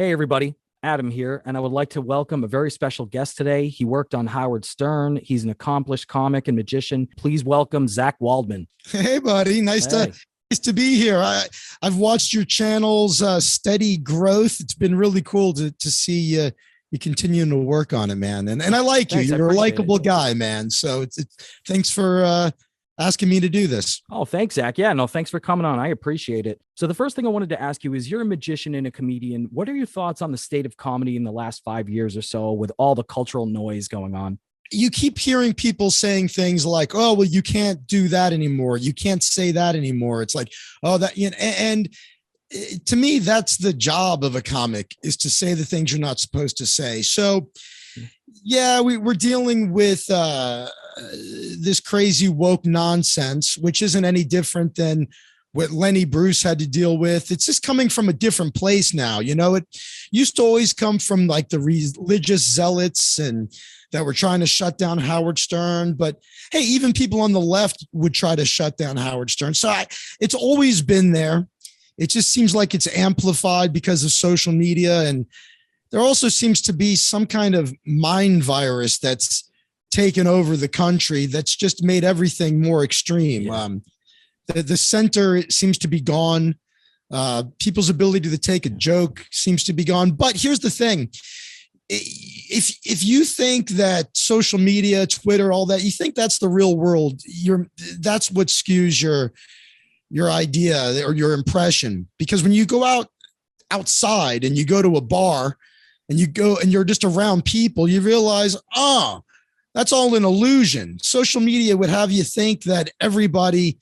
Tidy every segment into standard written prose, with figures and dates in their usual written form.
Hey, everybody. Adam here, and I would like to welcome a very special guest today. He worked on Howard Stern. He's an accomplished comic and magician. Please welcome Zach Waldman. Hey, buddy. Nice to be here. I've watched your channel's steady growth. It's been really cool to see you continuing to work on it, man. And I like Thanks, you. You're a likable guy, man. So thanks for asking me to do this. Oh, thanks, Zach. Yeah, no, thanks for coming on. I appreciate it. So the first thing I wanted to ask you is, you're a magician and a comedian. What are your thoughts on the state of comedy in the last 5 years or so with all the cultural noise going on? You keep hearing people saying things like, oh, well, you can't do that anymore. You can't say that anymore. It's like, oh, that, you know, and to me, that's the job of a comic, is to say the things you're not supposed to say. So yeah, we're dealing with this crazy woke nonsense, which isn't any different than what Lenny Bruce had to deal with. It's just coming from a different place now. You know, it used to always come from like the religious zealots and that were trying to shut down Howard Stern. But hey, even people on the left would try to shut down Howard Stern. So it's always been there. It just seems like it's amplified because of social media. And there also seems to be some kind of mind virus that's taken over the country that's just made everything more extreme. Yeah. The center seems to be gone. People's ability to take a joke seems to be gone. But here's the thing. If you think that social media, Twitter, all that, you think that's the real world, that's what skews your idea or your impression. Because when you go outside and you go to a bar and you're just around people, you realize, that's all an illusion. Social media would have you think that everybody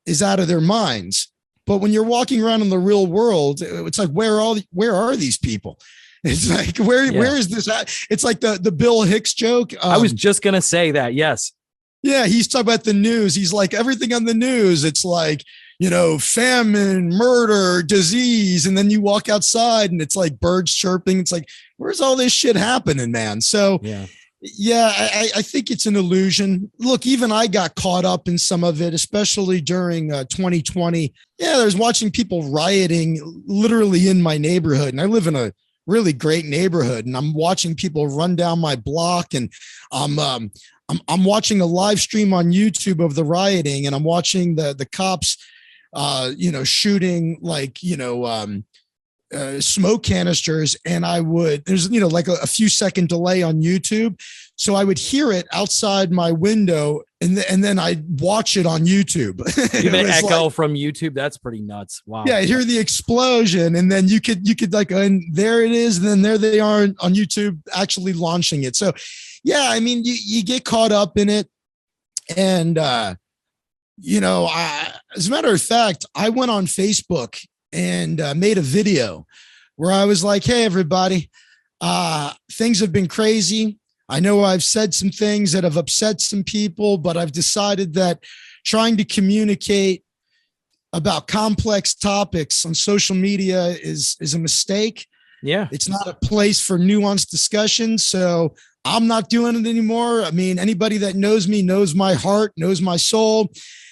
is out of their minds. But when you're walking around in the real world, it's like, where are these people? It's like, where is this at? It's like the Bill Hicks joke. I was just going to say that. Yes. Yeah. He's talking about the news. He's like, everything on the news, it's like, you know, famine, murder, disease. And then you walk outside and it's like birds chirping. It's like, where's all this shit happening, man? So yeah, I think it's an illusion. Look, even I got caught up in some of it, especially during 2020. Yeah, I was watching people rioting literally in my neighborhood. And I live in a really great neighborhood. And I'm watching people run down my block. And I'm watching a live stream on YouTube of the rioting. And I'm watching the cops, shooting like, smoke canisters, and there's like a few second delay on YouTube. So I would hear it outside my window and then I'd watch it on YouTube. Even echo from YouTube. That's pretty nuts. Wow. Yeah. I hear the explosion and then you could like, and there it is. And then there they are on YouTube actually launching it. So yeah, I mean, you get caught up in it. And, as a matter of fact, I went on Facebook and made a video where I was like, hey, everybody, things have been crazy. I know I've said some things that have upset some people, but I've decided that trying to communicate about complex topics on social media is a mistake. Yeah. It's not a place for nuanced discussion. So I'm not doing it anymore. I mean, anybody that knows me knows my heart, knows my soul.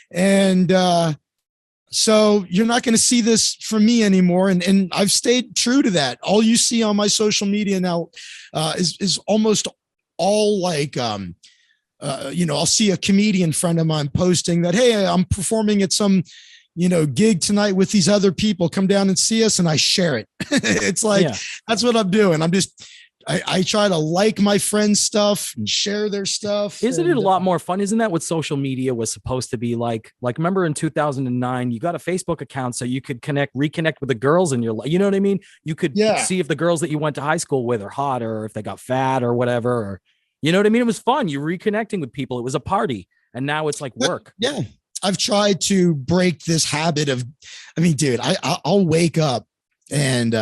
And, so you're not going to see this from me anymore. And I've stayed true to that. All you see on my social media now is almost all like, I'll see a comedian friend of mine posting that, hey, I'm performing at some, gig tonight with these other people. Come down and see us. And I share it. It's like, that's what I'm doing. I try to like my friends' stuff and share their stuff. Isn't it a lot more fun? Isn't that what social media was supposed to be like? Like, remember in 2009, you got a Facebook account so you could reconnect with the girls in your life. You know what I mean? You could see if the girls that you went to high school with are hot or if they got fat or whatever. Or, you know what I mean? It was fun. You were reconnecting with people. It was a party. And now it's like work. Yeah. I've tried to break this habit of, dude, I'll wake up and,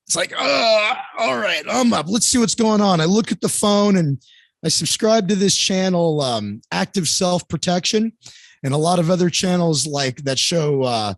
it's like, all right, I'm up. Let's see what's going on. I look at the phone and I subscribe to this channel, Active Self-Protection, and a lot of other channels like that show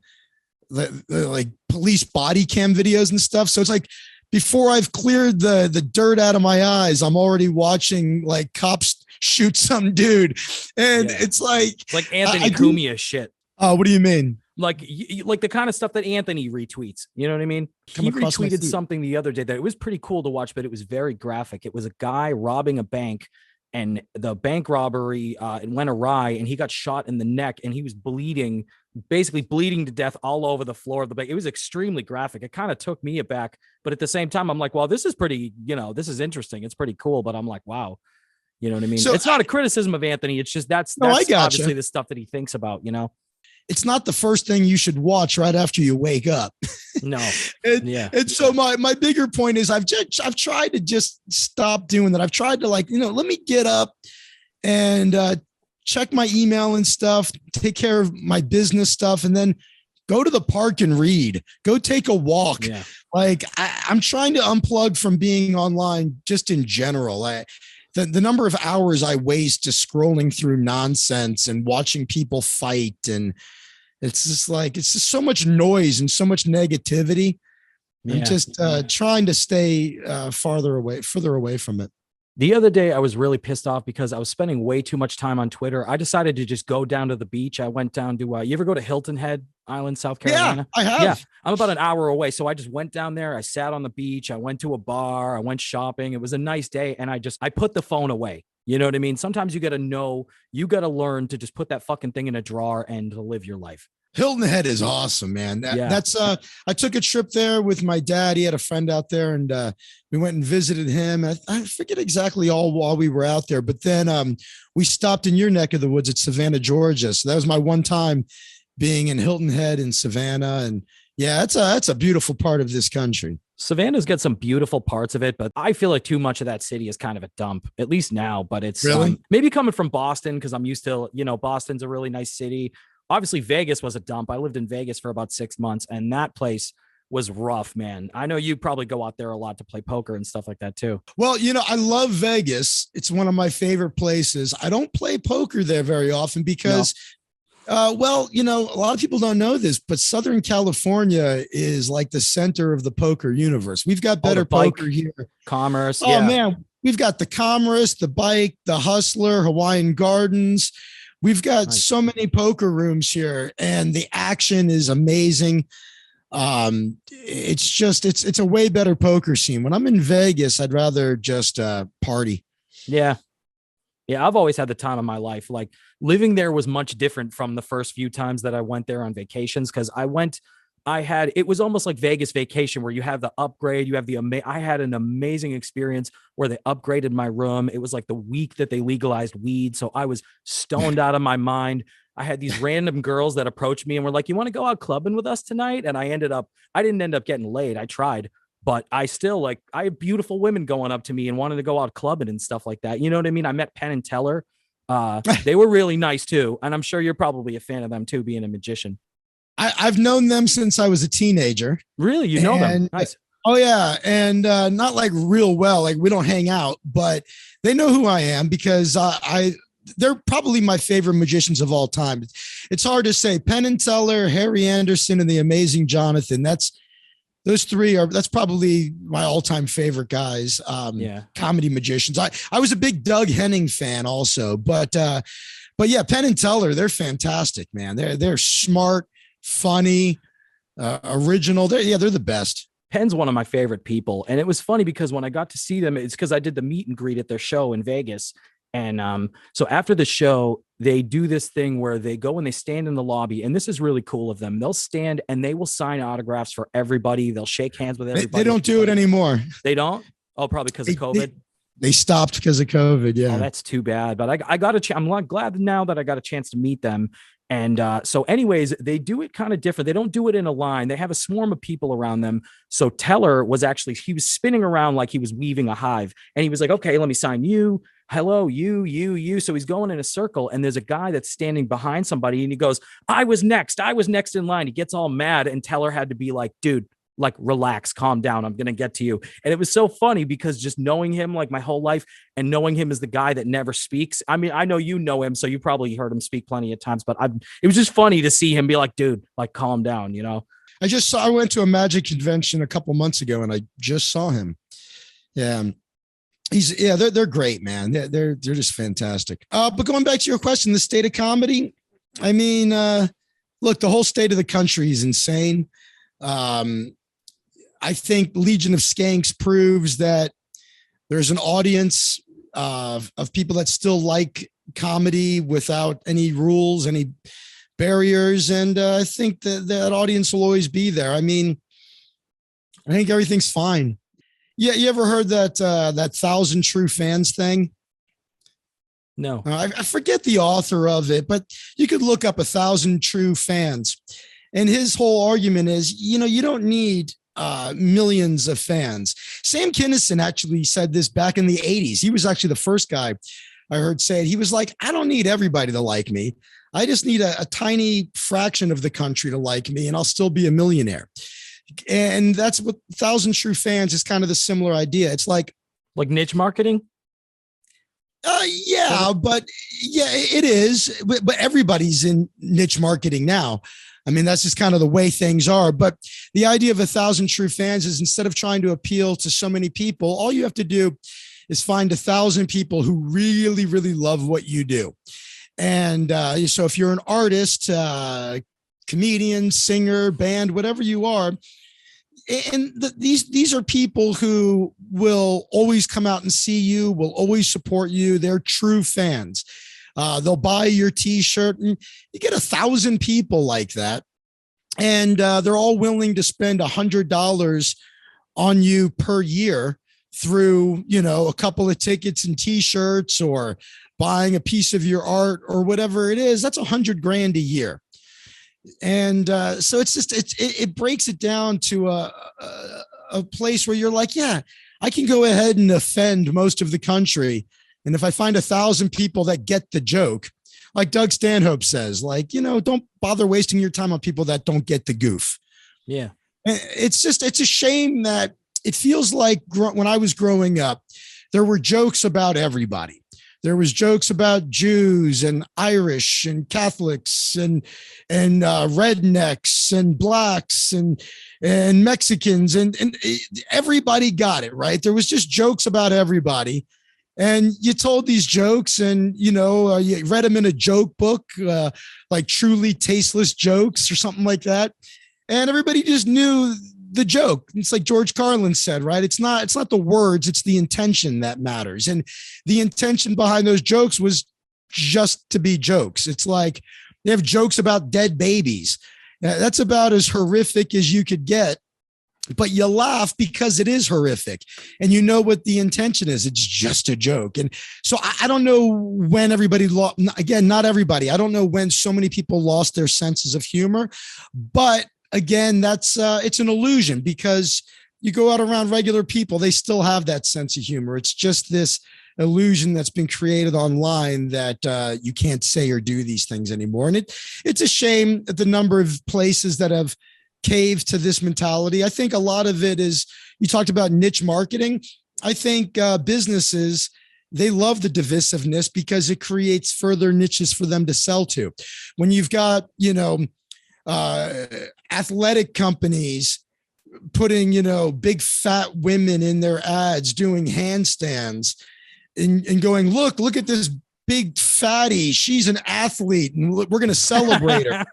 like police body cam videos and stuff. So it's like before I've cleared the dirt out of my eyes, I'm already watching like cops shoot some dude. And it's like Anthony Cumia shit. Oh, what do you mean? like like the kind of stuff that Anthony retweets. You know what I mean? He retweeted something the other day that it was pretty cool to watch, but it was very graphic. It was a guy robbing a bank, and the bank robbery it went awry, and he got shot in the neck, and he was bleeding, basically bleeding to death all over the floor of the bank. It was extremely graphic. It kind of took me aback, but at the same time, I'm like, well, this is pretty, this is interesting. It's pretty cool, but I'm like, wow. You know what I mean? So it's not a criticism of Anthony. It's just that's obviously the stuff that he thinks about, It's not the first thing you should watch right after you wake up. No. And so my bigger point is I've tried to just stop doing that. I've tried to let me get up and check my email and stuff, take care of my business stuff, and then go to the park and read, go take a walk. Yeah. Like I'm trying to unplug from being online just in general. The number of hours I waste just scrolling through nonsense and watching people fight. And it's just so much noise and so much negativity. Yeah. I'm just trying to stay further away from it. The other day, I was really pissed off because I was spending way too much time on Twitter. I decided to just go down to the beach. I went down to, you ever go to Hilton Head Island, South Carolina? Yeah, I have. Yeah, I'm about an hour away. So I just went down there. I sat on the beach. I went to a bar. I went shopping. It was a nice day. And I put the phone away. You know what I mean? Sometimes you got to learn to just put that fucking thing in a drawer and to live your life. Hilton Head is awesome, man. That's I took a trip there with my dad. He had a friend out there, and we went and visited him. I forget exactly all while we were out there, but then we stopped in your neck of the woods at Savannah, Georgia. So that was my one time being in Hilton Head in Savannah, and yeah, that's a beautiful part of this country. Savannah's got some beautiful parts of it, but I feel like too much of that city is kind of a dump, at least now. But it's really? Maybe coming from Boston, because I'm used to, Boston's a really nice city. Obviously, Vegas was a dump. I lived in Vegas for about 6 months, and that place was rough, man. I know you probably go out there a lot to play poker and stuff like that too. Well, I love Vegas. It's one of my favorite places. I don't play poker there very often because, a lot of people don't know this, but Southern California is like the center of the poker universe. We've got better poker here. Commerce. Oh, man. We've got the Commerce, the Bike, the Hustler, Hawaiian Gardens. We've got so many poker rooms here, and the action is amazing. It's a way better poker scene. When I'm in Vegas, I'd rather just party. Yeah. Yeah. I've always had the time of my life. Like living there was much different from the first few times that I went there on vacations. Cause it was almost like Vegas vacation where you have the upgrade, you have I had an amazing experience where they upgraded my room. It was like the week that they legalized weed. So I was stoned out of my mind. I had these random girls that approached me and were like, you want to go out clubbing with us tonight? And I didn't end up getting laid. I tried, but I had beautiful women going up to me and wanted to go out clubbing and stuff like that. You know what I mean? I met Penn and Teller. They were really nice too. And I'm sure you're probably a fan of them too, being a magician. I've known them since I was a teenager. Really? You know them? Nice. Oh yeah. And not like real well, like we don't hang out, but they know who I am because they're probably my favorite magicians of all time. It's hard to say. Penn and Teller, Harry Anderson, and the amazing Jonathan. That's probably my all-time favorite guys. Comedy magicians. I was a big Doug Henning fan also, but yeah, Penn and Teller, they're fantastic, man. They're smart, funny, original. They're the best. Penn's one of my favorite people. And it was funny because when I got to see them, it's because I did the meet and greet at their show in Vegas. And so after the show, they do this thing where they go and they stand in the lobby. And this is really cool of them. They'll stand and they will sign autographs for everybody. They'll shake hands with everybody. They don't do it anymore. They don't? Oh, probably because of COVID. They stopped because of COVID. Yeah. Oh, that's too bad. But I'm glad now that I got a chance to meet them. And so anyways, they do it kind of different. They don't do it in a line. They have a swarm of people around them. So Teller he was spinning around like he was weaving a hive. And he was like, okay, let me sign you. Hello, you. So he's going in a circle and there's a guy that's standing behind somebody and he goes, I was next in line. He gets all mad and Teller had to be like, dude, like, relax, calm down. I'm going to get to you. And it was so funny because just knowing him like my whole life and knowing him as the guy that never speaks. I mean, I know you know him, so you probably heard him speak plenty of times, but it was just funny to see him be like, dude, like, calm down, you know? I went to a magic convention a couple months ago and I just saw him. Yeah. They're great, man. They're just fantastic. But going back to your question, the state of comedy, I mean, Look, the whole state of the country is insane. I think Legion of Skanks proves that there's an audience of people that still like comedy without any rules, any barriers. And I think that audience will always be there. I mean, I think everything's fine. Yeah. You ever heard that 1,000 True Fans thing? No. I forget the author of it, but you could look up 1,000 True Fans. And his whole argument is, you don't need millions of fans. Sam Kinison actually said this back in the 80s. He was actually the first guy I heard say it. He was like, I don't need everybody to like me. I just need a tiny fraction of the country to like me, and I'll still be a millionaire. And that's what 1,000 True Fans is, kind of the similar idea. It's like niche marketing. Yeah, but yeah, it is. But everybody's in niche marketing now. I mean, that's just kind of the way things are. But the idea of 1,000 True Fans is, instead of trying to appeal to so many people, all you have to do is find 1,000 people who really, really love what you do. And so if you're an artist, comedian, singer, band, whatever you are, and these are people who will always come out and see you, will always support you. They're true fans. They'll buy your t-shirt, and you get 1,000 people like that. And they're all willing to spend $100 on you per year through, a couple of tickets and t-shirts, or buying a piece of your art, or whatever it is. That's $100,000 a year. And so it's just, it breaks it down to a place where you're like, yeah, I can go ahead and offend most of the country. And if I find 1,000 people that get the joke, like Doug Stanhope says, don't bother wasting your time on people that don't get the goof. Yeah. It's a shame that it feels like when I was growing up, there were jokes about everybody. There was jokes about Jews and Irish and Catholics and rednecks and blacks and Mexicans and everybody got it, right? There was just jokes about everybody. And you told these jokes, and, you read them in a joke book, like Truly Tasteless Jokes or something like that. And everybody just knew the joke. It's like George Carlin said, right? It's not the words, it's the intention that matters. And the intention behind those jokes was just to be jokes. It's like they have jokes about dead babies. That's about as horrific as you could get, but you laugh because it is horrific, and you know what the intention is. It's just a joke. And so I don't know when everybody lost, again, not everybody. I don't know when so many people lost their senses of humor, but again, that's it's an illusion, because you go out around regular people, they still have that sense of humor. It's just this illusion that's been created online that you can't say or do these things anymore. And it's a shame at the number of places that have caved to this mentality. I think a lot of it is, you talked about niche marketing. I think businesses, they love the divisiveness because it creates further niches for them to sell to. When you've got, athletic companies putting, big fat women in their ads doing handstands and going, look at this big fatty. She's an athlete and we're going to celebrate her.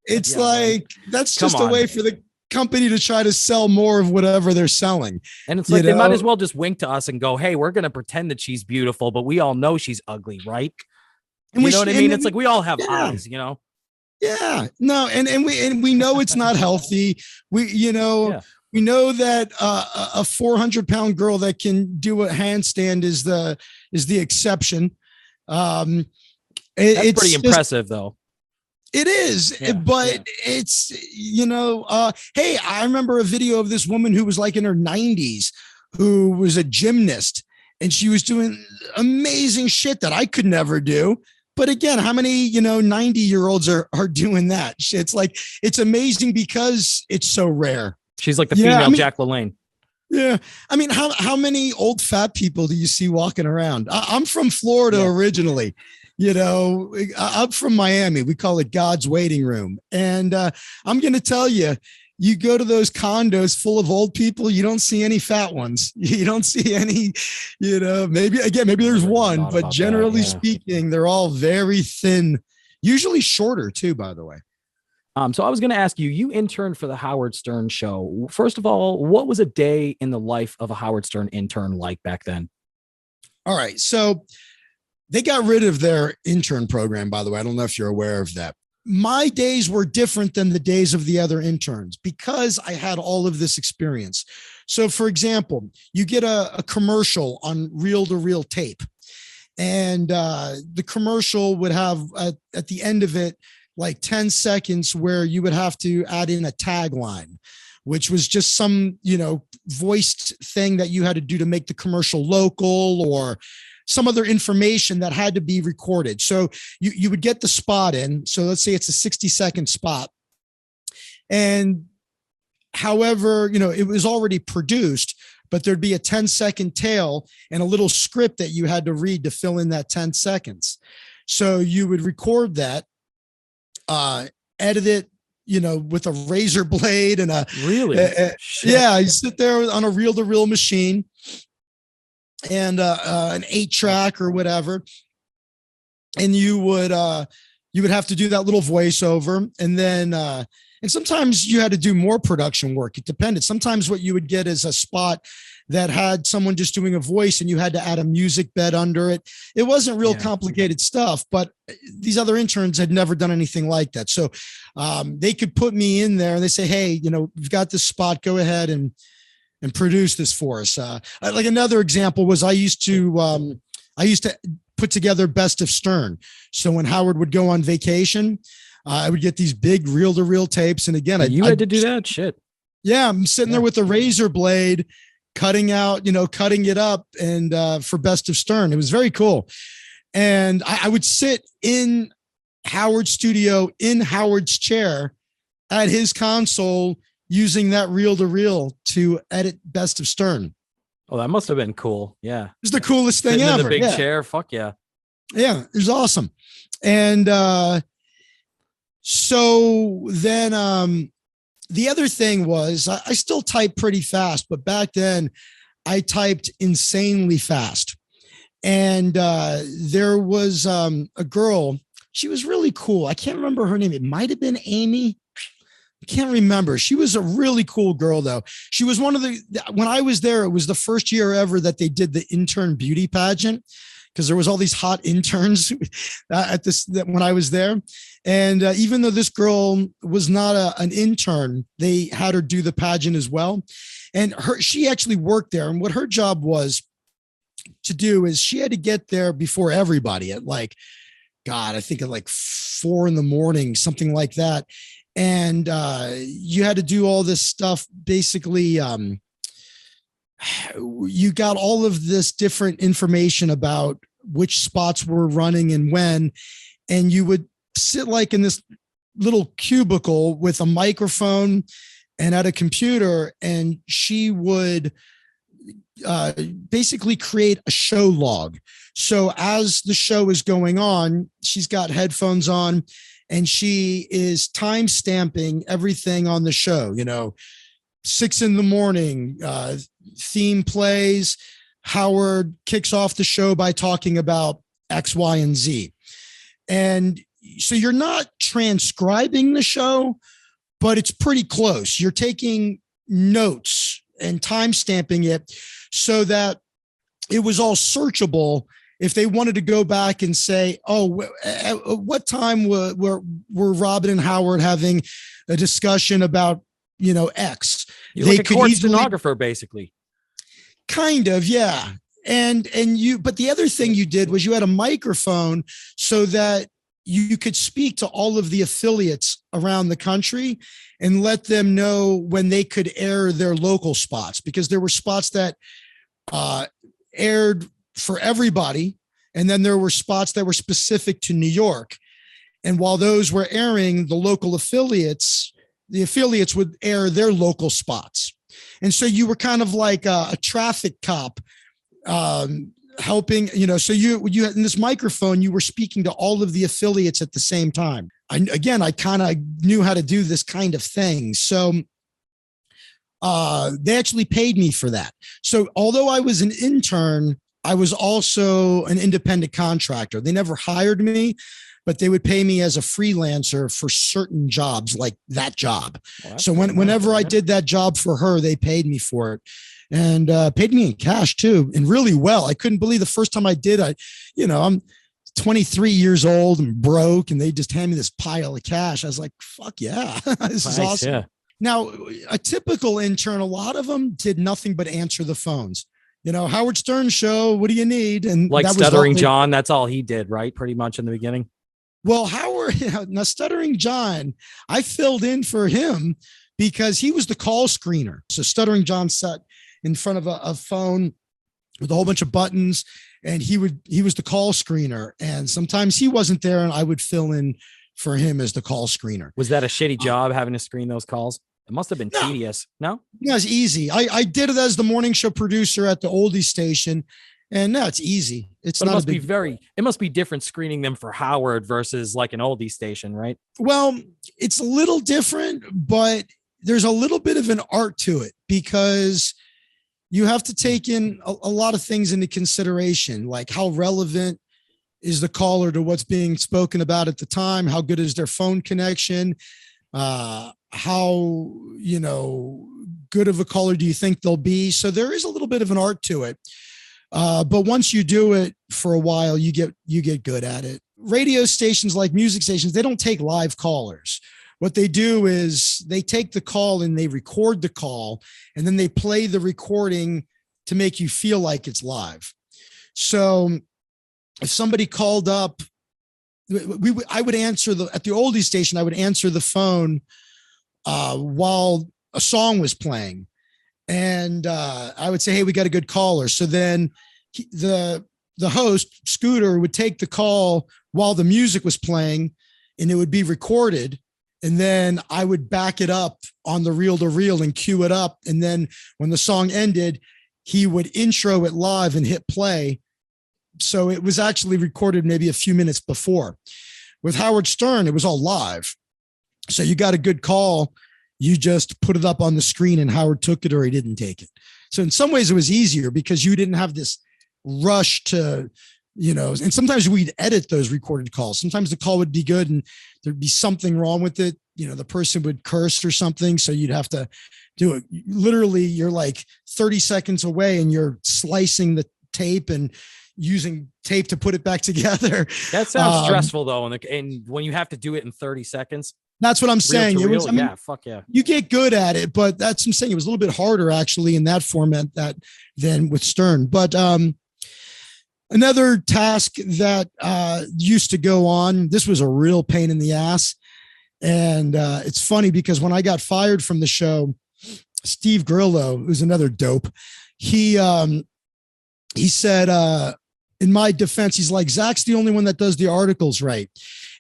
It's that's just a way for the company to try to sell more of whatever they're selling. And it's like, they might as well just wink to us and go, hey, we're going to pretend that she's beautiful, but we all know she's ugly, right? And you know what I mean? It's like, we all have eyes, Yeah, no. And we know it's not healthy. We know that a 400-pound girl that can do a handstand is the exception. It's pretty impressive though. It is, but it's, hey, I remember a video of this woman who was like in her 90s, who was a gymnast, and she was doing amazing shit that I could never do. But again, how many, 90-year-olds are doing that? It's like, it's amazing because it's so rare. She's like the female Jack LaLanne. Yeah. I mean, how many old fat people do you see walking around? I'm from Florida originally. I'm from Miami. We call it God's waiting room. And I'm going to tell you, you go to those condos full of old people, you don't see any fat ones. You don't see any, maybe there's one, but generally speaking, they're all very thin, usually shorter too, by the way. So I was going to ask you, you interned for the Howard Stern show. First of all, what was a day in the life of a Howard Stern intern like back then? All right. So they got rid of their intern program, by the way. I don't know if you're aware of that. My days were different than the days of the other interns because I had all of this experience. So, for example, you get a commercial on reel-to-reel tape, and the commercial would have at the end of it like 10 seconds where you would have to add in a tagline, which was just some, voiced thing that you had to do to make the commercial local or some other information that had to be recorded. So you would get the spot in. So let's say it's a 60-second spot. And however, it was already produced, but there'd be a 10-second tail and a little script that you had to read to fill in that 10 seconds. So you would record that, edit it, with a razor blade and yeah, you sit there on a reel-to-reel machine and an 8-track or whatever, and you would have to do that little voiceover, and then and sometimes you had to do more production work. It depended. Sometimes what you would get is a spot that had someone just doing a voice and you had to add a music bed under it. It wasn't real complicated stuff, but these other interns had never done anything like that. So they could put me in there and they say, hey, we've got this spot, go ahead and produce this for us. Like another example was I used to put together Best of Stern. So when Howard would go on vacation, I would get these big reel-to-reel tapes. And again, you had to do that shit. Yeah. I'm sitting there with a razor blade, cutting it up and for Best of Stern. It was very cool. And I would sit in Howard's studio, in Howard's chair at his console, using that reel-to-reel to edit Best of Stern. Oh, that must have been cool. Yeah. It was the coolest thing ever. The big chair. Fuck yeah. Yeah. It was awesome. And, so then, the other thing was I still type pretty fast, but back then I typed insanely fast. And, there was, a girl, she was really cool. I can't remember her name. It might've been Amy. I can't remember. She was a really cool girl though. She was when I was there, it was the first year ever that they did the intern beauty pageant, because there was all these hot interns when I was there. And even though this girl was not an intern, they had her do the pageant as well. And she actually worked there. And what her job was to do is she had to get there before everybody at I think at 4 a.m, something like that. And you had to do all this stuff. Basically, you got all of this different information about which spots were running and when, and you would sit in this little cubicle with a microphone and at a computer, and she would basically create a show log. So as the show is going on, she's got headphones on and she is time stamping everything on the show, 6 a.m, theme plays. Howard kicks off the show by talking about X, Y, and Z. And so you're not transcribing the show, but it's pretty close. You're taking notes and time stamping it so that it was all searchable. If they wanted to go back and say, oh, at what time were Robin and Howard having a discussion about, X? You're like a court stenographer, basically. Kind of, yeah. But the other thing you did was you had a microphone so that you could speak to all of the affiliates around the country and let them know when they could air their local spots, because there were spots that aired for everybody. And then there were spots that were specific to New York. And while those were airing, the affiliates would air their local spots. And so you were kind of like a traffic cop, helping, so you had in this microphone, you were speaking to all of the affiliates at the same time. I kind of knew how to do this kind of thing. So they actually paid me for that. So although I was an intern, I was also an independent contractor. They never hired me, but they would pay me as a freelancer for certain jobs, like that job. Well, so whenever I did that job for her, they paid me for it, and paid me in cash too, and really well. I couldn't believe the first time I did. I'm 23 years old and broke, and they just hand me this pile of cash. I was like, fuck yeah, this is awesome. Yeah. Now, a typical intern, a lot of them did nothing but answer the phones. Howard Stern show, what do you need? And like Stuttering John, that's all he did, right? Pretty much in the beginning. Well, now Stuttering John, I filled in for him because he was the call screener. So Stuttering John sat in front of a phone with a whole bunch of buttons, and he was the call screener. And sometimes he wasn't there, and I would fill in for him as the call screener. Was that a shitty job having to screen those calls? It must have been tedious. No? Yeah, it's easy. I did it as the morning show producer at the oldie station. And no, it's easy. It must be different screening them for Howard versus like an oldie station, right? Well, it's a little different, but there's a little bit of an art to it because you have to take in a lot of things into consideration, like how relevant is the caller to what's being spoken about at the time? How good is their phone connection? How, good of a caller do you think they'll be? So there is a little bit of an art to it. But once you do it for a while, you get good at it. Radio stations, like music stations, they don't take live callers. What they do is they take the call and they record the call, and then they play the recording to make you feel like it's live. So if somebody called up, I would answer at the oldie station, I would answer the phone while a song was playing. And I would say, hey, we got a good caller. So then the host, Scooter, would take the call while the music was playing, and it would be recorded. And then I would back it up on the reel-to-reel and cue it up. And then when the song ended, he would intro it live and hit play. So it was actually recorded maybe a few minutes before. With Howard Stern, it was all live. So you got a good call, you just put it up on the screen and Howard took it or he didn't take it. So in some ways it was easier because you didn't have this rush to, and sometimes we'd edit those recorded calls. Sometimes the call would be good and there'd be something wrong with it. The person would curse or something. So you'd have to do it. Literally, you're like 30 seconds away and you're slicing the tape and using tape to put it back together. That sounds stressful though. And when you have to do it in 30 seconds. That's what I'm saying. It was, yeah, fuck yeah. You get good at it, but that's what I'm saying. It was a little bit harder actually in that format than with Stern. But another task that used to go on, this was a real pain in the ass. And it's funny because when I got fired from the show, Steve Grillo, who's another dope, he said, in my defense, he's like, Zach's the only one that does the articles right.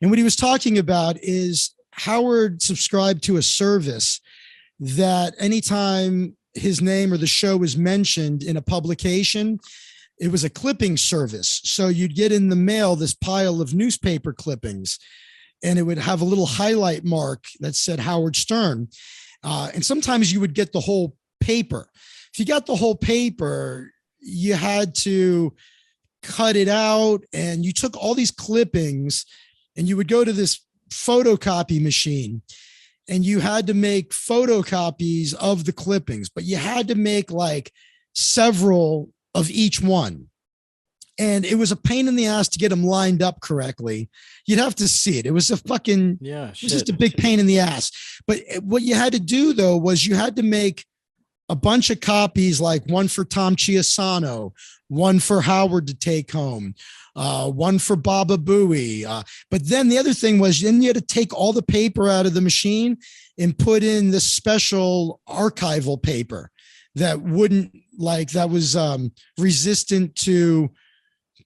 And what he was talking about is Howard subscribed to a service that anytime his name or the show was mentioned in a publication, it was a clipping service. So you'd get in the mail this pile of newspaper clippings, and it would have a little highlight mark that said Howard Stern. And sometimes you would get the whole paper. If you got the whole paper, you had to cut it out, and you took all these clippings and you would go to this photocopy machine and you had to make photocopies of the clippings, but you had to make like several of each one. And it was a pain in the ass to get them lined up correctly. You'd have to see it. It was a fucking, it was just a big pain in the ass. But what you had to do though, was you had to make a bunch of copies, like one for Tom Chiasano, one for Howard to take home, one for Baba Booey. But then the other thing was, then you had to take all the paper out of the machine and put in this special archival paper that was resistant to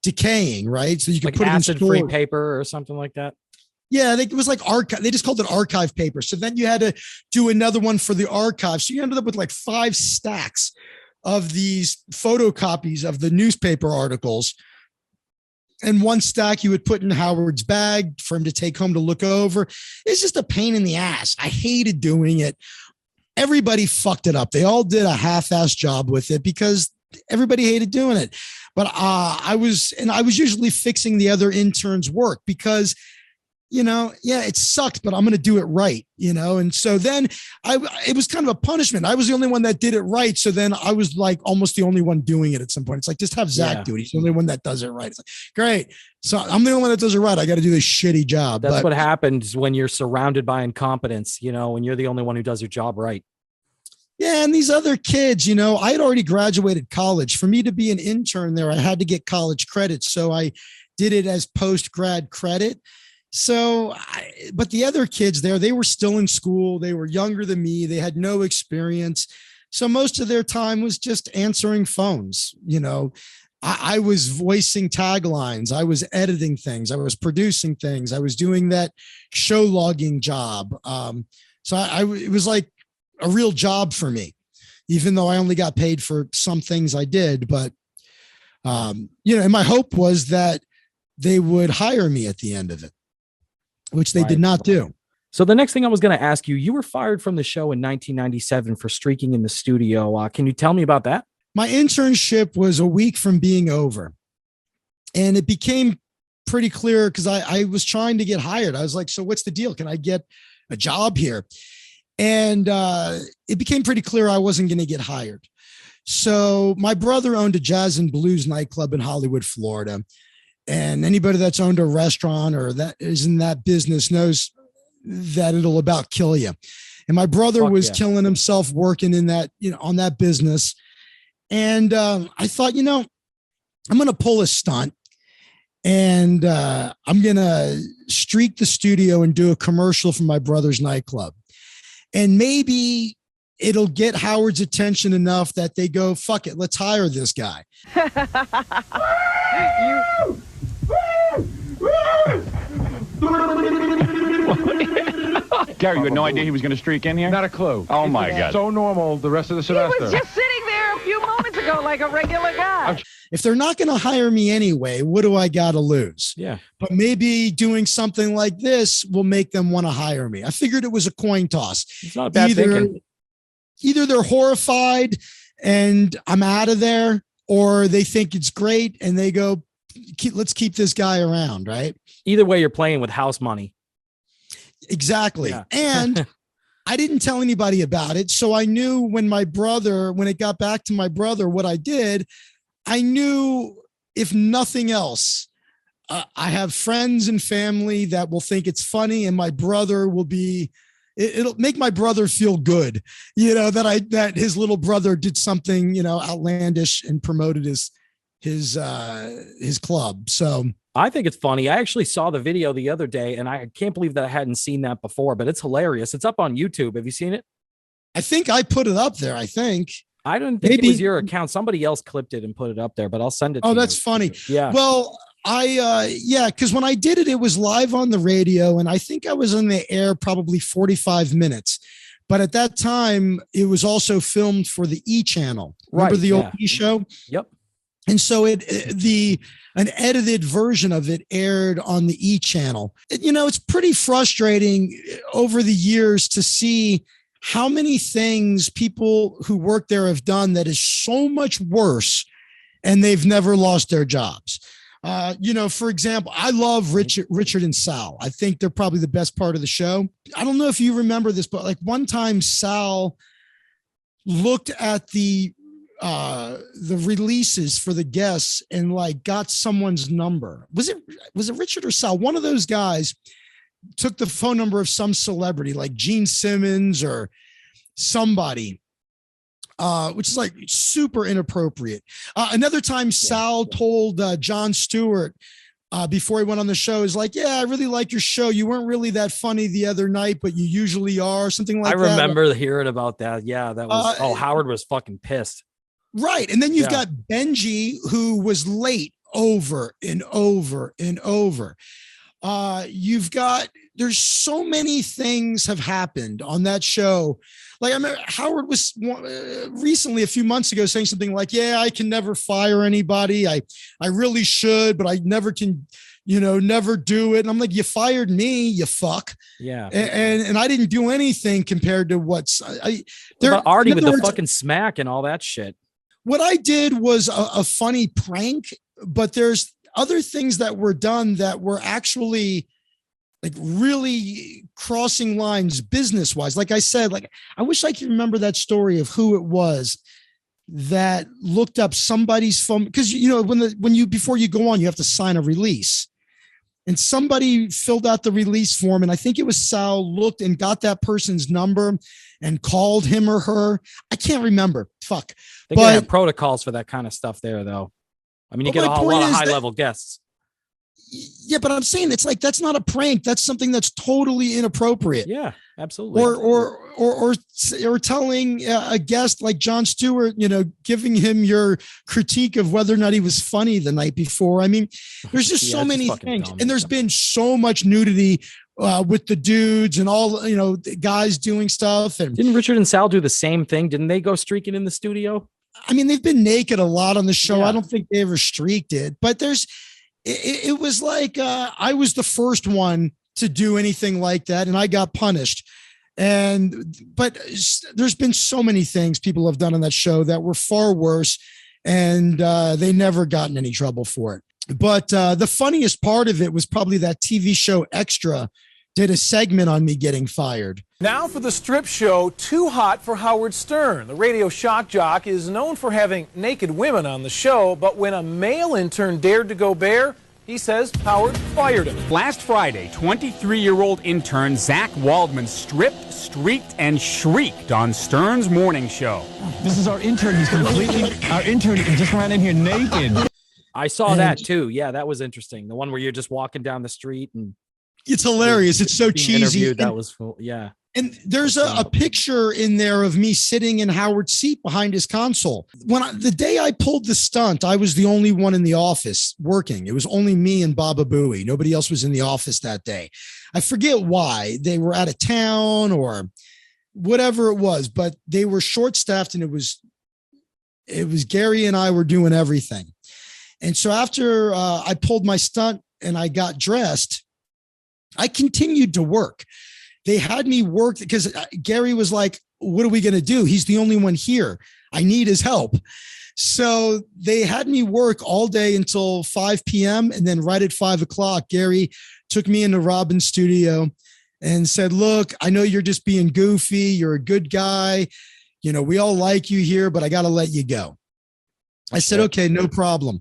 decaying, right? So you could put it in acid-free paper or something like that. Yeah, it was like archive. They just called it archive paper. So then you had to do another one for the archive. So you ended up with like 5 stacks of these photocopies of the newspaper articles. And one stack you would put in Howard's bag for him to take home to look over. It's just a pain in the ass. I hated doing it. Everybody fucked it up. They all did a half-ass job with it because everybody hated doing it. But I was usually fixing the other interns' work because yeah, it sucked, but I'm going to do it right, And so then it was kind of a punishment. I was the only one that did it right. So then I was like almost the only one doing it at some point. It's like, just have Zach do it. He's the only one that does it right. It's like, great. So I'm the only one that does it right. I got to do this shitty job. That's what happens when you're surrounded by incompetence, when you're the only one who does your job right. Yeah. And these other kids, I had already graduated college. For me to be an intern there, I had to get college credit. So I did it as post-grad credit. So, but the other kids there, they were still in school. They were younger than me. They had no experience. So most of their time was just answering phones. I was voicing taglines. I was editing things. I was producing things. I was doing that show logging job. So it was like a real job for me, even though I only got paid for some things I did. But, and my hope was that they would hire me at the end of it, which they did not do. So the next thing I was going to ask you, you were fired from the show in 1997 for streaking in the studio. Can you tell me about that? My internship was a week from being over, and it became pretty clear because I was trying to get hired. I was like, so what's the deal? Can I get a job here? And it became pretty clear I wasn't going to get hired. So my brother owned a jazz and blues nightclub in Hollywood, Florida. And anybody that's owned a restaurant or that is in that business knows that it'll about kill you. And my brother was killing himself working in that, on that business. And I thought, I'm going to pull a stunt, and I'm going to streak the studio and do a commercial for my brother's nightclub. And maybe it'll get Howard's attention enough that they go, fuck it, let's hire this guy. Gary, you had no idea he was going to streak in here? Not a clue. Oh, my God. So normal the rest of the semester. He was just sitting there a few moments ago like a regular guy. If they're not going to hire me anyway, what do I got to lose? Yeah. But maybe doing something like this will make them want to hire me. I figured it was a coin toss. It's not bad thinking. Either they're horrified and I'm out of there, or they think it's great and they go, let's keep this guy around, right? Either way, you're playing with house money. Exactly. Yeah. And I didn't tell anybody about it. So I knew when it got back to my brother, what I did, I knew if nothing else, I have friends and family that will think it's funny, and my brother will be, it'll make my brother feel good, that his little brother did something, outlandish and promoted his club. So I think it's funny. I actually saw the video the other day, and I can't believe that I hadn't seen that before, but it's hilarious. It's up on YouTube. Have you seen it? I think I put it up there. I don't think it was your account. Somebody else clipped it and put it up there, but I'll send it to you. Oh, that's funny. Yeah. Well, because when I did it, it was live on the radio, and I think I was on the air probably 45 minutes. But at that time, it was also filmed for the E channel. Remember the old E show? Yep. And so an edited version of it aired on the E channel. It's pretty frustrating over the years to see how many things people who work there have done that is so much worse, and they've never lost their jobs. For example, I love Richard and Sal. I think they're probably the best part of the show. I don't know if you remember this, but like one time Sal looked at the releases for the guests and like got someone's number. Was it Richard or Sal? One of those guys took the phone number of some celebrity like Gene Simmons or somebody, which is like super inappropriate. Another time Sal told Jon Stewart before he went on the show, is like, yeah, I really like your show. You weren't really that funny the other night, but you usually are, something like that. I remember hearing about that. Yeah, that was, Howard was fucking pissed. Right. And then you've got Benji, who was late over and over and over. There's so many things have happened on that show. Like I remember Howard was recently, a few months ago, saying something like, yeah, I can never fire anybody. I really should, but I never can, never do it. And I'm like, you fired me, you fuck. Yeah. And I didn't do anything compared to Artie with the fucking smack and all that shit. What I did was a funny prank, but there's other things that were done that were actually like really crossing lines business wise. Like I said, like I wish I could remember that story of who it was that looked up somebody's phone. Cause you know, before you go on, you have to sign a release, and somebody filled out the release form. And I think it was Sal looked and got that person's number and called him or her. I can't remember. Fuck. They have protocols for that kind of stuff there though. I mean, you get a lot of high level guests. Yeah, but I'm saying it's like that's not a prank. That's something that's totally inappropriate. Yeah, absolutely. Or telling a guest like Jon Stewart, you know, giving him your critique of whether or not he was funny the night before. I mean, there's just so many things, and there's been so much nudity with the dudes and all, you know, the guys doing stuff. And didn't Richard and Sal do the same thing? Didn't they go streaking in the studio? I mean, they've been naked a lot on the show. Yeah. I don't think they ever streaked it, but it was like I was the first one to do anything like that, and I got punished. But there's been so many things people have done on that show that were far worse, and they never got in any trouble for it. But the funniest part of it was probably that TV show Extra did a segment on me getting fired. Now for the strip show, Too Hot for Howard Stern. The radio shock jock is known for having naked women on the show, but when a male intern dared to go bare, he says Howard fired him. Last Friday, 23-year-old intern Zach Waldman stripped, streaked, and shrieked on Stern's morning show. This is our intern. Our intern just ran in here naked. I saw that too. Yeah, that was interesting. The one where you're just walking down the street and it's hilarious. It's so cheesy. That was full. Yeah. And there's a picture in there of me sitting in Howard's seat behind his console. The day I pulled the stunt, I was the only one in the office working. It was only me and Baba Booey. Nobody else was in the office that day. I forget why. They were out of town or whatever it was, but they were short-staffed, and it was Gary and I were doing everything. And so after I pulled my stunt and I got dressed, I continued to work. They had me work because Gary was like, what are we going to do? He's the only one here. I need his help. So they had me work all day until 5 p.m. And then right at 5 o'clock, Gary took me into Robin's studio and said, look, I know you're just being goofy. You're a good guy. You know, we all like you here, but I got to let you go. I said, okay, no problem.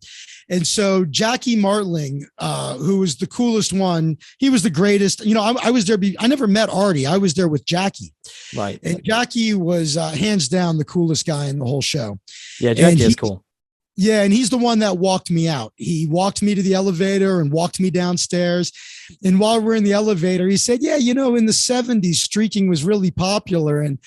And so Jackie Martling, who was the coolest one, he was the greatest. You know, I was there. I never met Artie. I was there with Jackie. Right. And Jackie was hands down the coolest guy in the whole show. Yeah, Jackie is cool. Yeah, and he's the one that walked me out. He walked me to the elevator and walked me downstairs. And while we're in the elevator, he said, yeah, you know, in the 70s, streaking was really popular. And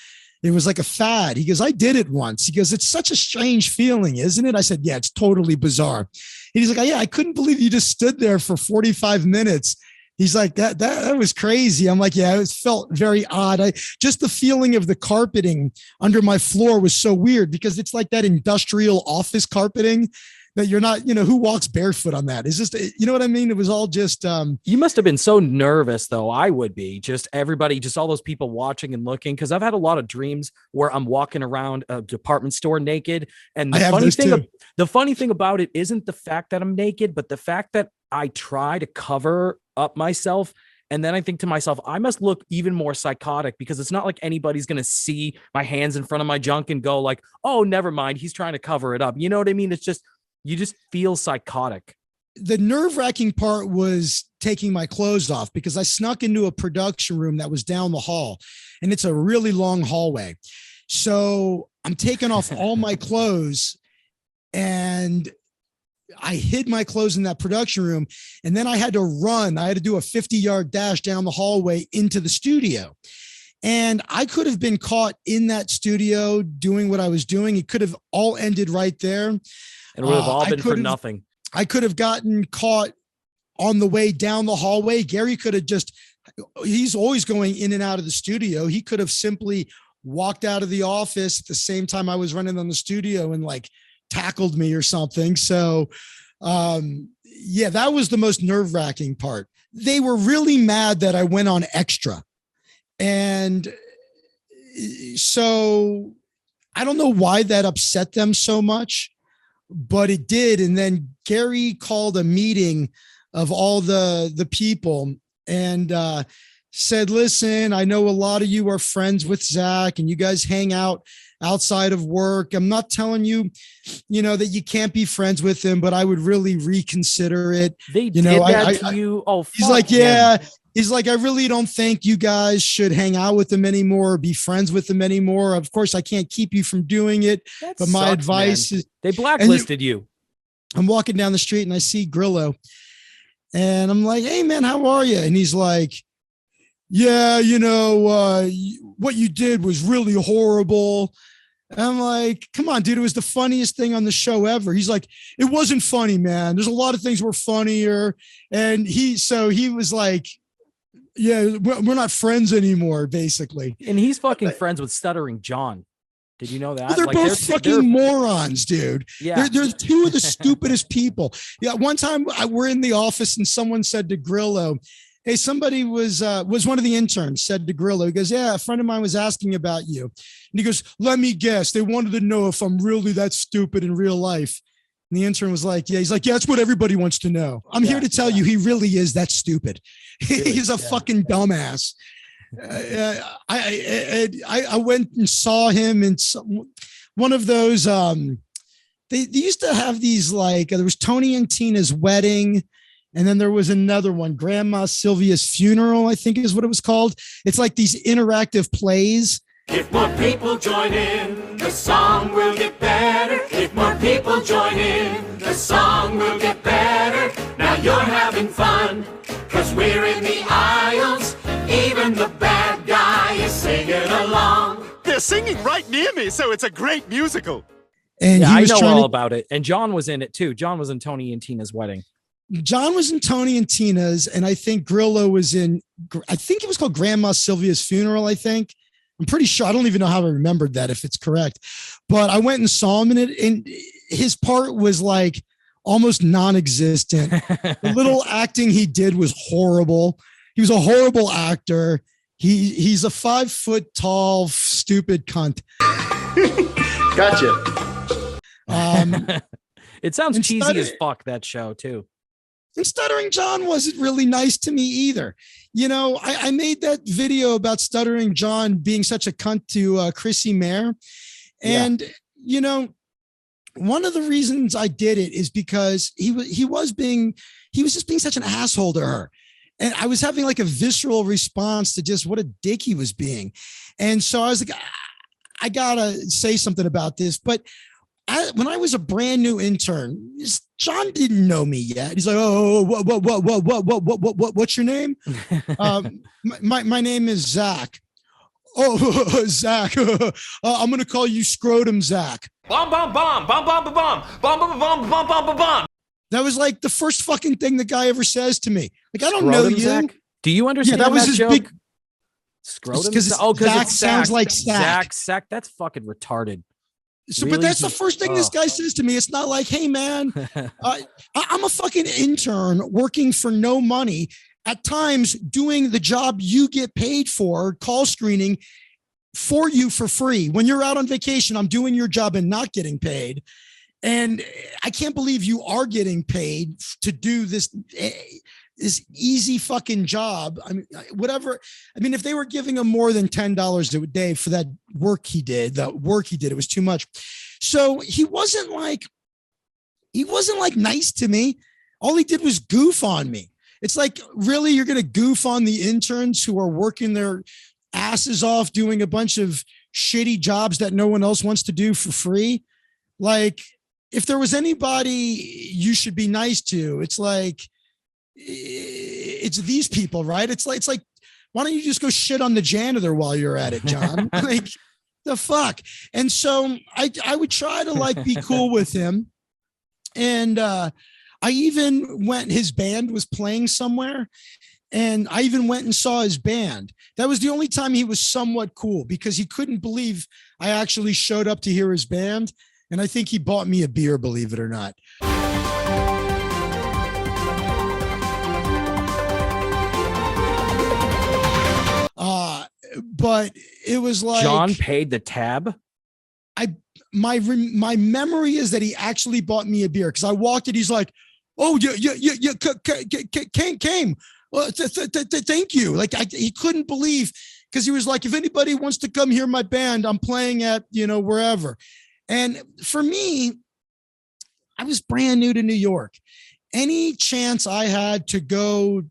it was like a fad. He goes, I did it once. He goes, it's such a strange feeling, isn't it? I said, yeah, it's totally bizarre. And he's like, yeah, I couldn't believe you just stood there for 45 minutes. He's like, that was crazy. I'm like, yeah, it felt very odd. Just the feeling of the carpeting under my floor was so weird because it's like that industrial office carpeting that you're not, you know, who walks barefoot on that? It's just, you know what I mean? It was all just. You must have been so nervous though. I would be, just everybody, just all those people watching and looking. Cause I've had a lot of dreams where I'm walking around a department store naked. And the funny thing about it isn't the fact that I'm naked, but the fact that I try to cover up myself. And then I think to myself, I must look even more psychotic because it's not like anybody's going to see my hands in front of my junk and go like, oh, never mind. He's trying to cover it up. You know what I mean? It's just, you just feel psychotic. The nerve-wracking part was taking my clothes off because I snuck into a production room that was down the hall, and it's a really long hallway. So I'm taking off all my clothes, and I hid my clothes in that production room, and then I had to run. I had to do a 50-yard dash down the hallway into the studio. And I could have been caught in that studio doing what I was doing. It could have all ended right there. It would have all been for nothing. I could have gotten caught on the way down the hallway. Gary could have he's always going in and out of the studio. He could have simply walked out of the office at the same time I was running on the studio and like tackled me or something. So, yeah, that was the most nerve-wracking part. They were really mad that I went on Extra. And so I don't know why that upset them so much, but it did. And then Gary called a meeting of all the people, and said, listen, I know a lot of you are friends with Zach and you guys hang out outside of work. I'm not telling you, that you can't be friends with him, but I would really reconsider it. They did that to you. Oh, he's like, yeah. He's like, I really don't think you guys should hang out with him anymore, or be friends with him anymore. Of course, I can't keep you from doing it, but my advice is they blacklisted you. I'm walking down the street and I see Grillo and I'm like, hey man, how are you? And he's like, yeah, what you did was really horrible. And I'm like, come on, dude, it was the funniest thing on the show ever. He's like, it wasn't funny, man. There's a lot of things were funnier. And he was like, yeah, we're not friends anymore, basically. And he's fucking friends with Stuttering John. Did you know that? Well, they're both fucking morons, dude. Yeah. They're two of the stupidest people. Yeah. One time we're in the office and someone said to Grillo, hey, somebody was one of the interns said to Grillo, he goes, yeah, a friend of mine was asking about you. And he goes, let me guess. They wanted to know if I'm really that stupid in real life. And the intern was like, yeah, he's like, yeah, that's what everybody wants to know. I'm here to tell you, he really is that stupid. Really? He's a fucking dumbass. I went and saw him in one of those. They used to have these, like, there was Tony and Tina's wedding. And then there was another one, Grandma Sylvia's funeral, I think is what it was called. It's like these interactive plays. If more people join in, the song will get better. If more people join in, the song will get better. Now you're having fun, 'cause we're in the aisles. Even the bad guy is singing along. They're singing right near me, so it's a great musical. And I know all about it. And John was in it too. John was in Tony and Tina's wedding. John was in Tony and Tina's, and I think Grillo was in, I think it was called Grandma Sylvia's funeral, I think. I'm pretty sure. I don't even know how I remembered that, if it's correct. But I went and saw him in it, and his part was like almost non-existent. The little acting he did was horrible. He was a horrible actor. He's a 5 foot tall, stupid cunt. Gotcha. It sounds cheesy as fuck, that show too. And Stuttering John wasn't really nice to me either. I made that video about Stuttering John being such a cunt to Chrissie Mayr. And, one of the reasons I did it is because he was just being such an asshole to her. And I was having like a visceral response to just what a dick he was being. And so I was like, I gotta say something about this. But when I was a brand new intern, John didn't know me yet. He's like, oh, what, what's your name? My name is Zach. Oh, Zach. I'm going to call you Scrotum Zach. Bomb, bomb, bomb, bomb, bomb, bomb, bomb, bomb, bomb, bomb, bomb, bomb, bomb. That was like the first fucking thing the guy ever says to me. Like, I don't know you. Zach? Do you understand that was his joke? big Scrotum? Because Zach sounds like Sack. Sack. That's fucking retarded. So, really? But that's the first thing this guy says to me. It's not like, hey, man, I'm a fucking intern working for no money, at times doing the job you get paid for, call screening for you for free. When you're out on vacation, I'm doing your job and not getting paid. And I can't believe you are getting paid to do this easy fucking job. I mean, whatever. I mean, if they were giving him more than $10 a day for that work he did, it was too much. So he wasn't like nice to me. All he did was goof on me. It's like, really, you're going to goof on the interns who are working their asses off, doing a bunch of shitty jobs that no one else wants to do for free? Like, if there was anybody you should be nice to, it's like, it's these people, right? It's like, why don't you just go shit on the janitor while you're at it, John? Like, the fuck. And so I would try to like be cool with him. And I even went, his band was playing somewhere, and I even went and saw his band. That was the only time he was somewhat cool, because he couldn't believe I actually showed up to hear his band. And I think he bought me a beer, believe it or not. But it was like, John paid the tab. My memory is that he actually bought me a beer, because I walked in. He's like, oh, yeah, came. Well, thank you. Like he couldn't believe, because he was like, if anybody wants to come hear my band, I'm playing at, wherever. And for me, I was brand new to New York. Any chance I had to go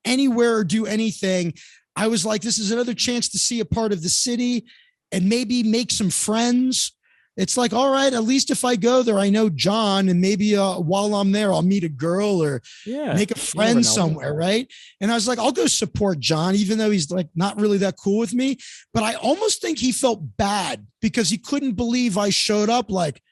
anywhere or do anything, I was like, this is another chance to see a part of the city and maybe make some friends. It's like, all right, at least if I go there, I know John, and maybe while I'm there, I'll meet a girl or make a friend somewhere, right? And I was like, I'll go support John, even though he's like not really that cool with me. But I almost think he felt bad because he couldn't believe I showed up. Like,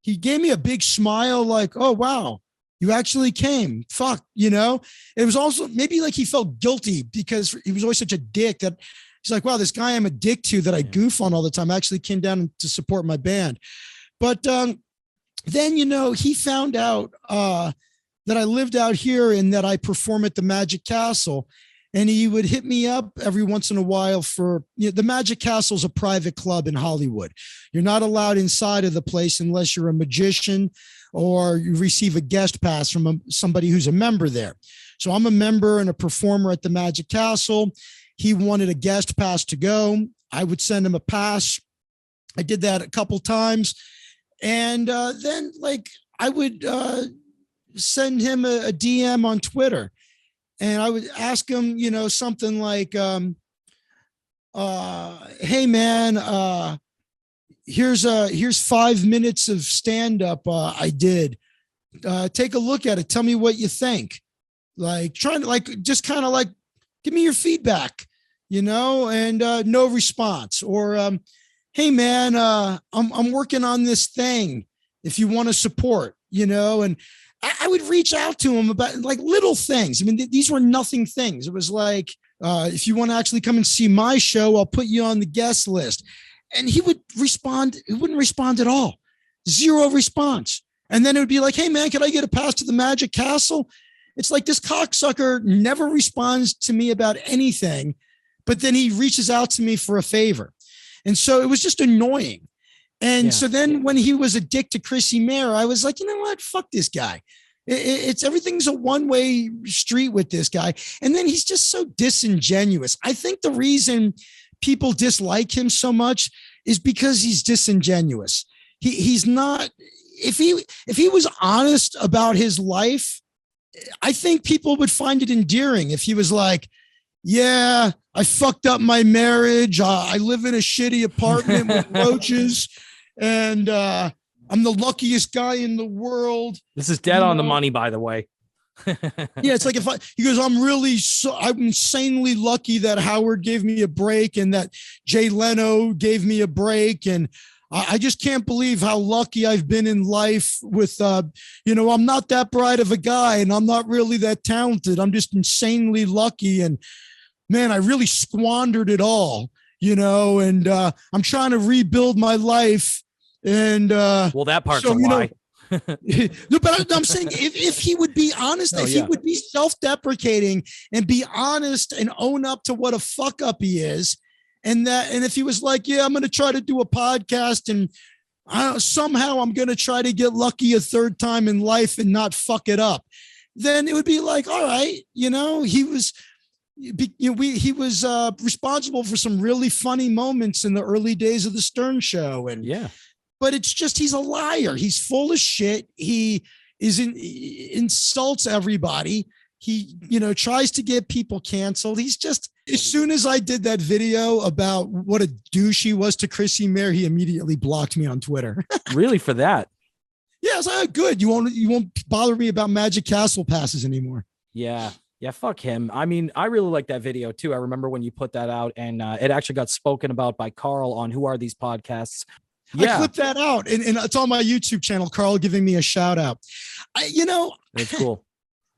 he gave me a big smile, like, oh, wow, you actually came. Fuck, It was also maybe like he felt guilty because he was always such a dick that he's like, wow, this guy I'm a dick to that I goof on all the time actually came down to support my band. But then, he found out that I lived out here and that I perform at the Magic Castle. And he would hit me up every once in a while for, the Magic Castle is a private club in Hollywood. You're not allowed inside of the place unless you're a magician or you receive a guest pass from somebody who's a member there. So I'm a member and a performer at the Magic Castle. He wanted a guest pass to go. I would send him a pass. I did that a couple times. And then I would send him a DM on Twitter. And I would ask him, something like, hey man, here's 5 minutes of stand-up I did. Take a look at it. Tell me what you think. Trying to just kind of give me your feedback, and no response. Or, hey man, I'm working on this thing if you want to support, and I would reach out to him about little things. I mean, these were nothing things. It was like, if you want to actually come and see my show, I'll put you on the guest list. And he would respond. He wouldn't respond at all. Zero response. And then it would be like, hey man, can I get a pass to the Magic Castle? It's like this cocksucker never responds to me about anything, but then he reaches out to me for a favor. And so it was just annoying. And so then when he was a dick to Chrissie Mayr, I was like, you know what? Fuck this guy. It's everything's a one-way street with this guy. And then he's just so disingenuous. I think the reason people dislike him so much is because he's disingenuous. He's not, if he was honest about his life, I think people would find it endearing if he was like, yeah, I fucked up my marriage. I live in a shitty apartment with roaches, and I'm the luckiest guy in the world. This is dead on the money, by the way. Yeah, it's like he goes, I'm insanely lucky that Howard gave me a break and that Jay Leno gave me a break, and I just can't believe how lucky I've been in life with, I'm not that bright of a guy and I'm not really that talented. I'm just insanely lucky. And man, I really squandered it all, and I'm trying to rebuild my life. And well, that part's a lie. No, but I'm saying if he would be honest, he would be self-deprecating and be honest and own up to what a fuck up he is. And if he was like, yeah, I'm going to try to do a podcast and somehow I'm going to try to get lucky a third time in life and not fuck it up, then it would be like, all right, he was responsible for some really funny moments in the early days of the Stern Show. And but it's just, he's a liar. He's full of shit. He insults everybody. He, tries to get people canceled. He's just, as soon as I did that video about what a douche he was to Chrissie Mayr, he immediately blocked me on Twitter. Really, for that? Yeah, I was like, good. You won't bother me about Magic Castle passes anymore. Yeah. Yeah, fuck him. I mean, I really like that video too. I remember when you put that out, and it actually got spoken about by Karl on Who Are These Podcasts. Yeah. I clipped that out, and it's on my YouTube channel. Karl giving me a shout out. It's cool.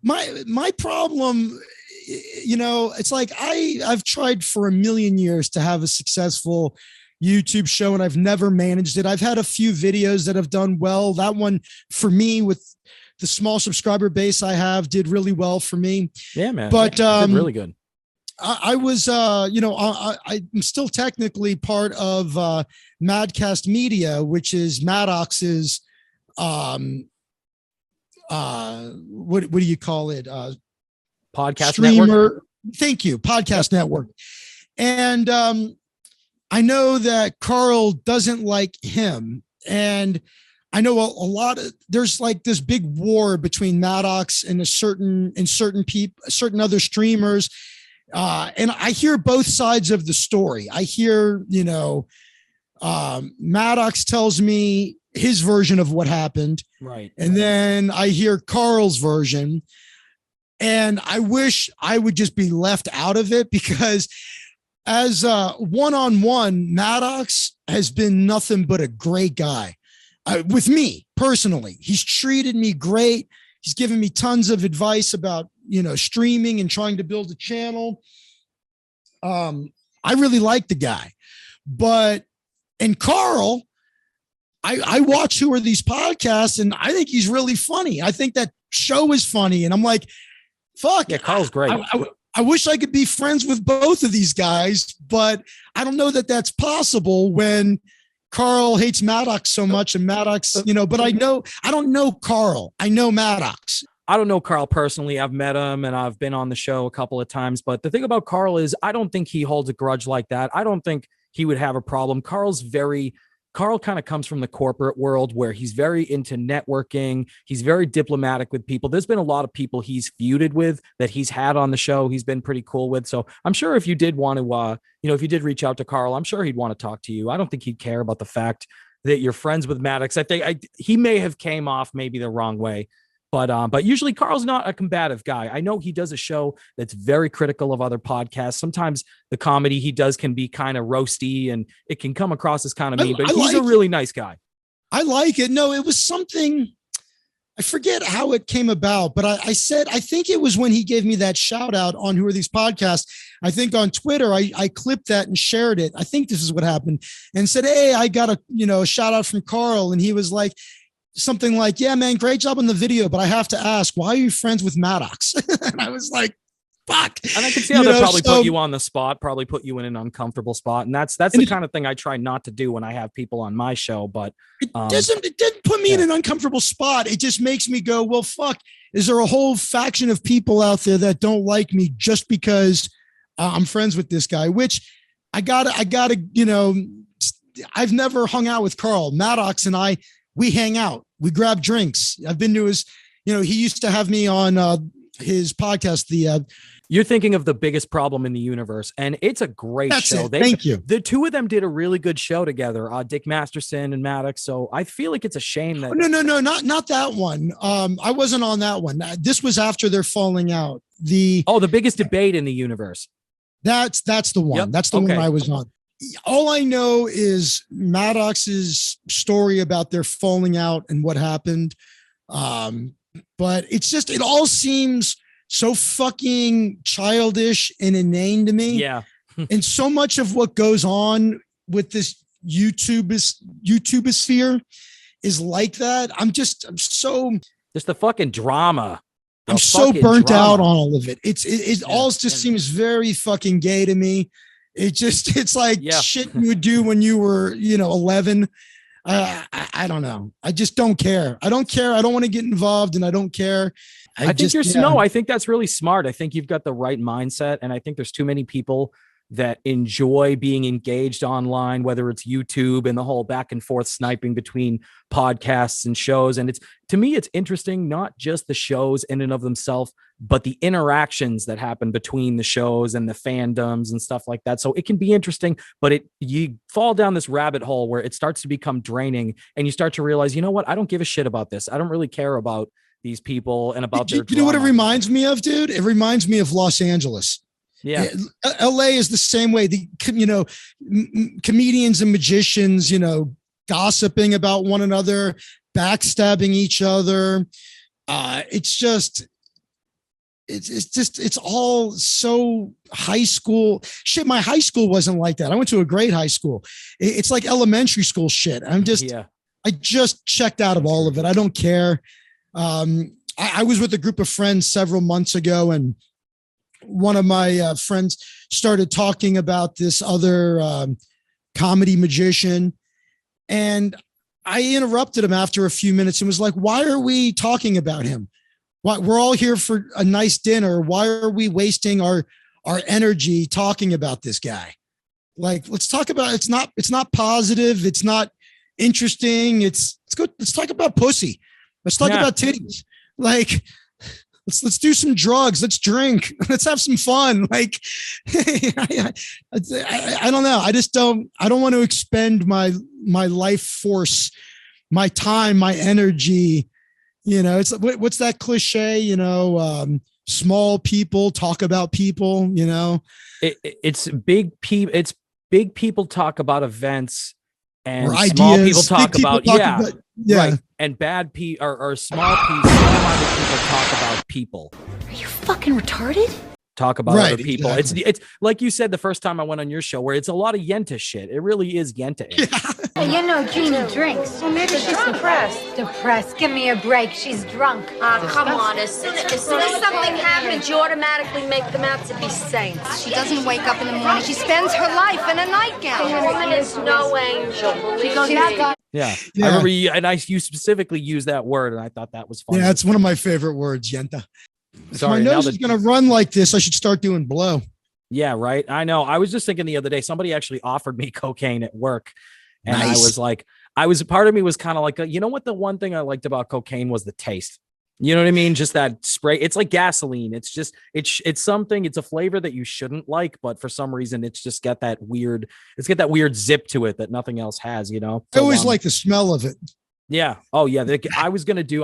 My problem, it's like I've tried for a million years to have a successful YouTube show, and I've never managed it. I've had a few videos that have done well. That one for me, with the small subscriber base I have, did really well for me. Yeah, man. But did really good. I was, I'm still technically part of Madcast Media, which is Maddox's, what do you call it? podcast streamer. network. Thank you. Podcast network. And I know that Karl doesn't like him. And I know a lot of, there's like this big war between Maddox and certain other streamers. And I hear both sides of the story. I hear, Maddox tells me his version of what happened. Right. And then I hear Karl's version. And I wish I would just be left out of it, because as one-on-one, Maddox has been nothing but a great guy with me personally. He's treated me great. He's given me tons of advice about, streaming and trying to build a channel. I really like the guy, and Karl, I watch Who Are These Podcasts, and I think he's really funny. I think that show is funny. And I'm like, fuck. Yeah, Karl's great. I wish I could be friends with both of these guys, but I don't know that that's possible when Karl hates Maddox so much, and Maddox, but I don't know Karl. I know Maddox. I don't know Karl personally. I've met him and I've been on the show a couple of times, but the thing about Karl is I don't think he holds a grudge like that. I don't think he would have a problem. Karl kind of comes from the corporate world where he's very into networking. He's very diplomatic with people. There's been a lot of people he's feuded with that he's had on the show. He's been pretty cool with. So I'm sure if you did want to, if you did reach out to Karl, I'm sure he'd want to talk to you. I don't think he'd care about the fact that you're friends with Maddox. I think he may have came off maybe the wrong way. But usually Karl's not a combative guy. I know he does a show that's very critical of other podcasts. Sometimes the comedy he does can be kind of roasty and it can come across as kind of mean, but he's a really nice guy. I like it. No, it was something, I forget how it came about, but I think it was when he gave me that shout out on Who Are These Podcasts. I think on Twitter, I clipped that and shared it. I think this is what happened, and said, hey, I got a shout out from Karl. And he was like, something like, yeah, man, great job on the video, but I have to ask, why are you friends with Maddox? And I was like, fuck. And I can see how they probably put you on the spot, probably put you in an uncomfortable spot. And that's the kind of thing I try not to do when I have people on my show. But it didn't put me in an uncomfortable spot. It just makes me go, well, fuck. Is there a whole faction of people out there that don't like me just because I'm friends with this guy? Which I gotta, I've never hung out with Karl. Maddox and we hang out. We grab drinks. I've been to his, he used to have me on his podcast. You're thinking of The Biggest Problem in the Universe, and it's a great show. Thank you. The two of them did a really good show together, Dick Masterson and Maddox. So I feel like it's a shame that. No, not that one. I wasn't on that one. This was after their falling out. The Biggest Debate in the Universe. That's the one. Yep. That's the one I was on. All I know is Maddox's story about their falling out and what happened. But it's just, it all seems so fucking childish and inane to me. Yeah. And so much of what goes on with this YouTube sphere is like that. I'm so just the fucking drama. I'm so burnt out on all of it. It all just seems very fucking gay to me. It's like shit you would do when you were, 11. I don't know. I just don't care. I don't care. I don't want to get involved, and I don't care. I think that's really smart. I think you've got the right mindset. And I think there's too many people that enjoy being engaged online, whether it's YouTube and the whole back and forth sniping between podcasts and shows. And to me, it's interesting, not just the shows in and of themselves, but the interactions that happen between the shows and the fandoms and stuff like that. So it can be interesting, but you fall down this rabbit hole where it starts to become draining, and you start to realize, you know what? I don't give a shit about this. I don't really care about these people and about their You know what it reminds me of, dude? It reminds me of Los Angeles. Yeah. LA is the same way. The comedians and magicians, gossiping about one another, backstabbing each other. It's all so high school shit. My high school wasn't like that. I went to a great high school. It's like elementary school shit. I just checked out of all of it. I don't care. I was with a group of friends several months ago, and one of my friends started talking about this other comedy magician, and I interrupted him after a few minutes and was like, why are we talking about him? Why we're all here for a nice dinner. Why are we wasting our energy talking about this guy? Like, let's talk about, it's not positive. It's not interesting. Let's talk about pussy. Let's talk about titties. Like, let's do some drugs. Let's drink. Let's have some fun. Like, I don't know. I don't want to expend my life force, my time, my energy. You know, it's what's that cliche, you know, small people talk about people, you know, it's big people talk about events and or small ideas. people talk about, right. And bad people or small-minded people talk about people. Are you fucking retarded? Talk about other people. Exactly. It's like you said the first time I went on your show, where it's a lot of Yenta shit. It really is Yenta. You know, Jeannie drinks. Well, maybe she's depressed. Depressed. Give me a break. She's drunk. Come on. As soon as something happens, you automatically make them out to be saints. She doesn't wake up in the morning. She spends her life in a nightgown. The woman is no angel. She goes out. Yeah. I remember you specifically used that word, and I thought that was funny. Yeah, it's one of my favorite words, Yenta. If Sorry, my nose is going to run like this, I should start doing blow. Yeah, right. I know. I was just thinking the other day, somebody actually offered me cocaine at work. And Nice. I was like, part of me was kind of like, you know what? The one thing I liked about cocaine was the taste. You know what I mean? Just that spray. It's like gasoline. It's just, it's something, it's a flavor that you shouldn't like, but for some reason it's just got that weird zip to it that nothing else has, you know? I always like the smell of it. Yeah. Oh yeah. I'm going to do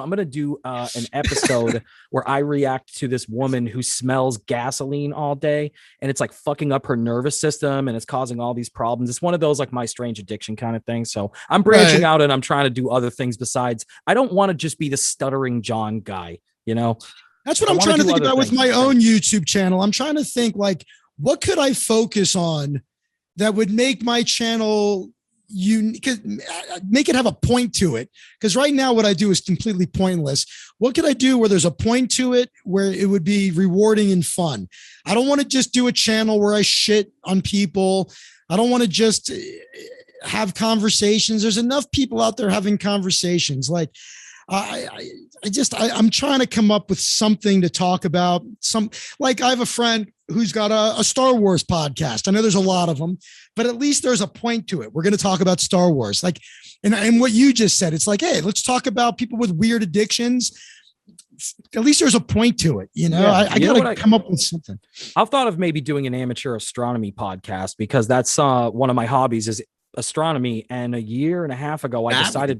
an episode where I react to this woman who smells gasoline all day, and it's like fucking up her nervous system and it's causing all these problems. It's one of those like My Strange Addiction kind of thing. So I'm branching out and I'm trying to do other things besides. I don't want to just be the Stuttering John guy, you know? That's what I'm trying to think about with my own YouTube channel. I'm trying to think like, what could I focus on that would make my channel make it have a point to it? Because right now what I do is completely pointless. What could I do where there's a point to it, where it would be rewarding and fun? I don't want to just do a channel where I shit on people. I don't want to just have conversations. There's enough people out there having conversations. Like I'm trying to come up with something to talk about. Like I have a friend who's got a Star Wars podcast. I know there's a lot of them, but at least there's a point to it. We're going to talk about Star Wars. Like, and what you just said, it's like, hey, let's talk about people with weird addictions. At least there's a point to it. You know, yeah. I got to come up with something. I've thought of maybe doing an amateur astronomy podcast, because that's one of my hobbies is astronomy. And a year and a half ago, I decided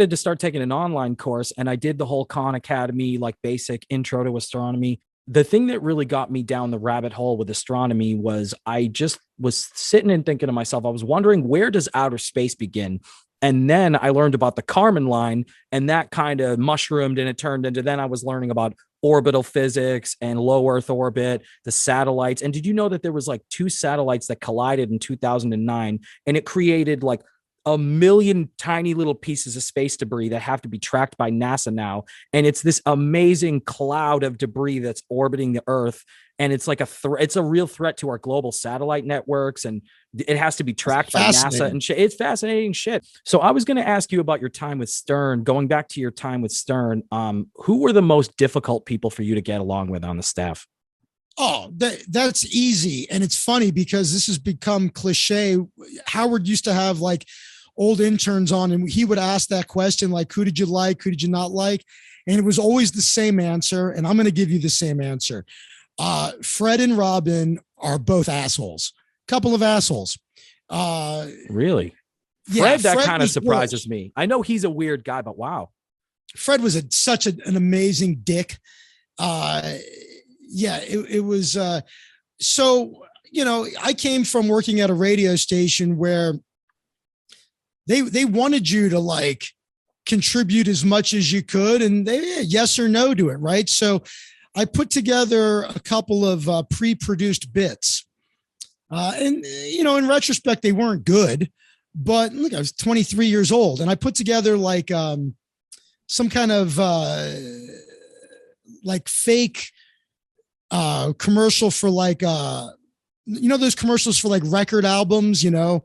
to start taking an online course, and I did the whole Khan Academy, like basic intro to astronomy. The thing that really got me down the rabbit hole with astronomy was I just was sitting and thinking to myself, I was wondering, where does outer space begin? And then I learned about the Kármán line, and that kind of mushroomed, and it turned into, then I was learning about orbital physics and low Earth orbit, the satellites. And did you know that there was like 2 satellites that collided in 2009, and it created like a million tiny little pieces of space debris that have to be tracked by NASA now. And it's this amazing cloud of debris that's orbiting the Earth. And it's like it's a real threat to our global satellite networks. And it has to be tracked by NASA and shit. It's fascinating shit. So I was going to ask you about your time with Stern, going back to your time with Stern. Who were the most difficult people for you to get along with on the staff? Oh, that's easy. And it's funny because this has become cliche. Howard used to have like old interns on, and he would ask that question, like, who did you like? Who did you not like? And it was always the same answer. And I'm going to give you the same answer. Fred and Robin are both assholes. Couple of assholes. Really? Yeah, Fred kind of surprises me. I know he's a weird guy, but wow. Fred was such an amazing dick. Yeah, it was. So, you know, I came from working at a radio station where they wanted you to like contribute as much as you could, and they yes or no to it, right? So I put together a couple of pre-produced bits, and you know, in retrospect, they weren't good. But look, I was 23 years old, and I put together like some kind of like fake commercial for like you know, those commercials for like record albums, you know,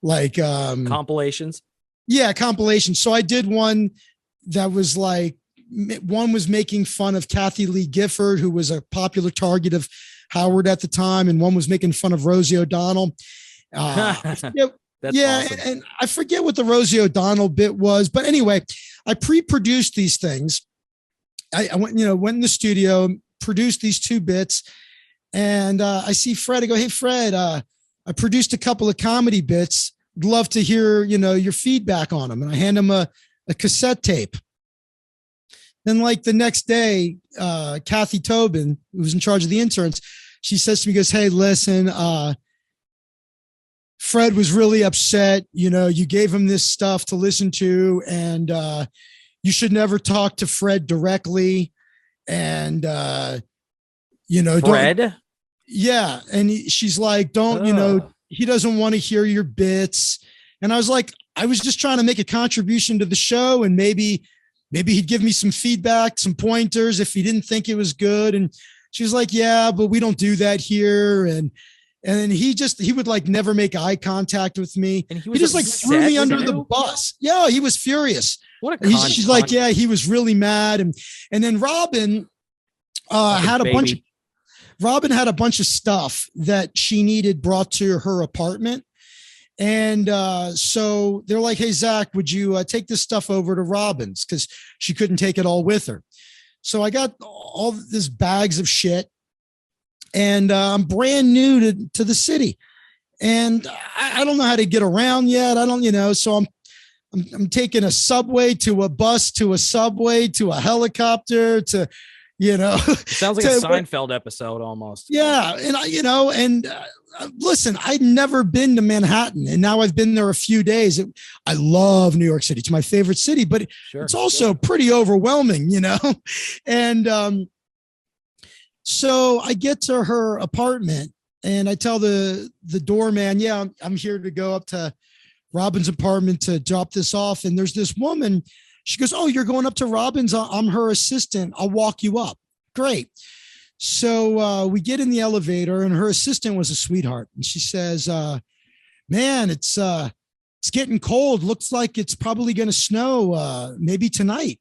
like compilations. Yeah, compilations. So I did one that was like one was making fun of Kathy Lee Gifford, who was a popular target of Howard at the time, and one was making fun of Rosie O'Donnell. That's awesome. And I forget what the Rosie O'Donnell bit was, but anyway, I pre-produced these things. I went in the studio, produced these 2 bits, and I see Fred. I go, "Hey, Fred, I produced a couple of comedy bits. I'd love to hear, your feedback on them." And I hand him a cassette tape. Then like the next day, Kathy Tobin, who was in charge of the interns, she says to me, goes, "Hey, listen, Fred was really upset. You gave him this stuff to listen to, and you should never talk to Fred directly. And, Fred? Yeah. And she's like, don't, he doesn't want to hear your bits." And I was like, I was just trying to make a contribution to the show, and maybe he'd give me some feedback, some pointers if he didn't think it was good. And she was like, "Yeah, but we don't do that here." And he would like never make eye contact with me. And he just like threw me under the bus. Yeah, he was furious. What a she's like, yeah, he was really mad. And then Robin had a bunch of stuff that she needed brought to her apartment. And so they're like, "Hey, Zach, would you take this stuff over to Robin's?" Because she couldn't take it all with her. So I got all this bags of shit, and I'm brand new to the city, and I don't know how to get around yet. I don't, so I'm taking a subway to a bus to a subway to a helicopter to, It sounds like a Seinfeld episode almost. Yeah. And listen, I'd never been to Manhattan, and now I've been there a few days. I love New York City. It's my favorite city, but it's also pretty overwhelming, And so I get to her apartment, and I tell the doorman, "Yeah, I'm here to go up to Robin's apartment to drop this off." And there's this woman. She goes, "Oh, you're going up to Robin's? I'm her assistant. I'll walk you up." Great. So we get in the elevator, and her assistant was a sweetheart. And she says, "Man, it's getting cold. Looks like it's probably going to snow maybe tonight."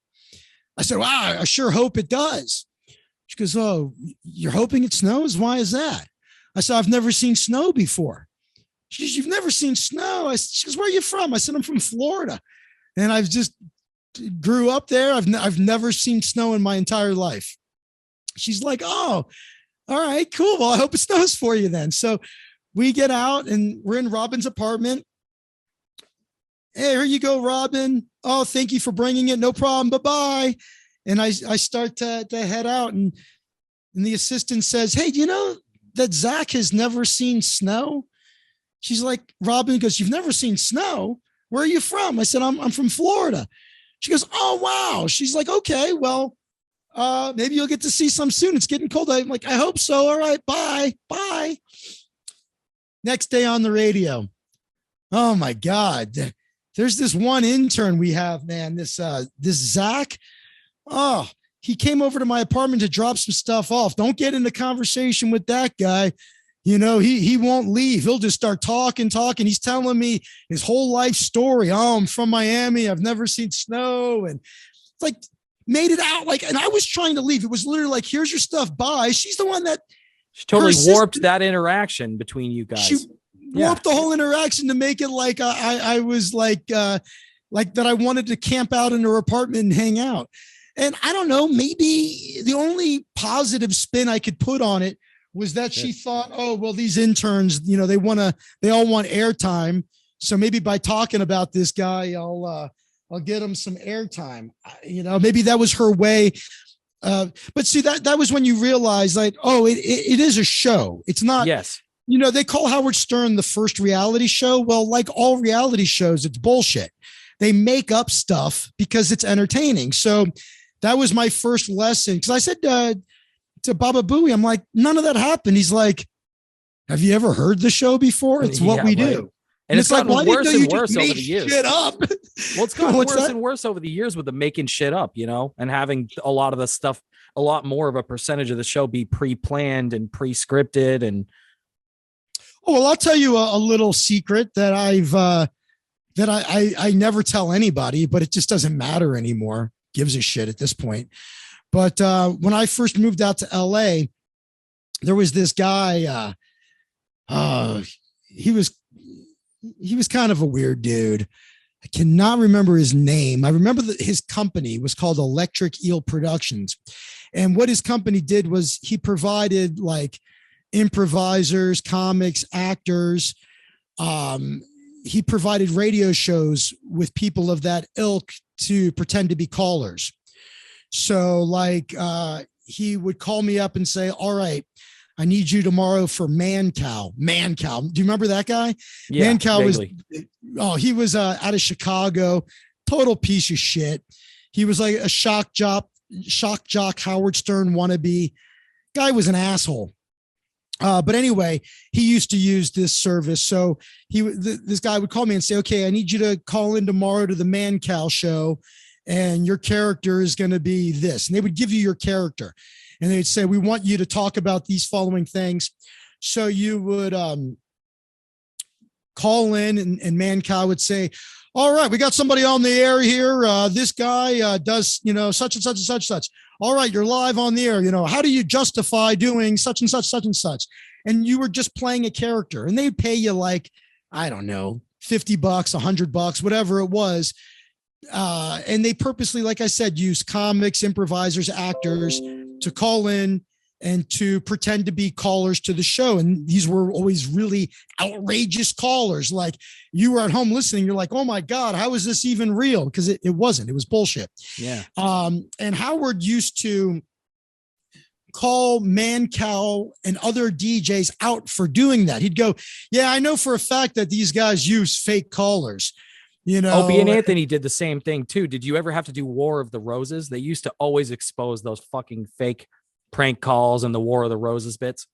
I said, "Wow, I sure hope it does." She goes, "Oh, you're hoping it snows? Why is that?" I said, "I've never seen snow before." She goes, "You've never seen snow?" She goes, "Where are you from?" I said, "I'm from Florida, and I've just grew up there. I've never seen snow in my entire life." She's like, "Oh, all right, cool. Well, I hope it snows for you then." So we get out, and we're in Robin's apartment. "Hey, here you go, Robin. Oh, thank you for bringing it. No problem. Bye-bye." And I start to head out, and the assistant says, "Hey, do you know that Zach has never seen snow?" She's like, Robin goes, "You've never seen snow? Where are you from?" I said, I'm from Florida." She goes, "Oh, wow." She's like, "Okay, well, maybe you'll get to see some soon. It's getting cold." I'm like, "I hope so. All right, bye." Next day on the radio. Oh my God. There's this one intern we have, man, this Zach. Oh, he came over to my apartment to drop some stuff off. Don't get into conversation with that guy. He won't leave. He'll just start talking. He's telling me his whole life story. "Oh, I'm from Miami. I've never seen snow." And it's like, made it out like, and I was trying to leave. It was literally like, "Here's your stuff. Bye." She's the one that she totally warped that interaction between you guys. She warped the whole interaction to make it like I was like that I wanted to camp out in her apartment and hang out. And I don't know, maybe the only positive spin I could put on it was that she thought, "Oh, well, these interns, they all want airtime. So maybe by talking about this guy, I'll get him some airtime." Maybe that was her way. But see, that was when you realize, like, oh, it is a show. It's not. Yes. They call Howard Stern the first reality show. Well, like all reality shows, it's bullshit. They make up stuff because it's entertaining. So that was my first lesson. Because I said to Baba Booey, I'm like, none of that happened. He's like, "Have you ever heard the show before? It's what we do." And it's gotten like, worse and worse over the years. Shit up. Well, it's gotten worse and worse over the years with the making shit up, and having a lot of the stuff, a lot more of a percentage of the show be pre-planned and pre-scripted. And oh, well, I'll tell you a little secret that I never tell anybody, but it just doesn't matter anymore. gives a shit at this point. But when I first moved out to LA, there was this guy. He was kind of a weird dude. I cannot remember his name. I remember that his company was called Electric Eel Productions. And what his company did was he provided like improvisers, comics, actors. He provided radio shows with people of that ilk to pretend to be callers. So like he would call me up and say, all right, I need you tomorrow for Mancow. Mancow. Do you remember that guy? Yeah, Mancow vaguely. he was out of Chicago, total piece of shit. He was like a shock jock Howard Stern wannabe. Guy was an asshole. But anyway, he used to use this service. So this guy would call me and say, okay, I need you to call in tomorrow to the Mancow show, and your character is going to be this. And they would give you your character. And they'd say, we want you to talk about these following things. So you would call in and Mancow would say, all right, we got somebody on the air here. This guy does, such and such and such, such. All right, you're live on the air. How do you justify doing such and such, such and such? And you were just playing a character, and they'd pay you like, I don't know, $50, $100, whatever it was. And they purposely, like I said, use comics, improvisers, actors to call in and to pretend to be callers to the show. And these were always really outrageous callers. Like you were at home listening, you're like, oh my God, how is this even real? Because it wasn't, it was bullshit. Yeah. And Howard used to call Mancow and other DJs out for doing that. He'd go, yeah, I know for a fact that these guys use fake callers. Opie and Anthony did the same thing too. Did you ever have to do War of the Roses? They used to always expose those fucking fake prank calls and the War of the Roses bits.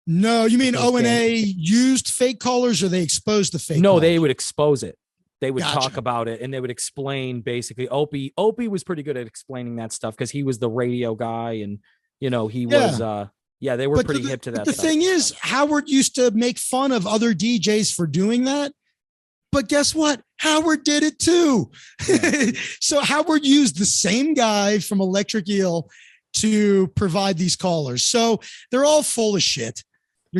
No, you mean O&A used fake callers, or they exposed the fake? No, callers? they would expose it. They would talk about it, and they would explain basically. Opie was pretty good at explaining that stuff because he was the radio guy, and he was they were pretty hip to that. The thing is, Howard used to make fun of other DJs for doing that. But guess what? Howard did it too. Yeah. So Howard used the same guy from Electric Eel to provide these callers. So they're all full of shit.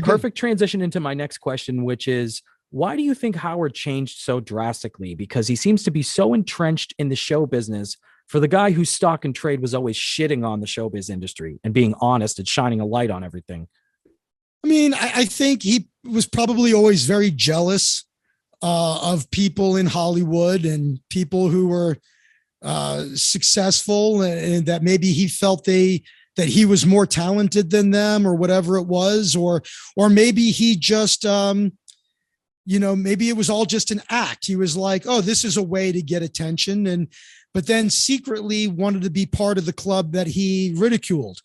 Perfect transition into my next question, which is, why do you think Howard changed so drastically? Because he seems to be so entrenched in the show business for the guy whose stock and trade was always shitting on the showbiz industry and being honest and shining a light on everything. I mean, I think he was probably always very jealous of people in Hollywood and people who were successful, and that maybe he felt that he was more talented than them, or whatever it was, or maybe he just, maybe it was all just an act. He was like, oh, this is a way to get attention. But then secretly wanted to be part of the club that he ridiculed.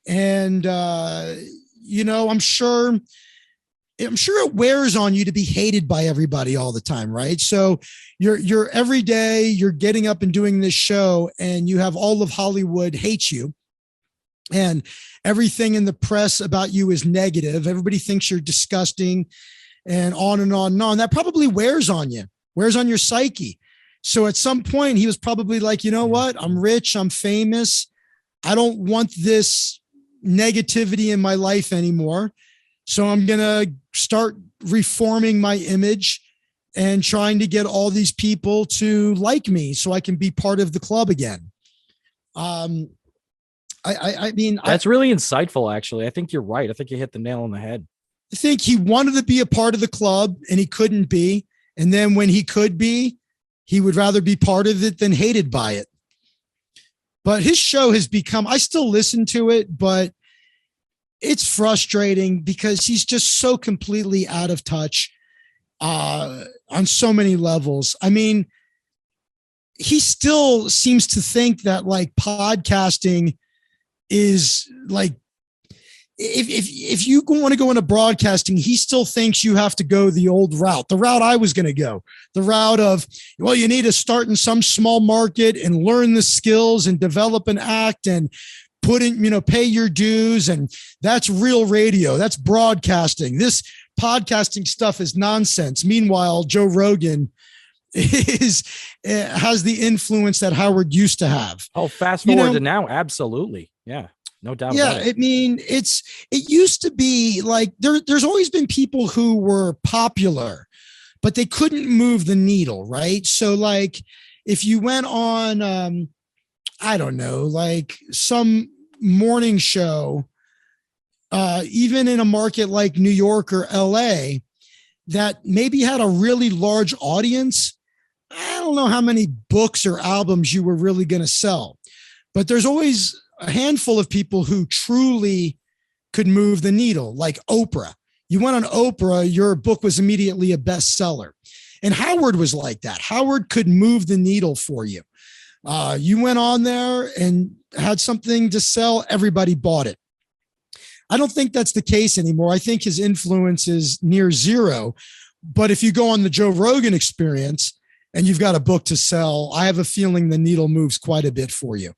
And, I'm sure it wears on you to be hated by everybody all the time, right? So you're every day you're getting up and doing this show, and you have all of Hollywood hate you, and everything in the press about you is negative. Everybody thinks you're disgusting, and on and on and on. That probably wears on you, wears on your psyche. So at some point he was probably like, you know what? I'm rich. I'm famous. I don't want this negativity in my life anymore. So I'm going to start reforming my image and trying to get all these people to like me so I can be part of the club again. I mean, that's really insightful, actually. I think you're right. I think you hit the nail on the head. I think he wanted to be a part of the club and he couldn't be. And then when he could be, he would rather be part of it than hated by it. But his show has become, I still listen to it, but it's frustrating because he's just so completely out of touch on so many levels. I mean, he still seems to think that like podcasting is like, if you want to go into broadcasting, he still thinks you have to go the old route, the route I was going to go, the route of, well, you need to start in some small market and learn the skills and develop an act and put in, pay your dues. And that's real radio. That's broadcasting. This podcasting stuff is nonsense. Meanwhile, Joe Rogan has the influence that Howard used to have. Oh, fast forward to now. Absolutely. Yeah. No doubt about it. I mean, it used to be like there's always been people who were popular, but they couldn't move the needle, right? So like if you went on, I don't know, like some morning show, even in a market like New York or LA, that maybe had a really large audience, I don't know how many books or albums you were really going to sell, but there's always a handful of people who truly could move the needle, like Oprah. You went on Oprah, your book was immediately a bestseller. And Howard was like that. Howard could move the needle for you. You went on there and had something to sell, everybody bought it. I don't think that's the case anymore. I think his influence is near zero. But if you go on the Joe Rogan Experience and you've got a book to sell, I have a feeling the needle moves quite a bit for you.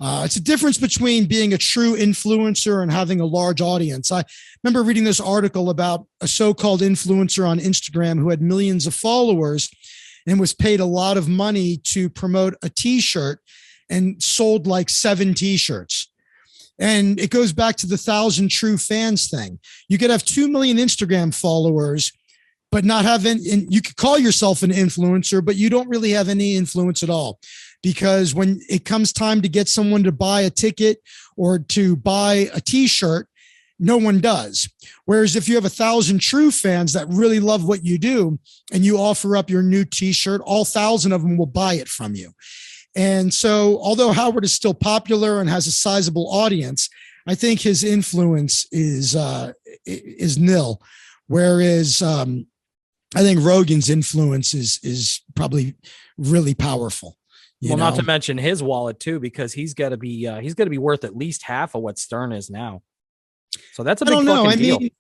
It's a difference between being a true influencer and having a large audience. I remember reading this article about a so-called influencer on Instagram who had millions of followers and was paid a lot of money to promote a t-shirt and sold like 7 t-shirts. And it goes back to the 1,000 true fans thing. You could have 2 million Instagram followers, but not have any, and you could call yourself an influencer, but you don't really have any influence at all. Because when it comes time to get someone to buy a ticket or to buy a t-shirt, no one does. Whereas if you have 1,000 true fans that really love what you do and you offer up your new t-shirt, all 1,000 of them will buy it from you. And so although Howard is still popular and has a sizable audience, I think his influence is nil. Whereas I think Rogan's influence is probably really powerful. Well, not to mention his wallet too, because he's got to be worth at least half of what Stern is now. So that's a big fucking deal. I mean,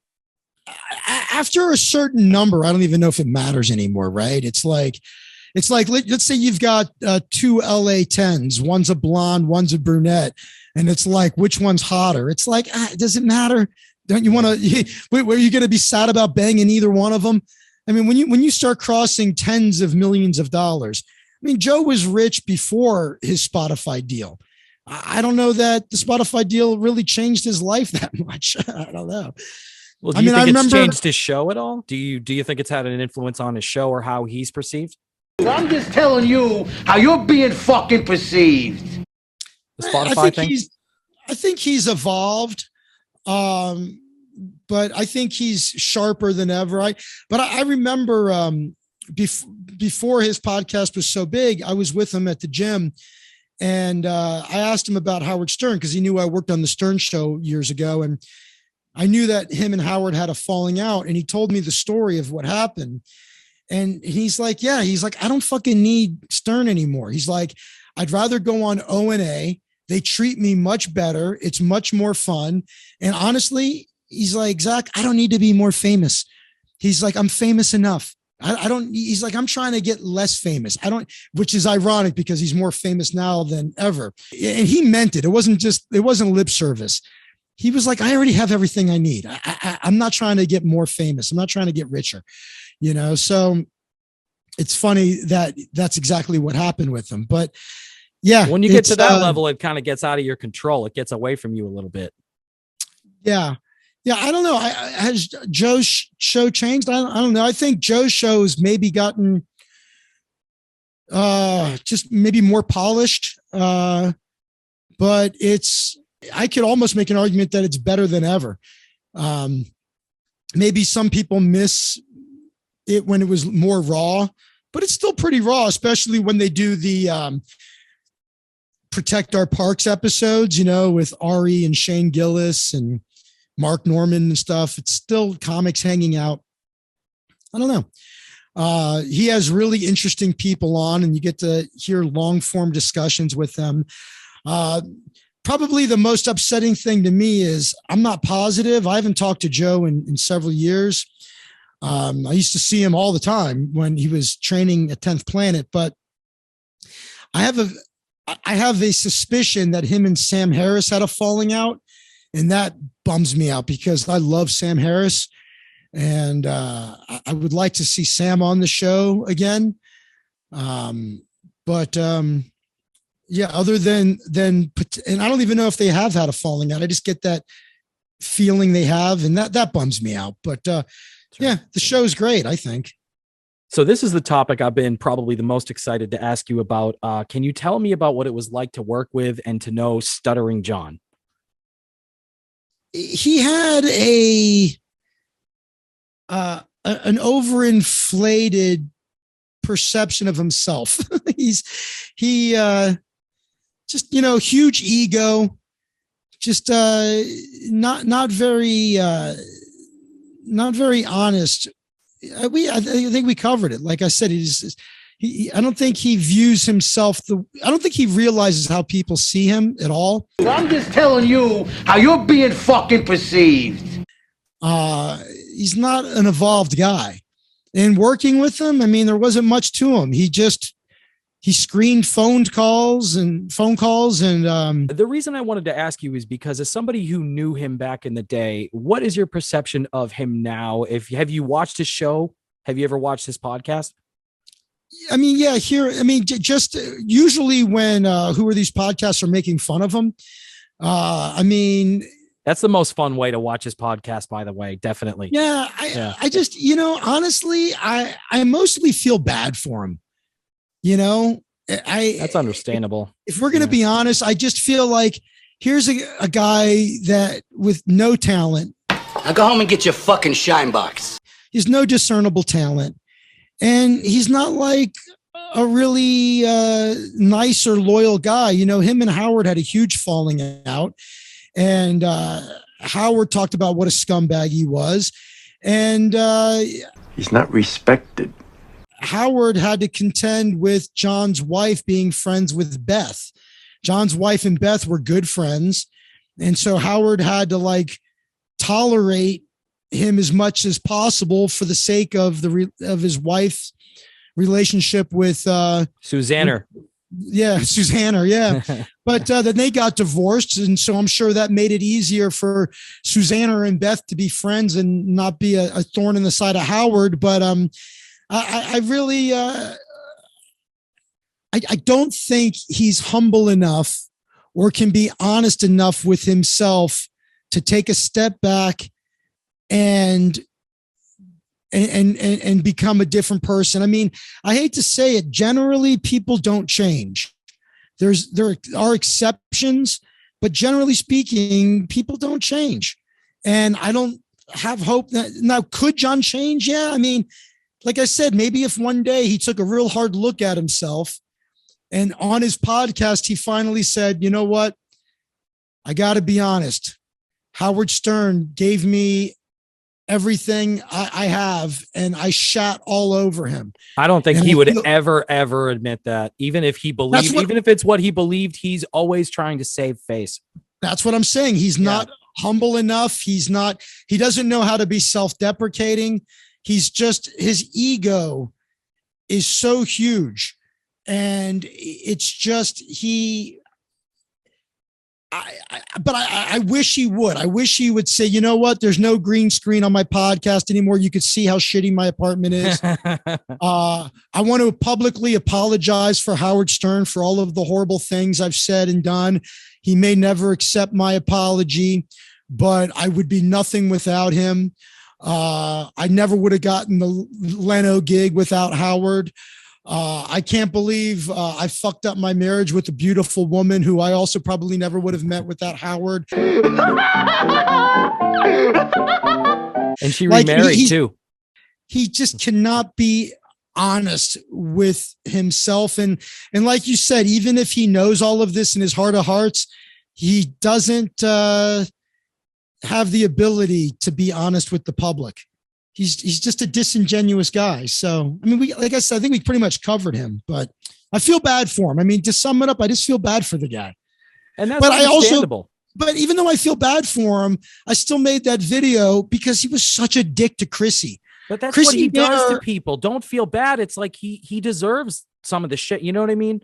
after a certain number, I don't even know if it matters anymore, right? It's like let's say you've got 2 LA 10s, one's a blonde, one's a brunette, and it's like which one's hotter? It's like does it matter? Don't you want to? Were you going to be sad about banging either one of them? I mean, when you start crossing tens of millions of dollars. I mean, Joe was rich before his Spotify deal. I don't know that the Spotify deal really changed his life that much. I don't know. Well, do you think it's changed his show at all? Do you think it's had an influence on his show or how he's perceived? I'm just telling you how you're being fucking perceived. The Spotify thing? I think he's evolved. But I think he's sharper than ever. I remember before his podcast was so big, I was with him at the gym and I asked him about Howard Stern because he knew I worked on the Stern show years ago. And I knew that him and Howard had a falling out. And he told me the story of what happened. And he's like, I don't fucking need Stern anymore. He's like, I'd rather go on O&A. They treat me much better. It's much more fun. And honestly, he's like, Zach, I don't need to be more famous. He's like, I'm famous enough. He's like, I'm trying to get less famous. Which is ironic because he's more famous now than ever. And he meant it. It wasn't lip service. He was like, I already have everything I need. I'm not trying to get more famous. I'm not trying to get richer, so it's funny that that's exactly what happened with him. But yeah, when you get to that level, it kind of gets out of your control. It gets away from you a little bit. Yeah. Yeah, I don't know. Has Joe's show changed? I don't know. I think Joe's show's maybe gotten just maybe more polished. But I could almost make an argument that it's better than ever. Maybe some people miss it when it was more raw, but it's still pretty raw, especially when they do the Protect Our Parks episodes, with Ari and Shane Gillis and Mark Norman and stuff. It's still comics hanging out. I don't know. He has really interesting people on and you get to hear long form discussions with them. Probably the most upsetting thing to me is I'm not positive. I haven't talked to Joe in several years. I used to see him all the time when he was training at 10th Planet, but I have a suspicion that him and Sam Harris had a falling out. And that bums me out because I love Sam Harris and I would like to see Sam on the show again. Yeah, other than, and I don't even know if they have had a falling out. I just get that feeling they have, and that bums me out. But yeah, the show's great, I think. So this is the topic I've been probably the most excited to ask you about. Can you tell me about what it was like to work with and to know Stuttering John? He had an overinflated perception of himself. he just, huge ego, just not very honest. I think we covered it. Like I said, I don't think he views himself. I don't think he realizes how people see him at all. I'm just telling you how you're being fucking perceived. He's not an evolved guy. And working with him, I mean, there wasn't much to him. He screened phone calls. And the reason I wanted to ask you is because as somebody who knew him back in the day, what is your perception of him now? Have you watched his show? Have you ever watched his podcast? I mean, yeah, just usually when who are these podcasts are making fun of him. I mean, that's the most fun way to watch his podcast, by the way. Definitely. Yeah. I just, honestly, I mostly feel bad for him. That's understandable. If we're going to be honest, I just feel like here's a guy that with no talent. Now go home and get your fucking shine box. He's no discernible talent. And he's not like a really nice or loyal guy. Him and Howard had a huge falling out. And Howard talked about what a scumbag he was. And he's not respected. Howard had to contend with John's wife being friends with Beth. John's wife and Beth were good friends. And so Howard had to tolerate him as much as possible for the sake of his wife's relationship with Susanna. Susanna. Yeah. But then they got divorced. And so I'm sure that made it easier for Susanna and Beth to be friends and not be a thorn in the side of Howard. But I really, I don't think he's humble enough or can be honest enough with himself to take a step back and become a different person. I mean, I hate to say it. Generally, people don't change. There are exceptions, but generally speaking, people don't change. And I don't have hope that now could John change? Yeah. I mean, like I said, maybe if one day he took a real hard look at himself and on his podcast, he finally said, you know what? I got to be honest. Howard Stern gave me everything I have, and I shat all over him. I don't think he would ever admit that. Even if he believed, even if it's what he believed, he's always trying to save face. That's what I'm saying. He's not humble enough. He doesn't know how to be self-deprecating. His ego is so huge. And it's just, I wish he would. I wish he would say, you know what? There's no green screen on my podcast anymore. You could see how shitty my apartment is. I want to publicly apologize for Howard Stern for all of the horrible things I've said and done. He may never accept my apology, but I would be nothing without him. I never would have gotten the Leno gig without Howard. I can't believe I fucked up my marriage with a beautiful woman who I also probably never would have met without Howard. And she remarried too. He just cannot be honest with himself. And like you said, even if he knows all of this in his heart of hearts, he doesn't have the ability to be honest with the public. He's just a disingenuous guy. So, I mean, like I said, I think we pretty much covered him, but I feel bad for him. I mean, to sum it up, I just feel bad for the guy. And that's understandable. But even though I feel bad for him, I still made that video because he was such a dick to Chrissie. But that's what he does to people. Don't feel bad. It's like he deserves some of the shit. You know what I mean?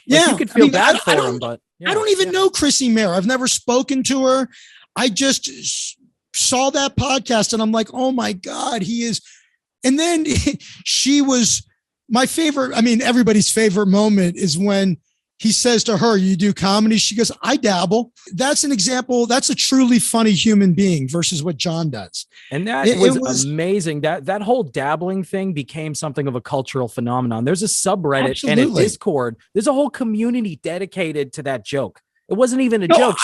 Like, you could feel bad for him, but I don't even know Chrissie Mayr. I've never spoken to her. I just saw that podcast and I'm like, oh my God, he is. And then she was my favorite, I mean, everybody's favorite moment is when he says to her, you do comedy? She goes, I dabble. That's an example. That's a truly funny human being versus what John does. And that was amazing. That whole dabbling thing became something of a cultural phenomenon. There's a subreddit and a Discord. There's a whole community dedicated to that joke. It wasn't even a joke.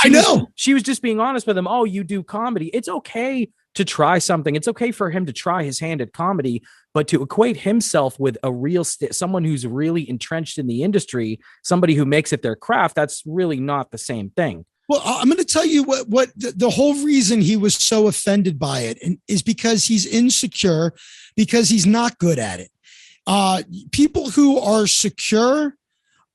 She was just being honest with him. Oh, you do comedy. It's okay to try something. It's okay for him to try his hand at comedy, but to equate himself with a real someone who's really entrenched in the industry, somebody who makes it their craft, that's really not the same thing. Well, I'm going to tell you what the whole reason he was so offended by it is because he's insecure, because he's not good at it. People who are secure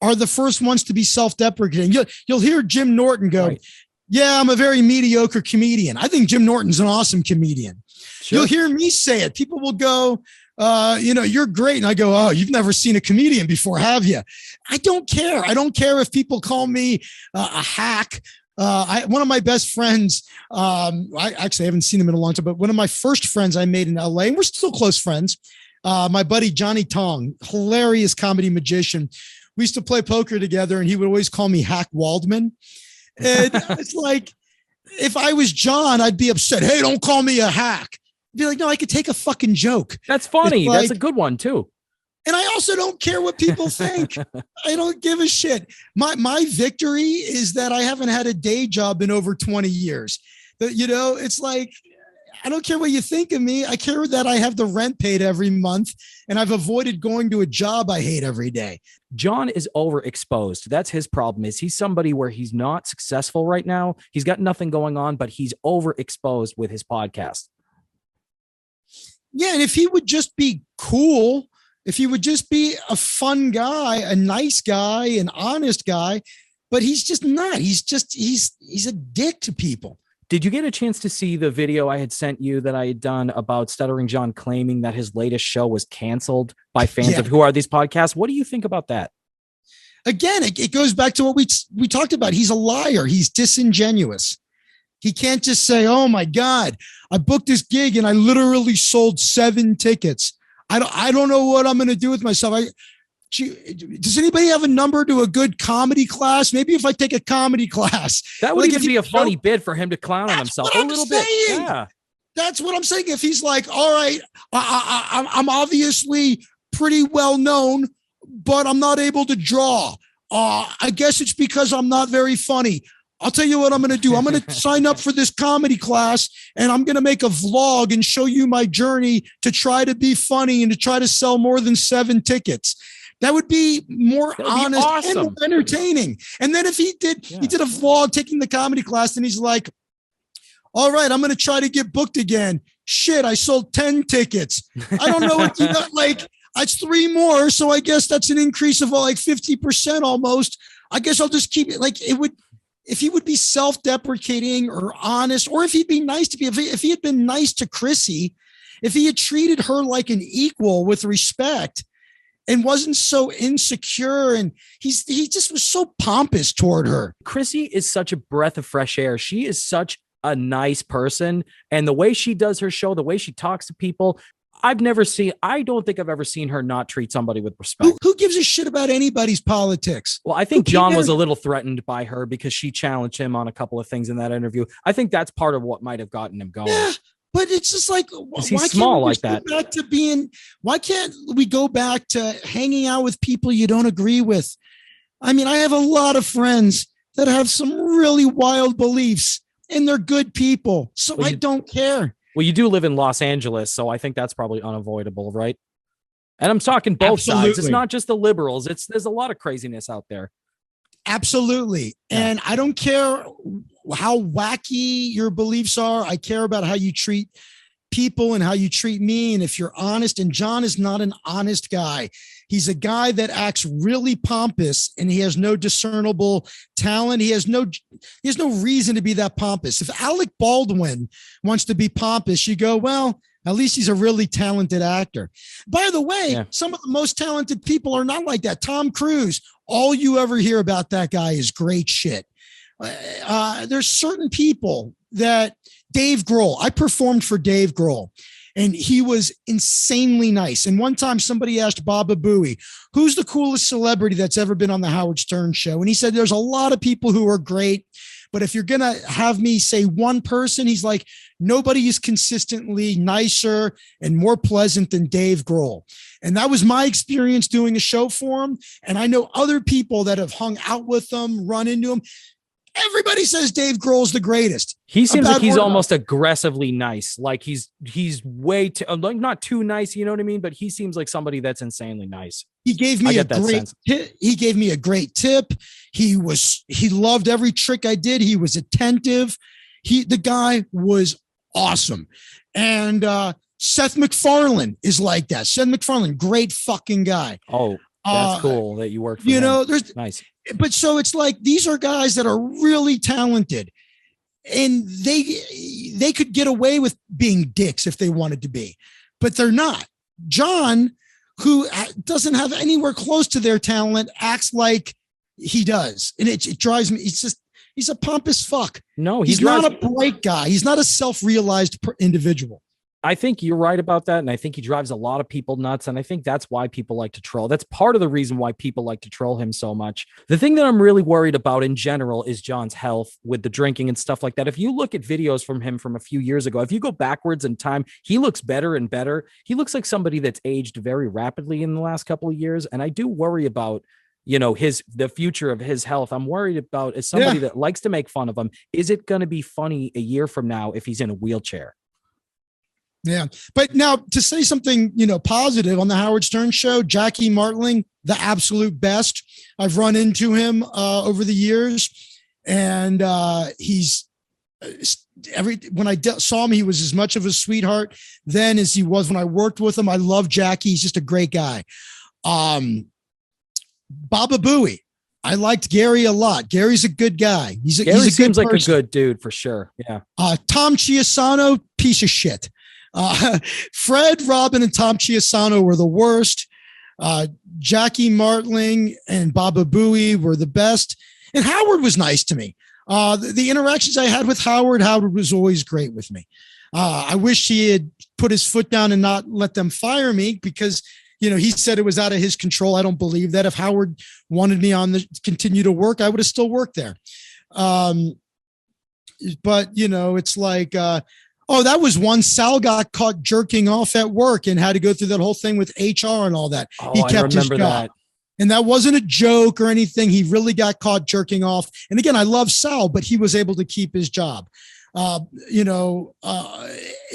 are the first ones to be self-deprecating. You'll hear Jim Norton go, right. Yeah, I'm a very mediocre comedian. I think Jim Norton's an awesome comedian. Sure. You'll hear me say it. People will go, you're great. And I go, oh, you've never seen a comedian before, have you? I don't care. I don't care if people call me a hack. One of my best friends, I haven't seen him in a long time, but one of my first friends I made in LA, and we're still close friends, my buddy Johnny Tong, hilarious comedy magician. We used to play poker together, and he would always call me Hack Waldman. And it's like, if I was John, I'd be upset. Hey, don't call me a hack. I'd be like, no, I could take a fucking joke. That's funny. Like, that's a good one too. And I also don't care what people think. I don't give a shit. My victory is that I haven't had a day job in over 20 years. It's like, I don't care what you think of me. I care that I have the rent paid every month, and I've avoided going to a job I hate every day. John is overexposed. That's his problem. He's somebody where he's not successful right now. He's got nothing going on, but he's overexposed with his podcast. Yeah. And if he would just be cool, if he would just be a fun guy, a nice guy, an honest guy, but he's just not. He's a dick to people. Did you get a chance to see the video I had sent you that I had done about Stuttering John claiming that his latest show was canceled by fans of Who Are These Podcasts? What do you think about that? Again, it goes back to what we talked about. He's a liar. He's disingenuous. He can't just say, oh my God, I booked this gig and I literally sold 7 tickets. I don't know what I'm going to do with myself. Does anybody have a number to a good comedy class? Maybe if I take a comedy class, that would even be a funny bit for him to clown on himself a little bit. Yeah, that's what I'm saying. If he's like, all right, I'm obviously pretty well known, but I'm not able to draw. I guess it's because I'm not very funny. I'll tell you what I'm going to do. I'm going to sign up for this comedy class, and I'm going to make a vlog and show you my journey to try to be funny and to try to sell more than 7 tickets. That would be more honest and more entertaining. And then if he did a vlog taking the comedy class, and he's like, all right, I'm going to try to get booked again. Shit, I sold 10 tickets. I don't know what that's 3 more. So I guess that's an increase of like 50% almost. I guess I'll just keep it if he would be self-deprecating or honest, or if he'd be nice to people, if he had been nice to Chrissie, if he had treated her like an equal with respect, and wasn't so insecure, and he just was so pompous toward her. Chrissie is such a breath of fresh air. She is such a nice person, and the way she does her show, the way she talks to people, I don't think I've ever seen her not treat somebody with respect. Who gives a shit about anybody's politics? Well, I think John was a little threatened by her because she challenged him on a couple of things in that interview. I think that's part of what might have gotten him going. Yeah. But it's just like, he's small like that. Why can't we go back to hanging out with people you don't agree with? I mean, I have a lot of friends that have some really wild beliefs, and they're good people. So I don't care. Well, you do live in Los Angeles, so I think that's probably unavoidable, right? And I'm talking both sides. It's not just the liberals. There's a lot of craziness out there. Absolutely. Yeah. And I don't care how wacky your beliefs are. I care about how you treat people and how you treat me. And if you're honest, and John is not an honest guy. He's a guy that acts really pompous, and he has no discernible talent. He has no reason to be that pompous. If Alec Baldwin wants to be pompous, you go, well, at least he's a really talented actor. By the way, some of the most talented people are not like that. Tom Cruise, all you ever hear about that guy is great shit. There's certain people that Dave Grohl, I performed for Dave Grohl, And he was insanely nice. And one time somebody asked Baba Booey, who's the coolest celebrity that's ever been on the Howard Stern show? And he said, there's a lot of people who are great, but if you're going to have me say one person, he's like, nobody is consistently nicer and more pleasant than Dave Grohl. And that was my experience doing a show for him. And I know other people that have hung out with him, run into him. Everybody says Dave Grohl's the greatest. He seems like he's almost aggressively nice. Like he's way too, like not too nice, you know what I mean? But he seems like somebody that's insanely nice. He gave me a great tip. He gave me a great tip. He loved every trick I did. He was attentive. The guy was awesome. And Seth MacFarlane is like that. Seth MacFarlane, great fucking guy. Oh, that's cool that you worked for him. There's nice. But so it's like, these are guys that are really talented, and they could get away with being dicks if they wanted to be, but they're not. John, who doesn't have anywhere close to their talent, acts like he does. And it drives me. He's a pompous fuck. No, he's not a bright guy. He's not a self-realized individual. I think you're right about that. And I think he drives a lot of people nuts. And I think that's why people like to troll. That's part of the reason why people like to troll him so much. The thing that I'm really worried about in general is John's health with the drinking and stuff like that. If you look at videos from him from a few years ago, if you go backwards in time, he looks better and better. He looks like somebody that's aged very rapidly in the last couple of years. And I do worry about, the future of his health. I'm worried about, as somebody that likes to make fun of him, is it going to be funny a year from now if he's in a wheelchair? Yeah. But now to say something, positive on the Howard Stern show, Jackie Martling, the absolute best. I've run into him over the years, and he's when I saw him, he was as much of a sweetheart then as he was when I worked with him. I love Jackie. He's just a great guy. Baba Booey. I liked Gary a lot. Gary's a good guy. Gary seems like a good dude for sure. Yeah. Tom Chiasano, piece of shit. Fred, Robin, and Tom Chiasano were the worst. Jackie Martling and Baba Booey were the best. And Howard was nice to me. The interactions I had with Howard was always great with me. I wish he had put his foot down and not let them fire me, because, he said it was out of his control. I don't believe that. If Howard wanted me to continue to work, I would have still worked there. But, it's like, that was one. Sal got caught jerking off at work and had to go through that whole thing with HR and all that. He kept his job. That. And that wasn't a joke or anything. He really got caught jerking off. And again, I love Sal, but he was able to keep his job.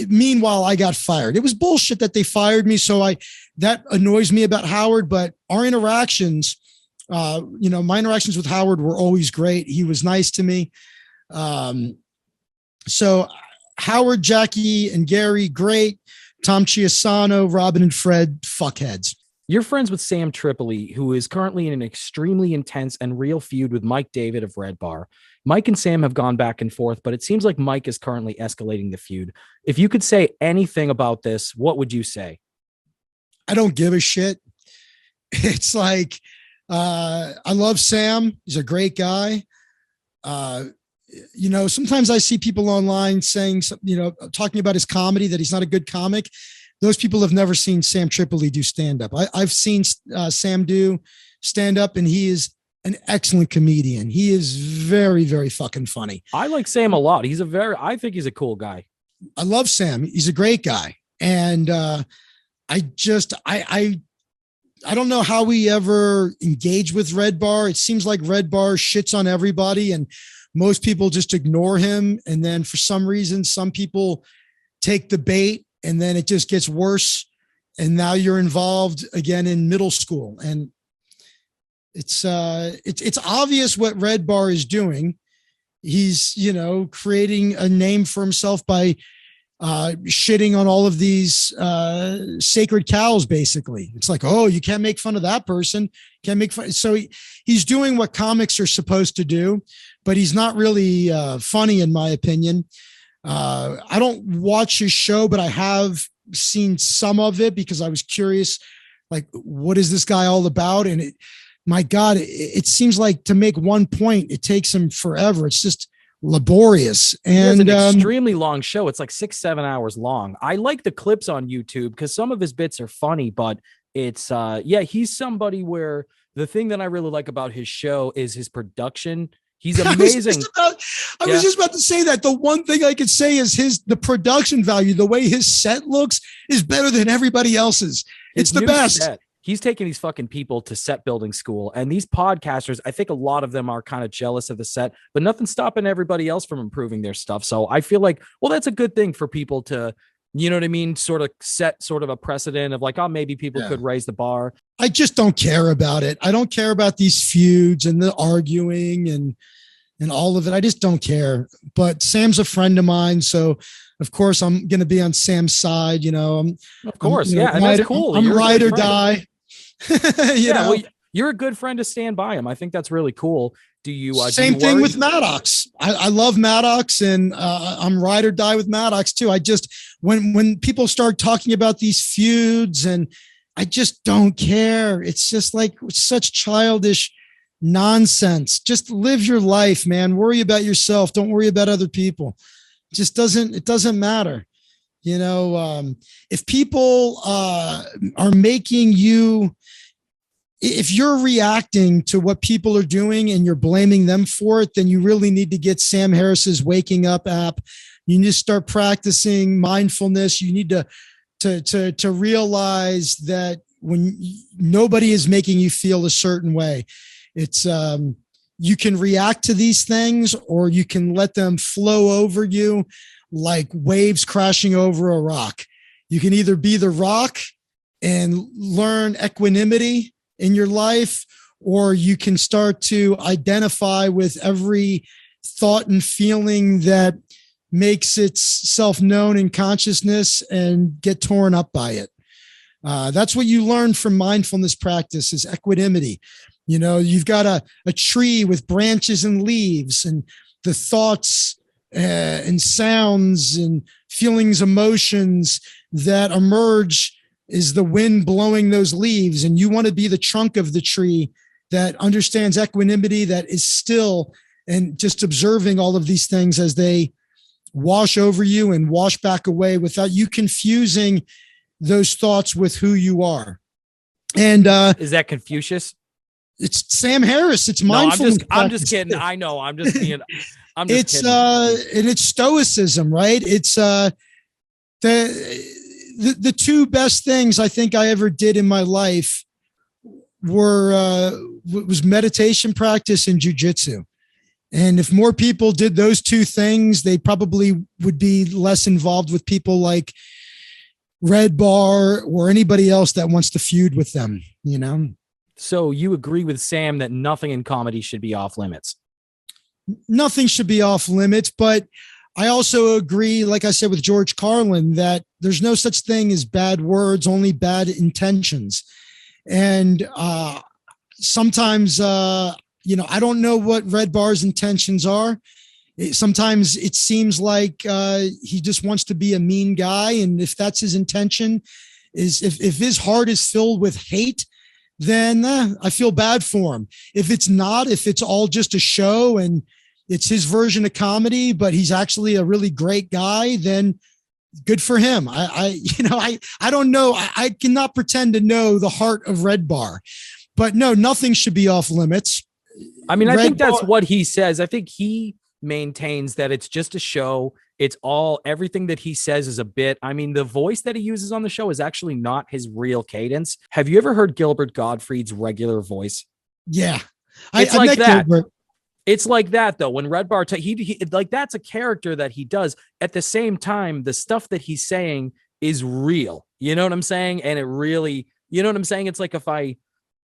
Meanwhile, I got fired. It was bullshit that they fired me. So that annoys me about Howard, but our interactions, my interactions with Howard were always great. He was nice to me. So Howard, Jackie, and Gary, great. Tom Chiasano, Robin, and Fred, fuckheads. You're friends with Sam Tripoli, who is currently in an extremely intense and real feud with Mike David of Redbar. Mike and Sam have gone back and forth, but it seems like Mike is currently escalating the feud. If you could say anything about this, what would you say? I don't give a shit. It's like, I love Sam. He's a great guy. Sometimes I see people online saying, talking about his comedy, that he's not a good comic. Those people have never seen Sam Tripoli do stand-up. I've seen Sam do stand-up, and he is an excellent comedian. He is very, very fucking funny. I like Sam a lot. I think he's a cool guy. I love Sam. He's a great guy. And I don't know how we ever engage with Redbar. It seems like Redbar shits on everybody, and most people just ignore him. And then for some reason, some people take the bait, and then it just gets worse. And now you're involved again in middle school. And it's obvious what Redbar is doing. He's, creating a name for himself by shitting on all of these sacred cows, basically. It's like, oh, you can't make fun of that person. Can't make fun. So he's doing what comics are supposed to do, but he's not really funny, in my opinion. I don't watch his show, but I have seen some of it because I was curious, like, what is this guy all about? And my God, it seems like to make one point, it takes him forever. It's just laborious. And an extremely long show. It's like 6-7 hours long. I like the clips on YouTube because some of his bits are funny, but it's he's somebody where the thing that I really like about his show is his production. He's amazing. I was just about to say that. The one thing I could say is the production value, the way his set looks is better than everybody else's. It's the best. Set. He's taking these fucking people to set building school, and these podcasters, I think a lot of them are kind of jealous of the set, but nothing's stopping everybody else from improving their stuff. So I feel like, well, that's a good thing for people to, you know what I mean? Sort of set sort of a precedent of like, oh, maybe people could raise the bar. I just don't care about it. I don't care about these feuds and the arguing and all of it. I just don't care. But Sam's a friend of mine, so of course I'm going to be on Sam's side. You know, of course, and that's cool. I'm ride or die. you know? Well, you're a good friend to stand by him. I think that's really cool. Do you? Same thing with Maddox. I love Maddox, and I'm ride or die with Maddox too. I just when people start talking about these feuds, and I just don't care. It's just like such childish nonsense. Just live your life, man. Worry about yourself. Don't worry about other people. It doesn't matter. You know, if people are making you, if you're reacting to what people are doing and you're blaming them for it, then you really need to get Sam Harris's Waking Up app. You need to start practicing mindfulness. You need to realize that when nobody is making you feel a certain way, it's you can react to these things, or you can let them flow over you like waves crashing over a rock. You can either be the rock and learn equanimity in your life, or you can start to identify with every thought and feeling that makes itself known in consciousness and get torn up by it. That's what you learn from mindfulness practice is equanimity. You know, you've got a tree with branches and leaves, and the thoughts and sounds and feelings, emotions that emerge is the wind blowing those leaves. And you want to be the trunk of the tree that understands equanimity, that is still and just observing all of these things as they wash over you and wash back away without you confusing those thoughts with who you are. And is that Confucius? It's Sam Harris. It's mindfulness. I'm just kidding. I know. I'm just kidding. And it's stoicism, right? It's the two best things I think I ever did in my life was meditation practice and jiu-jitsu. And if more people did those two things, they probably would be less involved with people like Redbar or anybody else that wants to feud with them, you know? So you agree with Sam that nothing in comedy should be off limits? Nothing should be off limits, but I also agree, like I said, with George Carlin, that there's no such thing as bad words, only bad intentions. And sometimes, I don't know what Redbar's intentions are. Sometimes it seems like he just wants to be a mean guy. And if that's his intention, is if his heart is filled with hate, then I feel bad for him. If it's not, if it's all just a show and it's his version of comedy, but he's actually a really great guy, then good for him. I don't know. I cannot pretend to know the heart of Redbar, but no, nothing should be off limits. I mean, I think that's what he says. I think he maintains that it's just a show. It's everything that he says is a bit. I mean, the voice that he uses on the show is actually not his real cadence. Have you ever heard Gilbert Gottfried's regular voice? Yeah. It's like that. Gilbert. It's like that though. When Redbar, he like, that's a character that he does. At the same time, the stuff that he's saying is real. You know what I'm saying? And it really, you know what I'm saying? It's like if I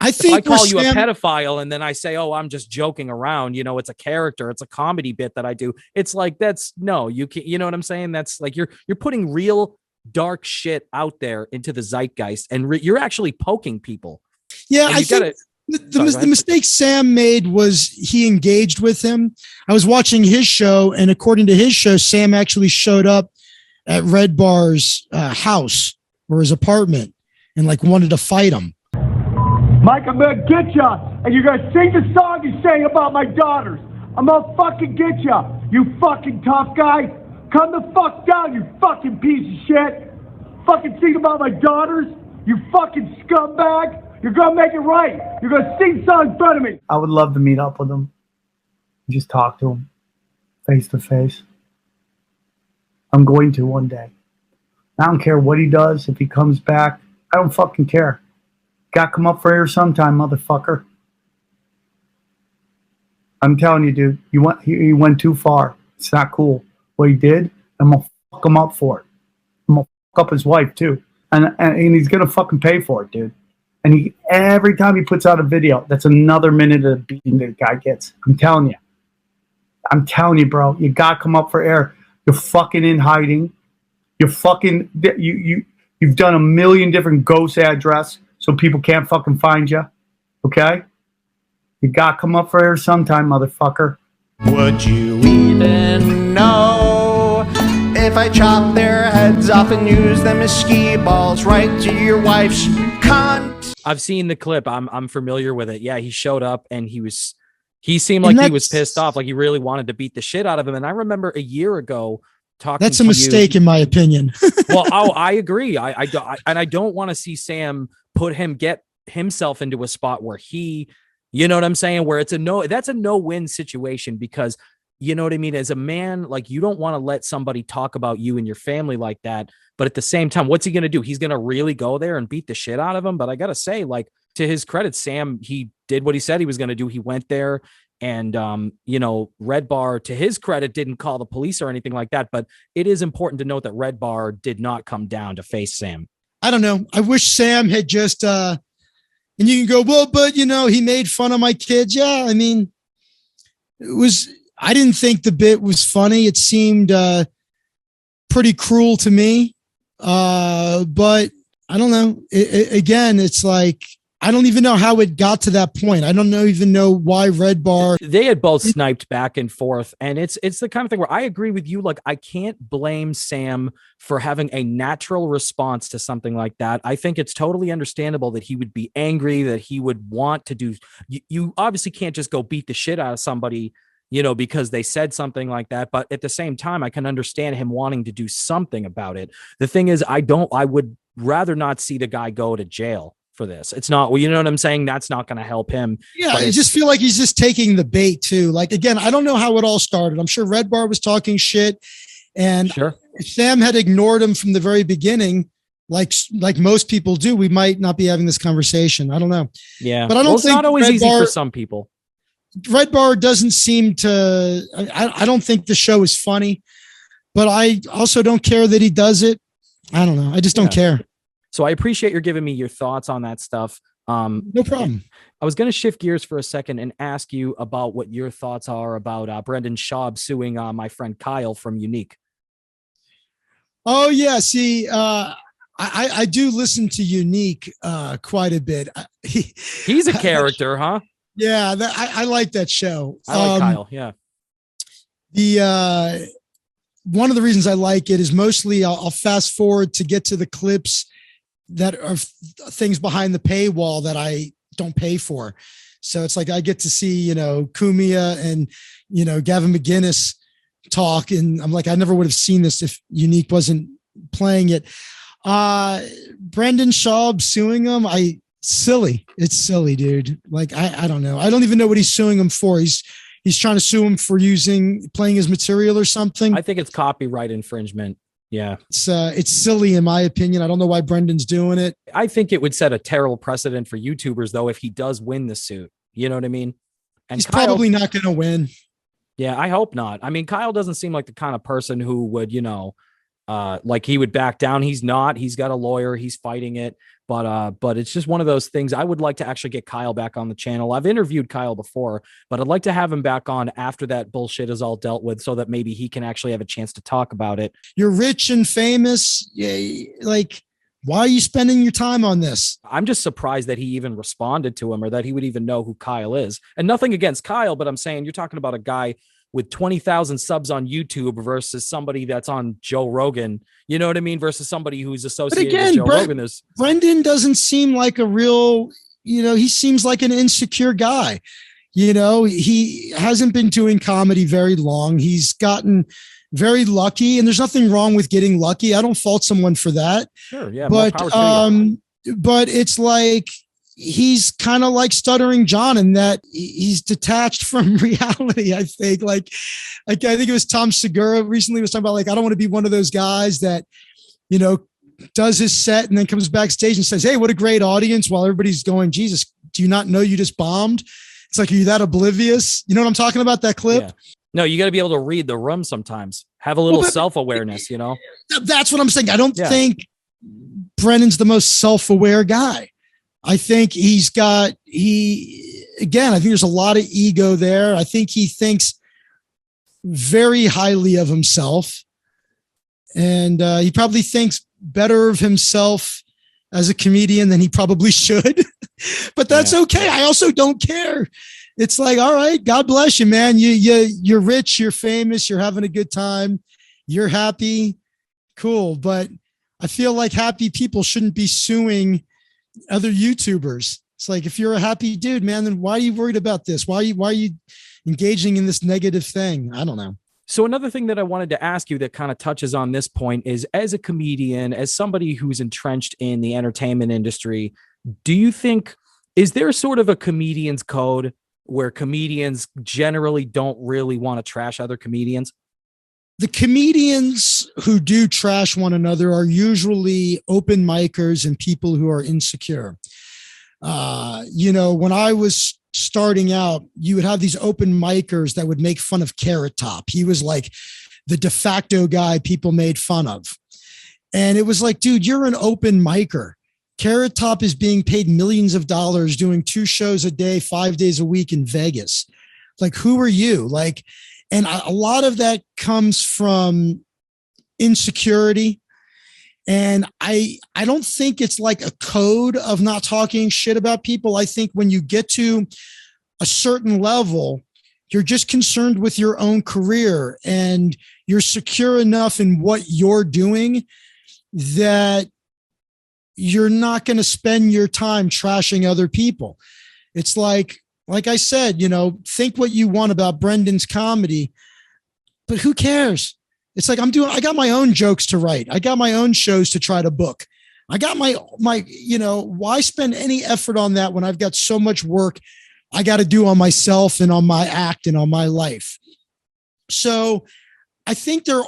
call you a pedophile and then I say, oh, I'm just joking around, it's a character, it's a comedy bit that I do. It's like, you can't, you know what I'm saying? That's like, you're putting real dark shit out there into the zeitgeist and you're actually poking people. Yeah. I think the mistake Sam made was he engaged with him. I was watching his show, and according to his show, Sam actually showed up at Redbar's house or his apartment and like wanted to fight him. Mike, I'm gonna get ya, and you're gonna sing the song you sang about my daughters. I'm gonna fucking get ya. You fucking tough guy. Come the fuck down, you fucking piece of shit. Fucking think about my daughters. You fucking scumbag. You're gonna make it right. You're gonna sing songs in front of me. I would love to meet up with him. Just talk to him face to face. I'm going to one day. I don't care what he does. If he comes back, I don't fucking care. Got to come up for air sometime, motherfucker. I'm telling you, dude, he went too far. It's not cool. What he did, I'm going to fuck him up for it. I'm going to fuck up his wife, too. And he's going to fucking pay for it, dude. And every time he puts out a video, that's another minute of beating the guy gets. I'm telling you, bro. You got to come up for air. You're fucking in hiding. You're fucking, you've done a million different ghost address so people can't fucking find you. Okay? You got to come up for air sometime, motherfucker. Would you even know if I chop their heads off and use them as ski balls right to your wife's cunt? I've seen the clip. I'm familiar with it. Yeah, he showed up and he seemed like he was pissed off, like he really wanted to beat the shit out of him. And I remember a year ago talking. That's a mistake, in my opinion. Well, I agree. I don't want to see Sam get himself into a spot where he, you know what I'm saying, where that's a no-win situation, because you know what I mean? As a man, like, you don't want to let somebody talk about you and your family like that. But at the same time, what's he going to do? He's going to really go there and beat the shit out of him. But I got to say, like, to his credit, Sam, he did what he said he was going to do. He went there and, Redbar, to his credit, didn't call the police or anything like that. But it is important to note that Redbar did not come down to face Sam. I don't know. I wish Sam had just, and you can go, well, but he made fun of my kids. Yeah. I mean, I didn't think the bit was funny. It seemed pretty cruel to me. But I don't know. Again, it's like, I don't even know how it got to that point. I don't even know why Redbar. They had both sniped back and forth. And it's the kind of thing where I agree with you. Like, I can't blame Sam for having a natural response to something like that. I think it's totally understandable that he would be angry, that he would want to do. You obviously can't just go beat the shit out of somebody, because they said something like that. But at the same time, I can understand him wanting to do something about it. The thing is, I would rather not see the guy go to jail for this. It's not, well, you know what I'm saying? That's not going to help him. Yeah. I just feel like he's just taking the bait too. Like, again, I don't know how it all started. I'm sure Redbar was talking shit, and if Sam had ignored him from the very beginning, like most people do, we might not be having this conversation. I don't know. Yeah. But I don't think it's not always easy for some people. Redbar doesn't seem to, I don't think the show is funny, but I also don't care that he does it. I don't know. I just don't care. So I appreciate you're giving me your thoughts on that stuff. No problem. I was going to shift gears for a second and ask you about what your thoughts are about Brendan Schaub suing my friend Kyle from Unique. Oh yeah. See, I do listen to Unique quite a bit. He's a character, huh? Yeah, I like that show. I like Kyle. Yeah. The one of the reasons I like it is mostly I'll fast forward to get to the clips that are things behind the paywall that I don't pay for. So it's like I get to see, Kumia and, Gavin McGinnis talk. And I'm like, I never would have seen this if Unique wasn't playing it. Brendan Schaub suing him. Silly. It's silly, dude. Like, I don't know. I don't even know what he's suing him for. He's trying to sue him for playing his material or something. I think it's copyright infringement. Yeah. It's silly in my opinion. I don't know why Brendan's doing it. I think it would set a terrible precedent for YouTubers though, if he does win the suit. You know what I mean? And he's probably not going to win. Yeah, I hope not. I mean, Kyle doesn't seem like the kind of person who would, like he would back down. He's not. He's got a lawyer. He's fighting it. But it's just one of those things. I would like to actually get Kyle back on the channel. I've interviewed Kyle before, but I'd like to have him back on after that bullshit is all dealt with, so that maybe he can actually have a chance to talk about it. You're rich and famous. Like, why are you spending your time on this? I'm just surprised that he even responded to him, or that he would even know who Kyle is. And nothing against Kyle, but I'm saying you're talking about a guy with 20,000 subs on YouTube versus somebody that's on Joe Rogan, you know what I mean? Versus somebody who's associated with Joe Rogan. Brendan doesn't seem like a real, he seems like an insecure guy. You know, he hasn't been doing comedy very long. He's gotten very lucky, and there's nothing wrong with getting lucky. I don't fault someone for that. Sure, yeah. But it's like he's kind of like Stuttering John in that he's detached from reality. I think I think it was Tom Segura recently was talking about like, I don't want to be one of those guys that, you know, does his set and then comes backstage and says, "Hey, what a great audience," while everybody's going, "Jesus, do you not know you just bombed?" It's like, are you that oblivious? You know what I'm talking about? That clip? Yeah. No, you got to be able to read the room sometimes. Have a little self-awareness, you know? That's what I'm saying. I don't think Brennan's the most self-aware guy. I think I think there's a lot of ego there. I think he thinks very highly of himself. And he probably thinks better of himself as a comedian than he probably should. But that's okay. I also don't care. It's like, all right, God bless you, man. You're rich, you're famous, you're having a good time, you're happy, cool. But I feel like happy people shouldn't be suing other YouTubers. It's like, if you're a happy dude, man, then why are you worried about this? Why are you engaging in this negative thing? I don't know. So another thing that I wanted to ask you that kind of touches on this point is, as a comedian, as somebody who's entrenched in the entertainment industry, do you think, is there sort of a comedian's code where comedians generally don't really want to trash other comedians? The comedians who do trash one another are usually open micers and people who are insecure. You know, when I was starting out, you would have these open micers that would make fun of Carrot Top. He was like the de facto guy people made fun of. And it was like, dude, you're an open micer. Carrot Top is being paid millions of dollars doing 2 shows a day, 5 days a week in Vegas. Like, who are you? Like, and a lot of that comes from insecurity. And I don't think it's like a code of not talking shit about people. I think when you get to a certain level, you're just concerned with your own career and you're secure enough in what you're doing that you're not going to spend your time trashing other people. It's like I said, you know, think what you want about Brendan's comedy, but who cares? It's like, I got my own jokes to write. I got my own shows to try to book. I got my, you know, why spend any effort on that when I've got so much work I got to do on myself and on my act and on my life? So I think there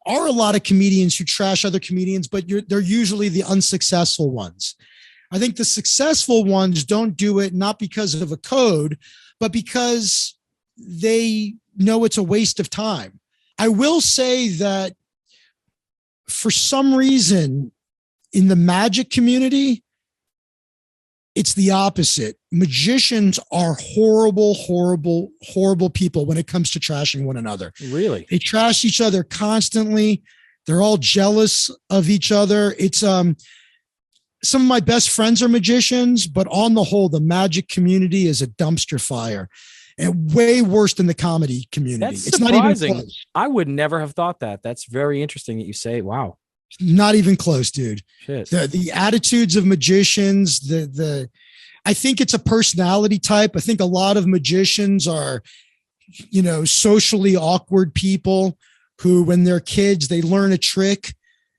are a lot of comedians who trash other comedians, but they're usually the unsuccessful ones. I think the successful ones don't do it not because of a code, but because they know it's a waste of time. I will say that for some reason in the magic community, it's the opposite. Magicians are horrible, horrible, horrible people when it comes to trashing one another. Really? They trash each other constantly. They're all jealous of each other. It's some of my best friends are magicians, but on the whole, the magic community is a dumpster fire. And way worse than the comedy community. That's it's surprising. Not even close. I would never have thought that. That's very interesting that you say. Wow. Not even close, dude. Shit. The attitudes of magicians, I think it's a personality type. I think a lot of magicians are, you know, socially awkward people who, when they're kids, they learn a trick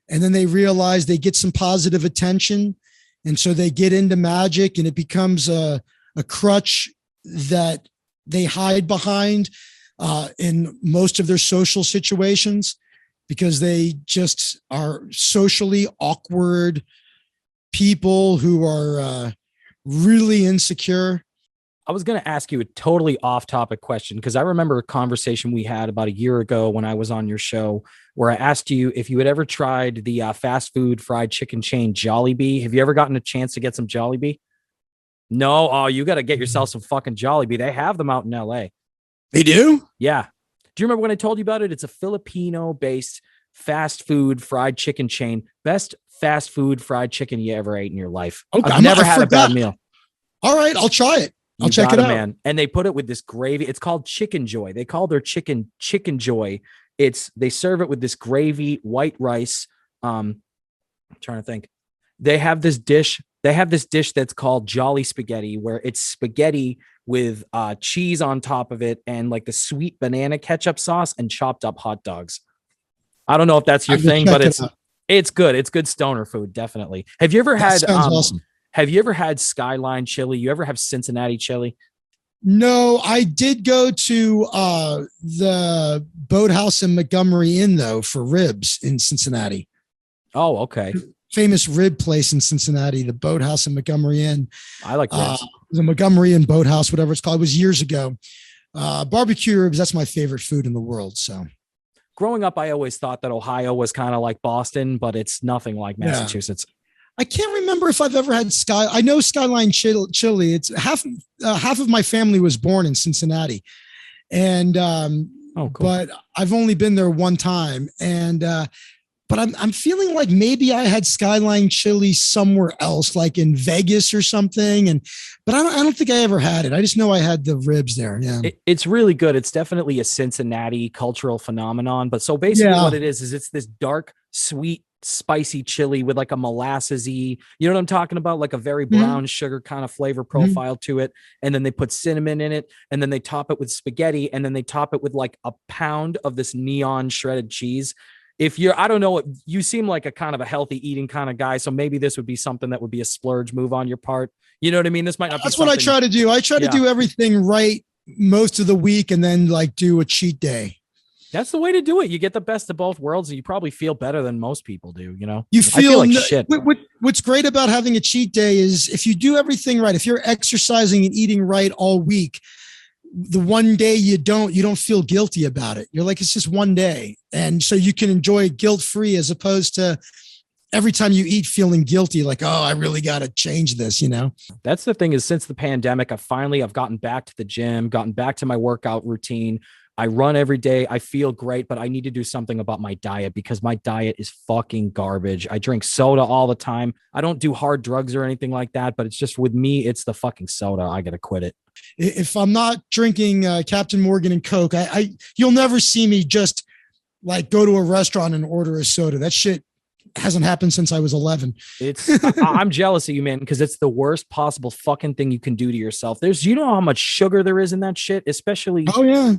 and then they realize they get some positive attention. And so they get into magic and it becomes a crutch that they hide behind in most of their social situations because they just are socially awkward people who are really insecure. I was going to ask you a totally off topic question because I remember a conversation we had about a year ago when I was on your show where I asked you if you had ever tried the fast food fried chicken chain Jollibee. Have you ever gotten a chance to get some Jollibee? No. Oh, you got to get yourself some fucking Jollibee. They have them out in LA. They do? Yeah. Do you remember when I told you about it? It's a Filipino-based fast food fried chicken chain. Best fast food fried chicken you ever ate in your life. Okay, I've never had a bad meal. All right, I'll try it. I'll check it out, man. And they put it with this gravy. It's called Chicken Joy. They call their chicken Joy. They serve it with this gravy, white rice. I'm trying to think. They have this dish that's called Jolly Spaghetti, where it's spaghetti with cheese on top of it and like the sweet banana ketchup sauce and chopped up hot dogs. I don't know if that's your thing, but it's good. It's good stoner food, definitely. Have you ever had awesome. Have you ever had Skyline chili? You ever have Cincinnati chili? No, I did go to the Boathouse in Montgomery Inn though for ribs in Cincinnati. Oh, okay. Famous rib place in Cincinnati, the Boathouse in Montgomery Inn. I like ribs. The Montgomery Inn Boathouse, whatever it's called. It was years ago. Barbecue ribs, that's my favorite food in the world. So growing up, I always thought that Ohio was kind of like Boston, but it's nothing like Massachusetts. I can't remember if I've ever had I know Skyline chili. It's half of my family was born in Cincinnati, and cool. But I've only been there one time, and but I'm feeling like maybe I had Skyline chili somewhere else, like in Vegas or something, but I don't think I ever had it. I just know I had the ribs there. Yeah, it's really good. It's definitely a Cincinnati cultural phenomenon. But so basically, what it is it's this dark, sweet, spicy chili with like a molassesy, you know what I'm talking about? Like a very brown sugar kind of flavor profile to it. And then they put cinnamon in it, and then they top it with spaghetti, and then they top it with like a pound of this neon shredded cheese. If you're, I don't know, you seem like a kind of a healthy eating kind of guy. So maybe this would be something that would be a splurge move on your part. You know what I mean? This might not be That's what I try to do. I try to do everything right most of the week and then like do a cheat day. That's the way to do it. You get the best of both worlds, and you probably feel better than most people do. You know, you feel like shit. What's great about having a cheat day is if you do everything right, if you're exercising and eating right all week, the one day you don't feel guilty about it. You're like, it's just one day. And so you can enjoy it guilt-free as opposed to every time you eat feeling guilty, like, oh, I really got to change this, you know? That's the thing is since the pandemic, I've gotten back to the gym, gotten back to my workout routine. I run every day. I feel great, but I need to do something about my diet because my diet is fucking garbage. I drink soda all the time. I don't do hard drugs or anything like that, but it's just with me, it's the fucking soda. I got to quit it. If I'm not drinking Captain Morgan and Coke, you'll never see me just like go to a restaurant and order a soda. That shit hasn't happened since I was 11. I'm jealous of you, man, because it's the worst possible fucking thing you can do to yourself. You know how much sugar there is in that shit, especially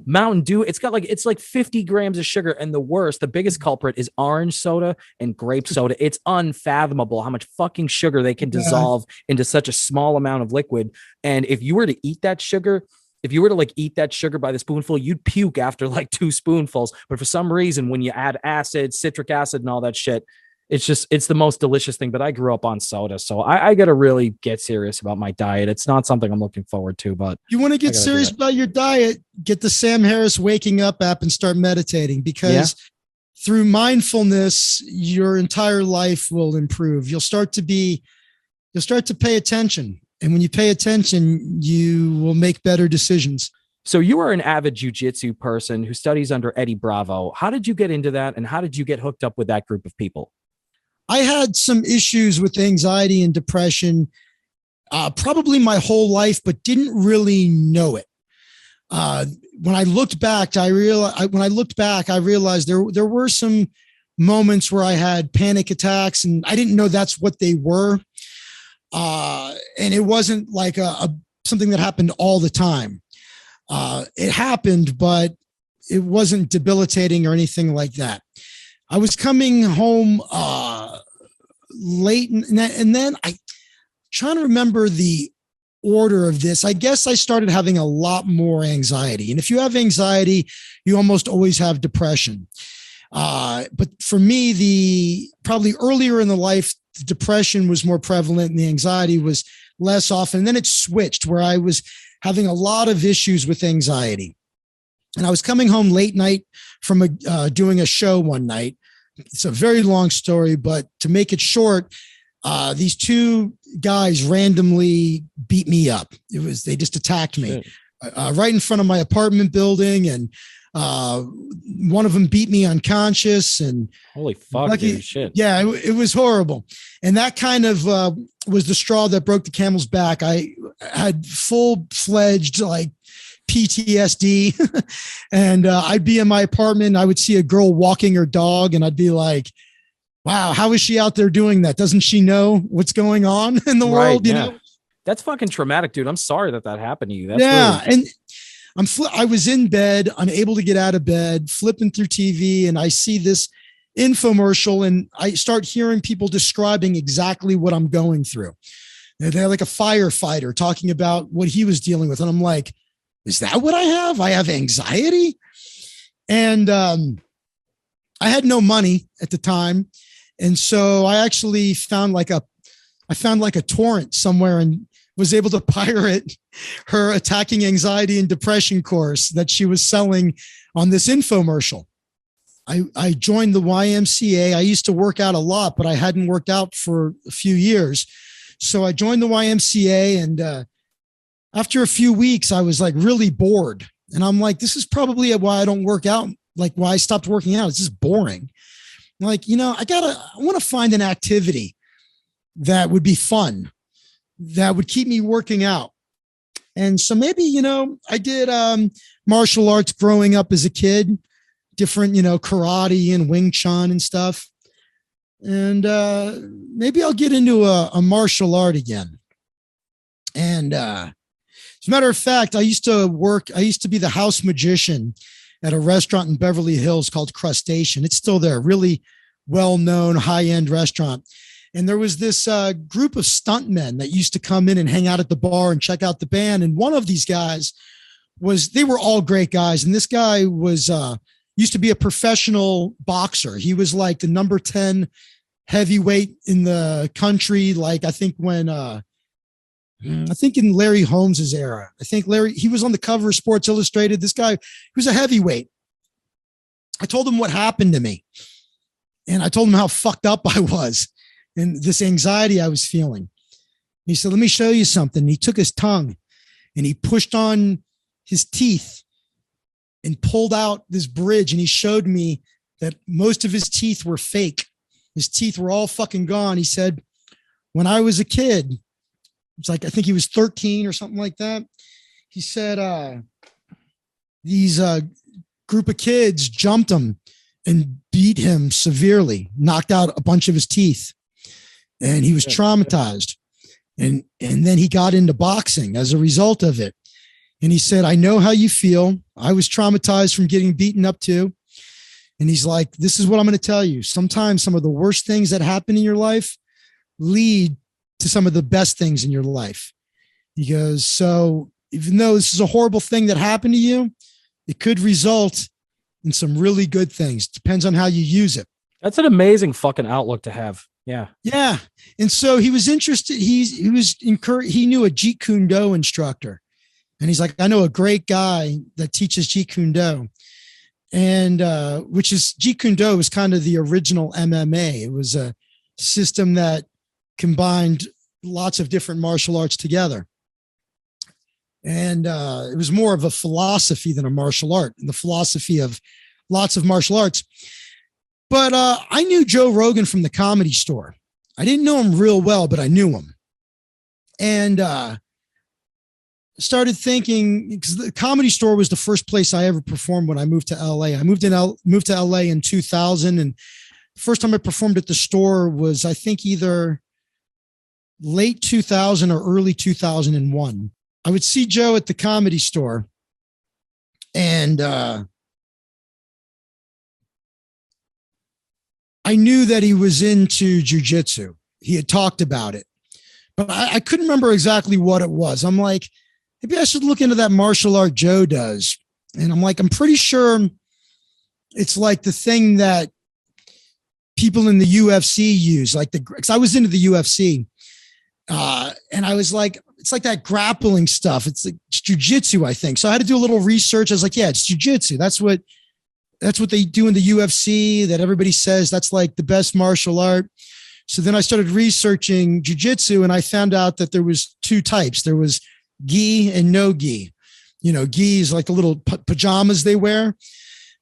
Mountain Dew. It's like 50 grams of sugar. And the biggest culprit is orange soda and grape soda. It's unfathomable how much fucking sugar they can dissolve into such a small amount of liquid. And if you were to eat that sugar, by the spoonful, you'd puke after like 2 spoonfuls. But for some reason, when you add acid, citric acid and all that shit, it's the most delicious thing. But I grew up on soda, so I got to really get serious about my diet. It's not something I'm looking forward to, but you want to get serious about your diet, get the Sam Harris Waking Up app and start meditating, because through mindfulness, your entire life will improve. You'll start to pay attention. And when you pay attention, you will make better decisions. So you are an avid jiu-jitsu person who studies under Eddie Bravo. How did you get into that? And how did you get hooked up with that group of people? I had some issues with anxiety and depression, probably my whole life, but didn't really know it. When I looked back, I realized there were some moments where I had panic attacks, and I didn't know that's what they were. And it wasn't like something that happened all the time. It happened, but it wasn't debilitating or anything like that. I was coming home late, and then I trying to remember the order of this. I guess I started having a lot more anxiety. And if you have anxiety, you almost always have depression. But for me, probably earlier in the life, the depression was more prevalent and the anxiety was less often. And then it switched where I was having a lot of issues with anxiety. And I was coming home late night from doing a show one night. It's a very long story, but to make it short, these 2 guys randomly beat me up. They just attacked me right in front of my apartment building. And one of them beat me unconscious, and holy fuck, dude, shit. Yeah, it was horrible. And that kind of was the straw that broke the camel's back. I had full-fledged like PTSD and I'd be in my apartment. I would see a girl walking her dog and I'd be like, wow, how is she out there doing that? Doesn't she know what's going on in the world? You know? That's fucking traumatic, dude. I'm sorry that happened to you. That's and I was in bed, unable to get out of bed, flipping through TV, and I see this infomercial, and I start hearing people describing exactly what I'm going through. They're like a firefighter talking about what he was dealing with, and I'm like, is that what I have? I have anxiety, and I had no money at the time, and so I actually found like a torrent somewhere and was able to pirate her attacking anxiety and depression course that she was selling on this infomercial. I joined the YMCA. I used to work out a lot, but I hadn't worked out for a few years. So I joined the YMCA, and after a few weeks, I was like really bored. And I'm like, this is probably why I don't work out, like why I stopped working out. It's just boring. I'm like, I want to find an activity that would be fun, that would keep me working out. And so maybe, I did martial arts growing up as a kid, different, karate and Wing Chun and stuff. And maybe I'll get into a martial art again. And as a matter of fact, I used to be the house magician at a restaurant in Beverly Hills called Crusade. It's still there, really well-known high-end restaurant. And there was this group of stuntmen that used to come in and hang out at the bar and check out the band. And one of these guys they were all great guys. And this guy was used to be a professional boxer. He was like the number 10 heavyweight in the country. Like I think in Larry Holmes's era, he was on the cover of Sports Illustrated. This guy, he was a heavyweight. I told him what happened to me, and I told him how fucked up I was and this anxiety I was feeling. He said, let me show you something. He took his tongue and he pushed on his teeth and pulled out this bridge. And he showed me that most of his teeth were fake. His teeth were all fucking gone. He said, when I was a kid, it's like, I think he was 13 or something like that. He said, these group of kids jumped him and beat him severely, knocked out a bunch of his teeth. And he was traumatized. And then he got into boxing as a result of it. And he said, I know how you feel. I was traumatized from getting beaten up too. And he's like, this is what I'm going to tell you. Sometimes some of the worst things that happen in your life lead to some of the best things in your life. He goes, so even though this is a horrible thing that happened to you, it could result in some really good things. Depends on how you use it. That's an amazing fucking outlook to have. Yeah. Yeah. And so he was interested. He knew a Jeet Kune Do instructor. And he's like, I know a great guy that teaches Jeet Kune Do. And which is Jeet Kune Do was kind of the original MMA. It was a system that combined lots of different martial arts together. And it was more of a philosophy than a martial art, and the philosophy of lots of martial arts. But I knew Joe Rogan from the Comedy Store. I didn't know him real well, but I knew him. And started thinking, because the Comedy Store was the first place I ever performed when I moved to LA. I moved to LA in 2000. And the first time I performed at the store was, I think, either late 2000 or early 2001. I would see Joe at the Comedy Store, and I knew that he was into jiu-jitsu. He had talked about it, but I couldn't remember exactly what it was. I'm like, maybe I should look into that martial art Joe does. And I'm like, I'm pretty sure it's like the thing that people in the UFC use, because I was into the UFC. And I was like, it's like that grappling stuff. It's like jiu-jitsu, I think. So I had to do a little research. I was like, yeah, it's jiu-jitsu. That's what they do in the UFC, that everybody says that's like the best martial art. So then I started researching jiu-jitsu, and I found out that there was two types. There was gi and no gi. Gi is like the little pajamas they wear.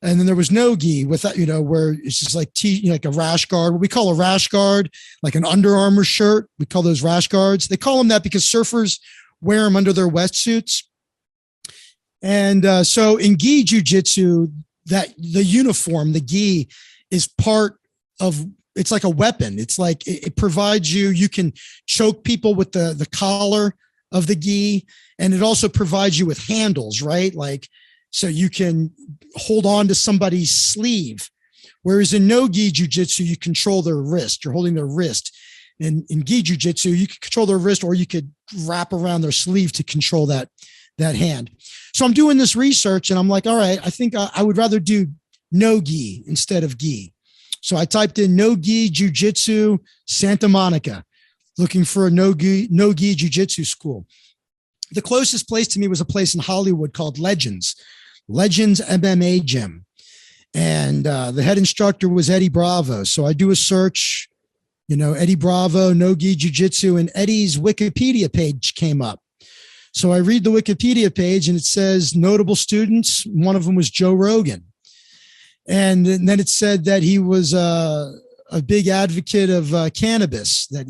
And then there was no gi with that, where it's just like like a rash guard, what we call a rash guard, like an Under Armour shirt. We call those rash guards. They call them that because surfers wear them under their wetsuits. And so in gi jiu-jitsu, that the uniform, the gi, is part of, it's like a weapon. It's like it provides you can choke people with the collar of the gi. And it also provides you with handles, right? Like, so you can hold on to somebody's sleeve. Whereas in no gi jujitsu, you control their wrist. You're holding their wrist. In gi jujitsu, you could control their wrist, or you could wrap around their sleeve to control that hand. So I'm doing this research and I'm like, all right, I think I would rather do no gi instead of gi. So I typed in no gi jujitsu Santa Monica, looking for a no gi jujitsu school. The closest place to me was a place in Hollywood called Legends MMA Gym. And the head instructor was Eddie Bravo. So I do a search, Eddie Bravo, no gi jujitsu, and Eddie's Wikipedia page came up. So I read the Wikipedia page and it says notable students. One of them was Joe Rogan. And then it said that he was a big advocate of cannabis, that,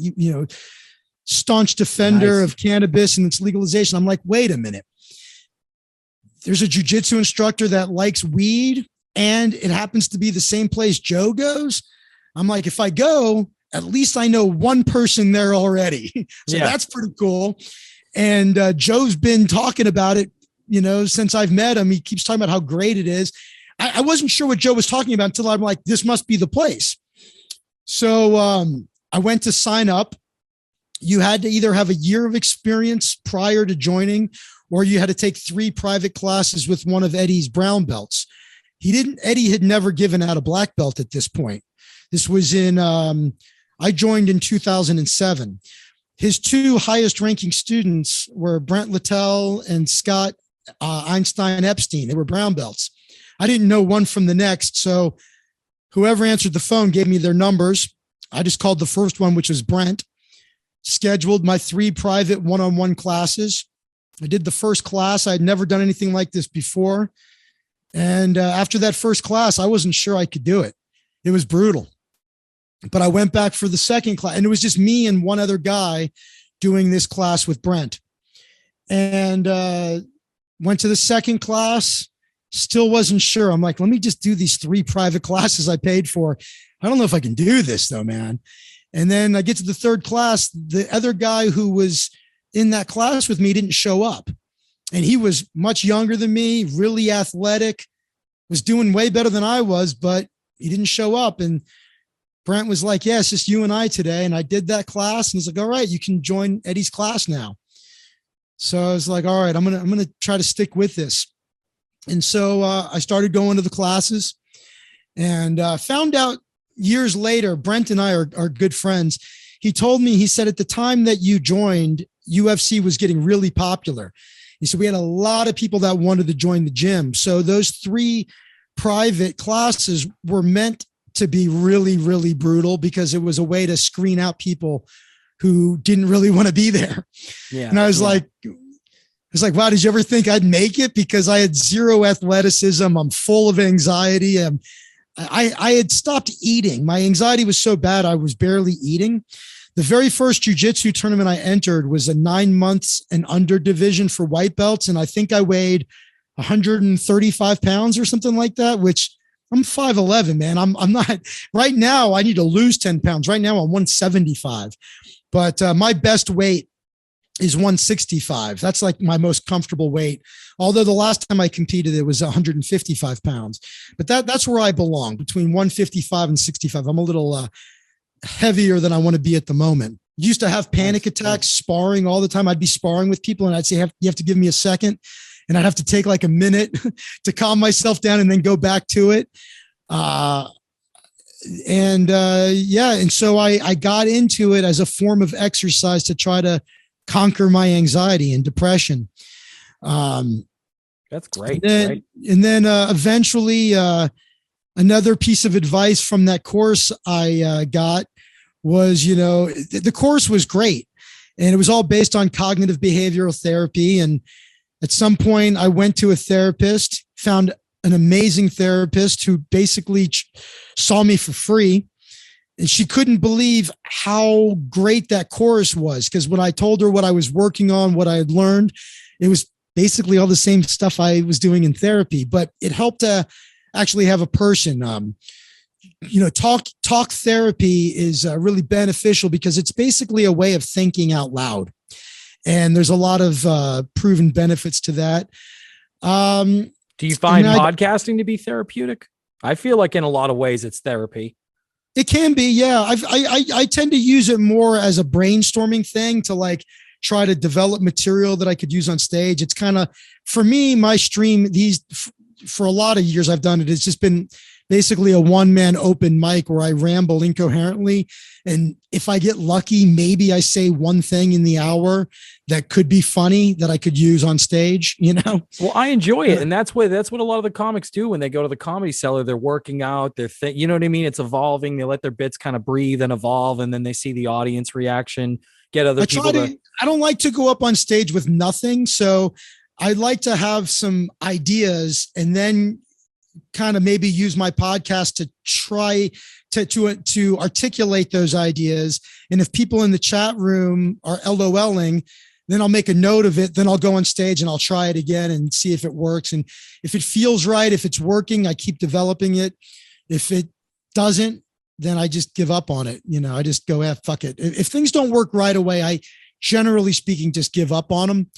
staunch defender of cannabis and its legalization. I'm like, wait a minute. There's a jujitsu instructor that likes weed and it happens to be the same place Joe goes. I'm like, if I go, at least I know one person there already. So that's pretty cool. And Joe's been talking about it, since I've met him. He keeps talking about how great it is. I wasn't sure what Joe was talking about until I'm like, this must be the place. So I went to sign up. You had to either have a year of experience prior to joining, or you had to take 3 private classes with one of Eddie's brown belts. Eddie had never given out a black belt at this point. This was I joined in 2007. His 2 highest ranking students were Brent Littell and Scott Einstein Epstein. They were brown belts. I didn't know one from the next. So whoever answered the phone gave me their numbers. I just called the first one, which was Brent, scheduled my 3 private one-on-one classes. I did the first class. I had never done anything like this before. And after that first class, I wasn't sure I could do it. It was brutal. But I went back for the second class, and it was just me and one other guy doing this class with Brent. And went to the second class, still wasn't sure. I'm like, let me just do these 3 private classes I paid for. I don't know if I can do this though, man. And then I get to the third class. The other guy who was in that class with me didn't show up. And he was much younger than me, really athletic, was doing way better than I was, but he didn't show up. And Brent was like, yeah, it's just you and I today. And I did that class. And he's like, all right, you can join Eddie's class now. So I was like, all right, I'm going to try to stick with this. And so I started going to the classes and found out years later, Brent and I are good friends. He told me, he said, at the time that you joined, UFC was getting really popular. He said, we had a lot of people that wanted to join the gym. So those 3 private classes were meant to be really, really brutal because it was a way to screen out people who didn't really want to be there. Yeah. And I was like, wow, did you ever think I'd make it? Because I had 0 athleticism. I'm full of anxiety. I had stopped eating. My anxiety was so bad, I was barely eating. The very first jiu-jitsu tournament I entered was a 9 months and under division for white belts. And I think I weighed 135 pounds or something like that, which I'm 5'11", man. I'm not right now. I need to lose 10 pounds right now. I'm 175, but my best weight is 165. That's like my most comfortable weight. Although the last time I competed, it was 155 pounds, but that's where I belong, between 155 and 65. I'm a little heavier than I want to be at the moment. Used to have panic attacks, sparring all the time. I'd be sparring with people and I'd say, you have to give me a second. And I'd have to take like a minute to calm myself down and then go back to it. And so I got into it as a form of exercise to try to conquer my anxiety and depression. That's great. And then eventually another piece of advice from that course I got was, the course was great and it was all based on cognitive behavioral therapy. And at some point I went to a therapist, found an amazing therapist who basically saw me for free. And she couldn't believe how great that course was. Because when I told her what I was working on, what I had learned, it was basically all the same stuff I was doing in therapy, but it helped to actually have a person, talk therapy is really beneficial because it's basically a way of thinking out loud. And there's a lot of proven benefits to that. Do you find podcasting to be therapeutic? I feel like in a lot of ways it's therapy. It can be, yeah. I tend to use it more as a brainstorming thing to like try to develop material that I could use on stage. It's kind of, for me, my stream, for a lot of years I've done it, it's just been basically a one-man open mic where I ramble incoherently. And if I get lucky, maybe I say one thing in the hour that could be funny that I could use on stage, you know? Well, I enjoy it. And that's what a lot of the comics do when they go to the Comedy Cellar. They're working out, you know what I mean? It's evolving. They let their bits kind of breathe and evolve. And then they see the audience reaction, get other people I don't like to go up on stage with nothing. So I'd like to have some ideas and then kind of maybe use my podcast to try to articulate those ideas. And if people in the chat room are LOLing, then I'll make a note of it. Then I'll go on stage and I'll try it again and see if it works. And if it feels right, if it's working, I keep developing it. If it doesn't, then I just give up on it. You know, I just go, fuck it. If things don't work right away, I generally speaking, just give up on them.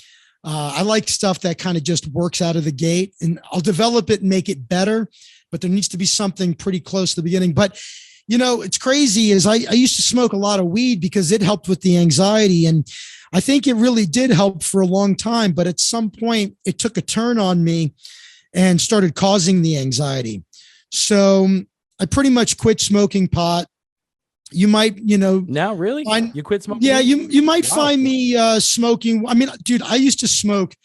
I like stuff that kind of just works out of the gate, and I'll develop it and make it better, but there needs to be something pretty close to the beginning. But, you know, it's crazy is I used to smoke a lot of weed because it helped with the anxiety. And I think it really did help for a long time, but at some point it took a turn on me and started causing the anxiety. So I pretty much quit smoking pot. You might, you know, now really you quit smoking? Yeah. You might find me smoking. I mean, dude, I used to smoke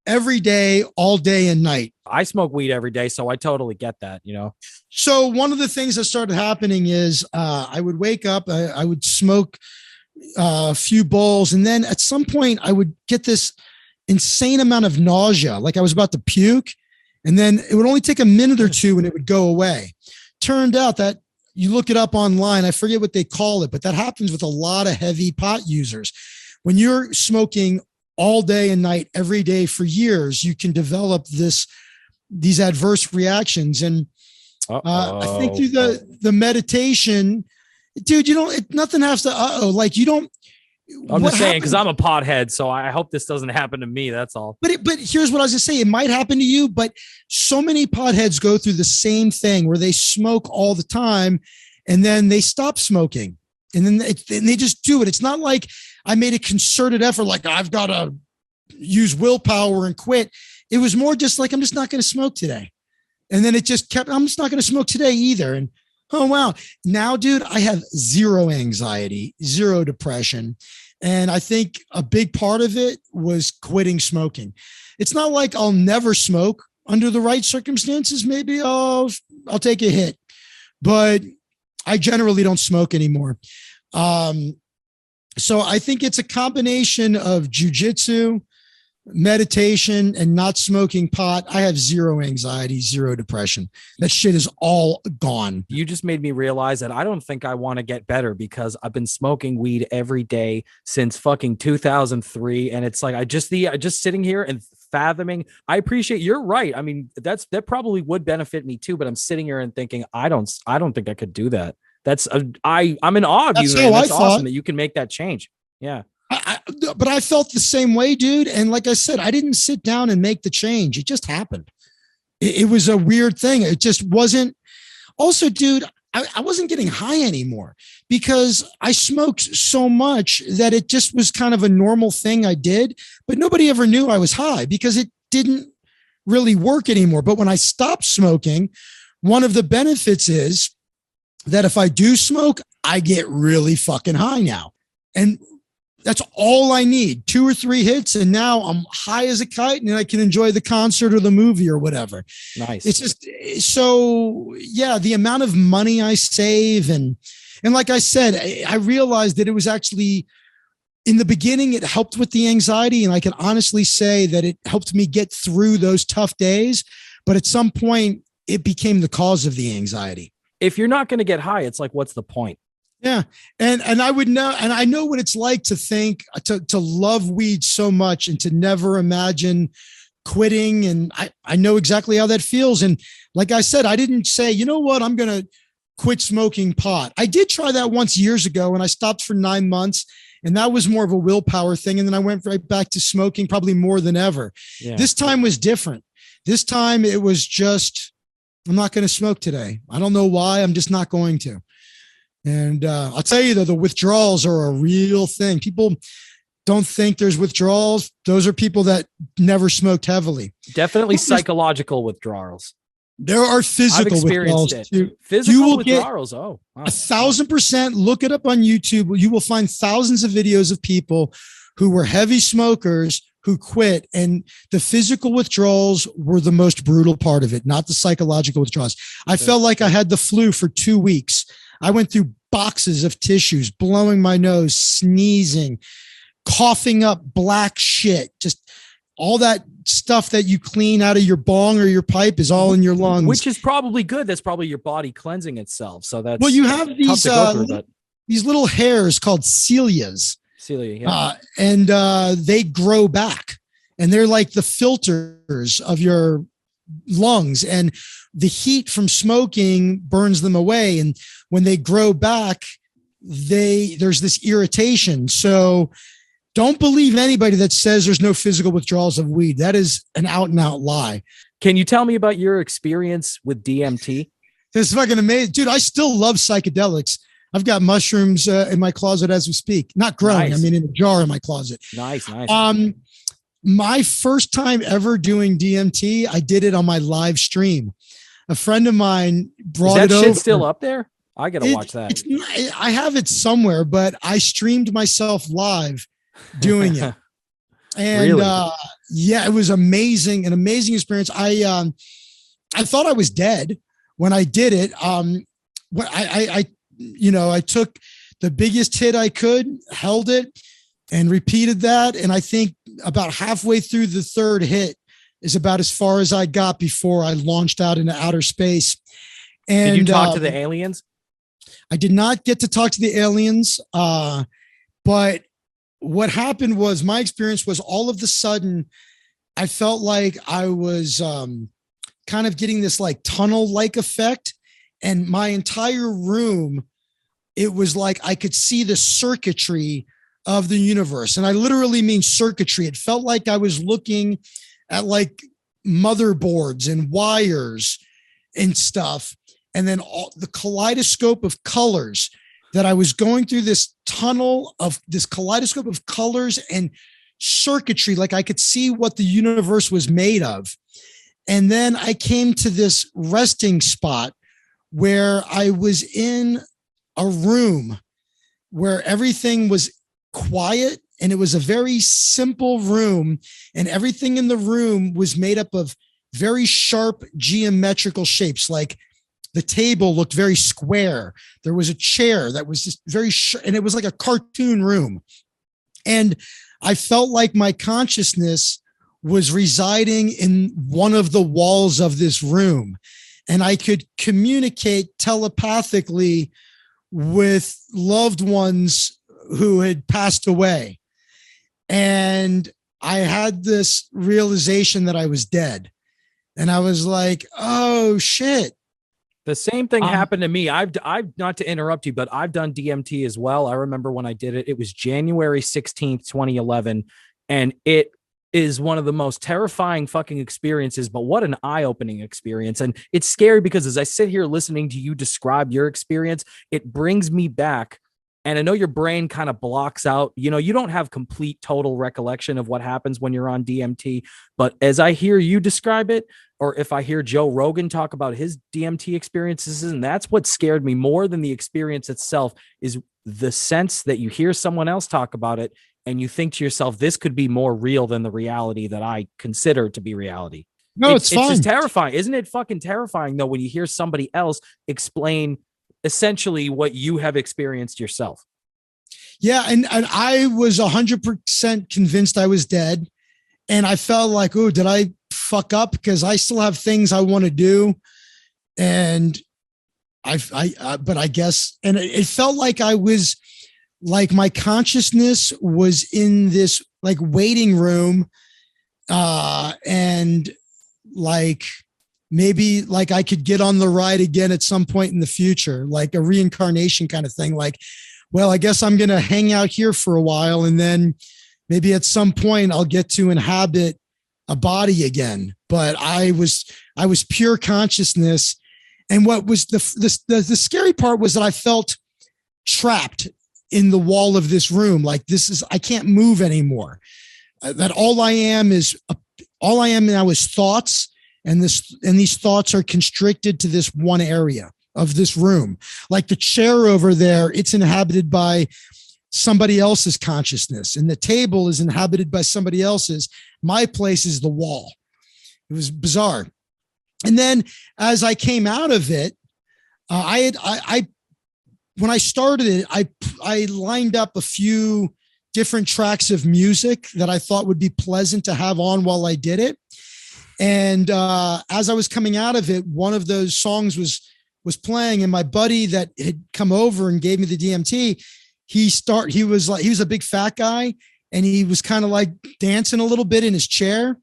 every day, all day and night. I smoke weed every day. So I totally get that, you know? So one of the things that started happening is I would wake up, I would smoke a few bowls. And then at some point I would get this insane amount of nausea. Like I was about to puke, and then it would only take a minute or two and it would go away. Turned out that you look it up online, I forget what they call it, but that happens with a lot of heavy pot users. When you're smoking all day and night, every day for years, you can develop these adverse reactions. And I think through the meditation, dude, you know, nothing has to, like you don't. I'm just saying, because I'm a pothead, so I hope this doesn't happen to me. That's all. But here's what I was going to say. It might happen to you, but so many potheads go through the same thing where they smoke all the time and then they stop smoking and then they just do it. It's not like I made a concerted effort, like I've got to use willpower and quit. It was more just like, I'm just not going to smoke today. And then it just kept, I'm just not going to smoke today either. And oh, wow. Now, dude, I have zero anxiety, zero depression. And I think a big part of it was quitting smoking. It's not like I'll never smoke under the right circumstances. Maybe I'll take a hit, but I generally don't smoke anymore. So I think it's a combination of jiu-jitsu, meditation, and not smoking pot. I have zero anxiety, zero depression. That shit is all gone. You just made me realize that I don't think I want to get better because I've been smoking weed every day since fucking 2003. And it's like, I just sitting here and fathoming, I appreciate, you're right. I mean, that probably would benefit me too, but I'm sitting here and thinking, I don't think I could do that. I'm in awe of you. That's awesome that you can make that change. Yeah. But I felt the same way, dude. And like I said, I didn't sit down and make the change. It just happened. It was a weird thing. It just wasn't. Also, dude, I wasn't getting high anymore because I smoked so much that it just was kind of a normal thing I did, but nobody ever knew I was high because it didn't really work anymore. But when I stopped smoking, one of the benefits is that if I do smoke, I get really fucking high now. And that's all I need, 2 or 3 hits. And now I'm high as a kite and I can enjoy the concert or the movie or whatever. Nice. It's just, so yeah, the amount of money I save. And like I said, I realized that it was actually in the beginning, it helped with the anxiety. And I can honestly say that it helped me get through those tough days. But at some point it became the cause of the anxiety. If you're not going to get high, it's like, what's the point? Yeah. And I would know, and I know what it's like to think, to love weed so much and to never imagine quitting. And I know exactly how that feels. And like I said, I didn't say, you know what, I'm going to quit smoking pot. I did try that once years ago and I stopped for 9 months And that was more of a willpower thing. And then I went right back to smoking, probably more than ever. Yeah. This time was different. This time it was just, I'm not going to smoke today. I don't know why. I'm just not going to. And I'll tell you though, the withdrawals are a real thing. People don't think there's withdrawals. Those are people that never smoked heavily. Definitely psychological withdrawals. There are physical withdrawals too. Physical withdrawals. Oh, wow. 1,000%. Look it up on YouTube. You will find thousands of videos of people who were heavy smokers who quit, and the physical withdrawals were the most brutal part of it, not the psychological withdrawals. I felt like I had the flu for 2 weeks. I went through boxes of tissues, blowing my nose, sneezing, coughing up black shit, just all that stuff that you clean out of your bong or your pipe is all in your lungs. Which is probably good. That's probably your body cleansing itself. So that's, well, you have these little hairs called celias. Celia, yeah. And they grow back, and they're like the filters of your lungs, and the heat from smoking burns them away. And when they grow back, there's this irritation. So don't believe anybody that says there's no physical withdrawals of weed. That is an out and out lie. Can you tell me about your experience with DMT? It's fucking amazing. Dude, I still love psychedelics. I've got mushrooms in my closet as we speak. Not growing. Nice. I mean, in a jar in my closet. Nice. My first time ever doing DMT, I did it on my live stream. A friend of mine brought it over. Is that shit still up there? I got to watch that. I have it somewhere, but I streamed myself live doing it. And really? Yeah, it was amazing. An amazing experience. I thought I was dead when I did it. I took the biggest hit I could, held it, and repeated that. And I think about halfway through the third hit is about as far as I got before I launched out into outer space. And did you talk to the aliens? I did not get to talk to the aliens. But what happened was, my experience was, all of a sudden I felt like I was kind of getting this like tunnel-like effect. And my entire room, it was like I could see the circuitry of the universe. And I literally mean circuitry. It felt like I was looking at like motherboards and wires and stuff. And then all the kaleidoscope of colors, that I was going through this tunnel of this kaleidoscope of colors and circuitry. Like I could see what the universe was made of. And then I came to this resting spot where I was in a room where everything was quiet, and it was a very simple room, and everything in the room was made up of very sharp geometrical shapes. Like the table looked very square. There was a chair that was just very and it was like a cartoon room. And I felt like my consciousness was residing in one of the walls of this room, and I could communicate telepathically with loved ones who had passed away. And I had this realization that I was dead. And I was like, oh shit. The same thing happened to me. I've not to interrupt you, but I've done DMT as well. I remember when I did it, it was January 16th, 2011. And it is one of the most terrifying fucking experiences, but what an eye-opening experience. And it's scary because as I sit here listening to you describe your experience, it brings me back. And I know your brain kind of blocks out, you don't have complete total recollection of what happens when you're on DMT. But as I hear you describe it, or if I hear Joe Rogan talk about his DMT experiences, and that's what scared me more than the experience itself, is the sense that you hear someone else talk about it and you think to yourself, this could be more real than the reality that I consider to be reality. No, it's fun. It's just terrifying. Isn't it fucking terrifying though, when you hear somebody else explain essentially what you have experienced yourself? Yeah. And I was 100% convinced I was dead. And I felt like, oh, did I fuck up? Because I still have things I want to do. And but I guess, and it felt like I was like, my consciousness was in this like waiting room. And like, maybe like I could get on the ride again at some point in the future, like a reincarnation kind of thing. Like well, I guess I'm going to hang out here for a while. And then maybe at some point I'll get to inhabit a body again. But I was pure consciousness. And what was the scary part was that I felt trapped in the wall of this room. Like I can't move anymore. That all I am now is thoughts. And these thoughts are constricted to this one area of this room. Like the chair over there, it's inhabited by somebody else's consciousness, and the table is inhabited by somebody else's. My place is the wall. It was bizarre. And then as I came out of it, when I started it, I lined up a few different tracks of music that I thought would be pleasant to have on while I did it. And as I was coming out of it, one of those songs was playing, and my buddy that had come over and gave me the DMT, he was a big fat guy, and he was kind of like dancing a little bit in his chair,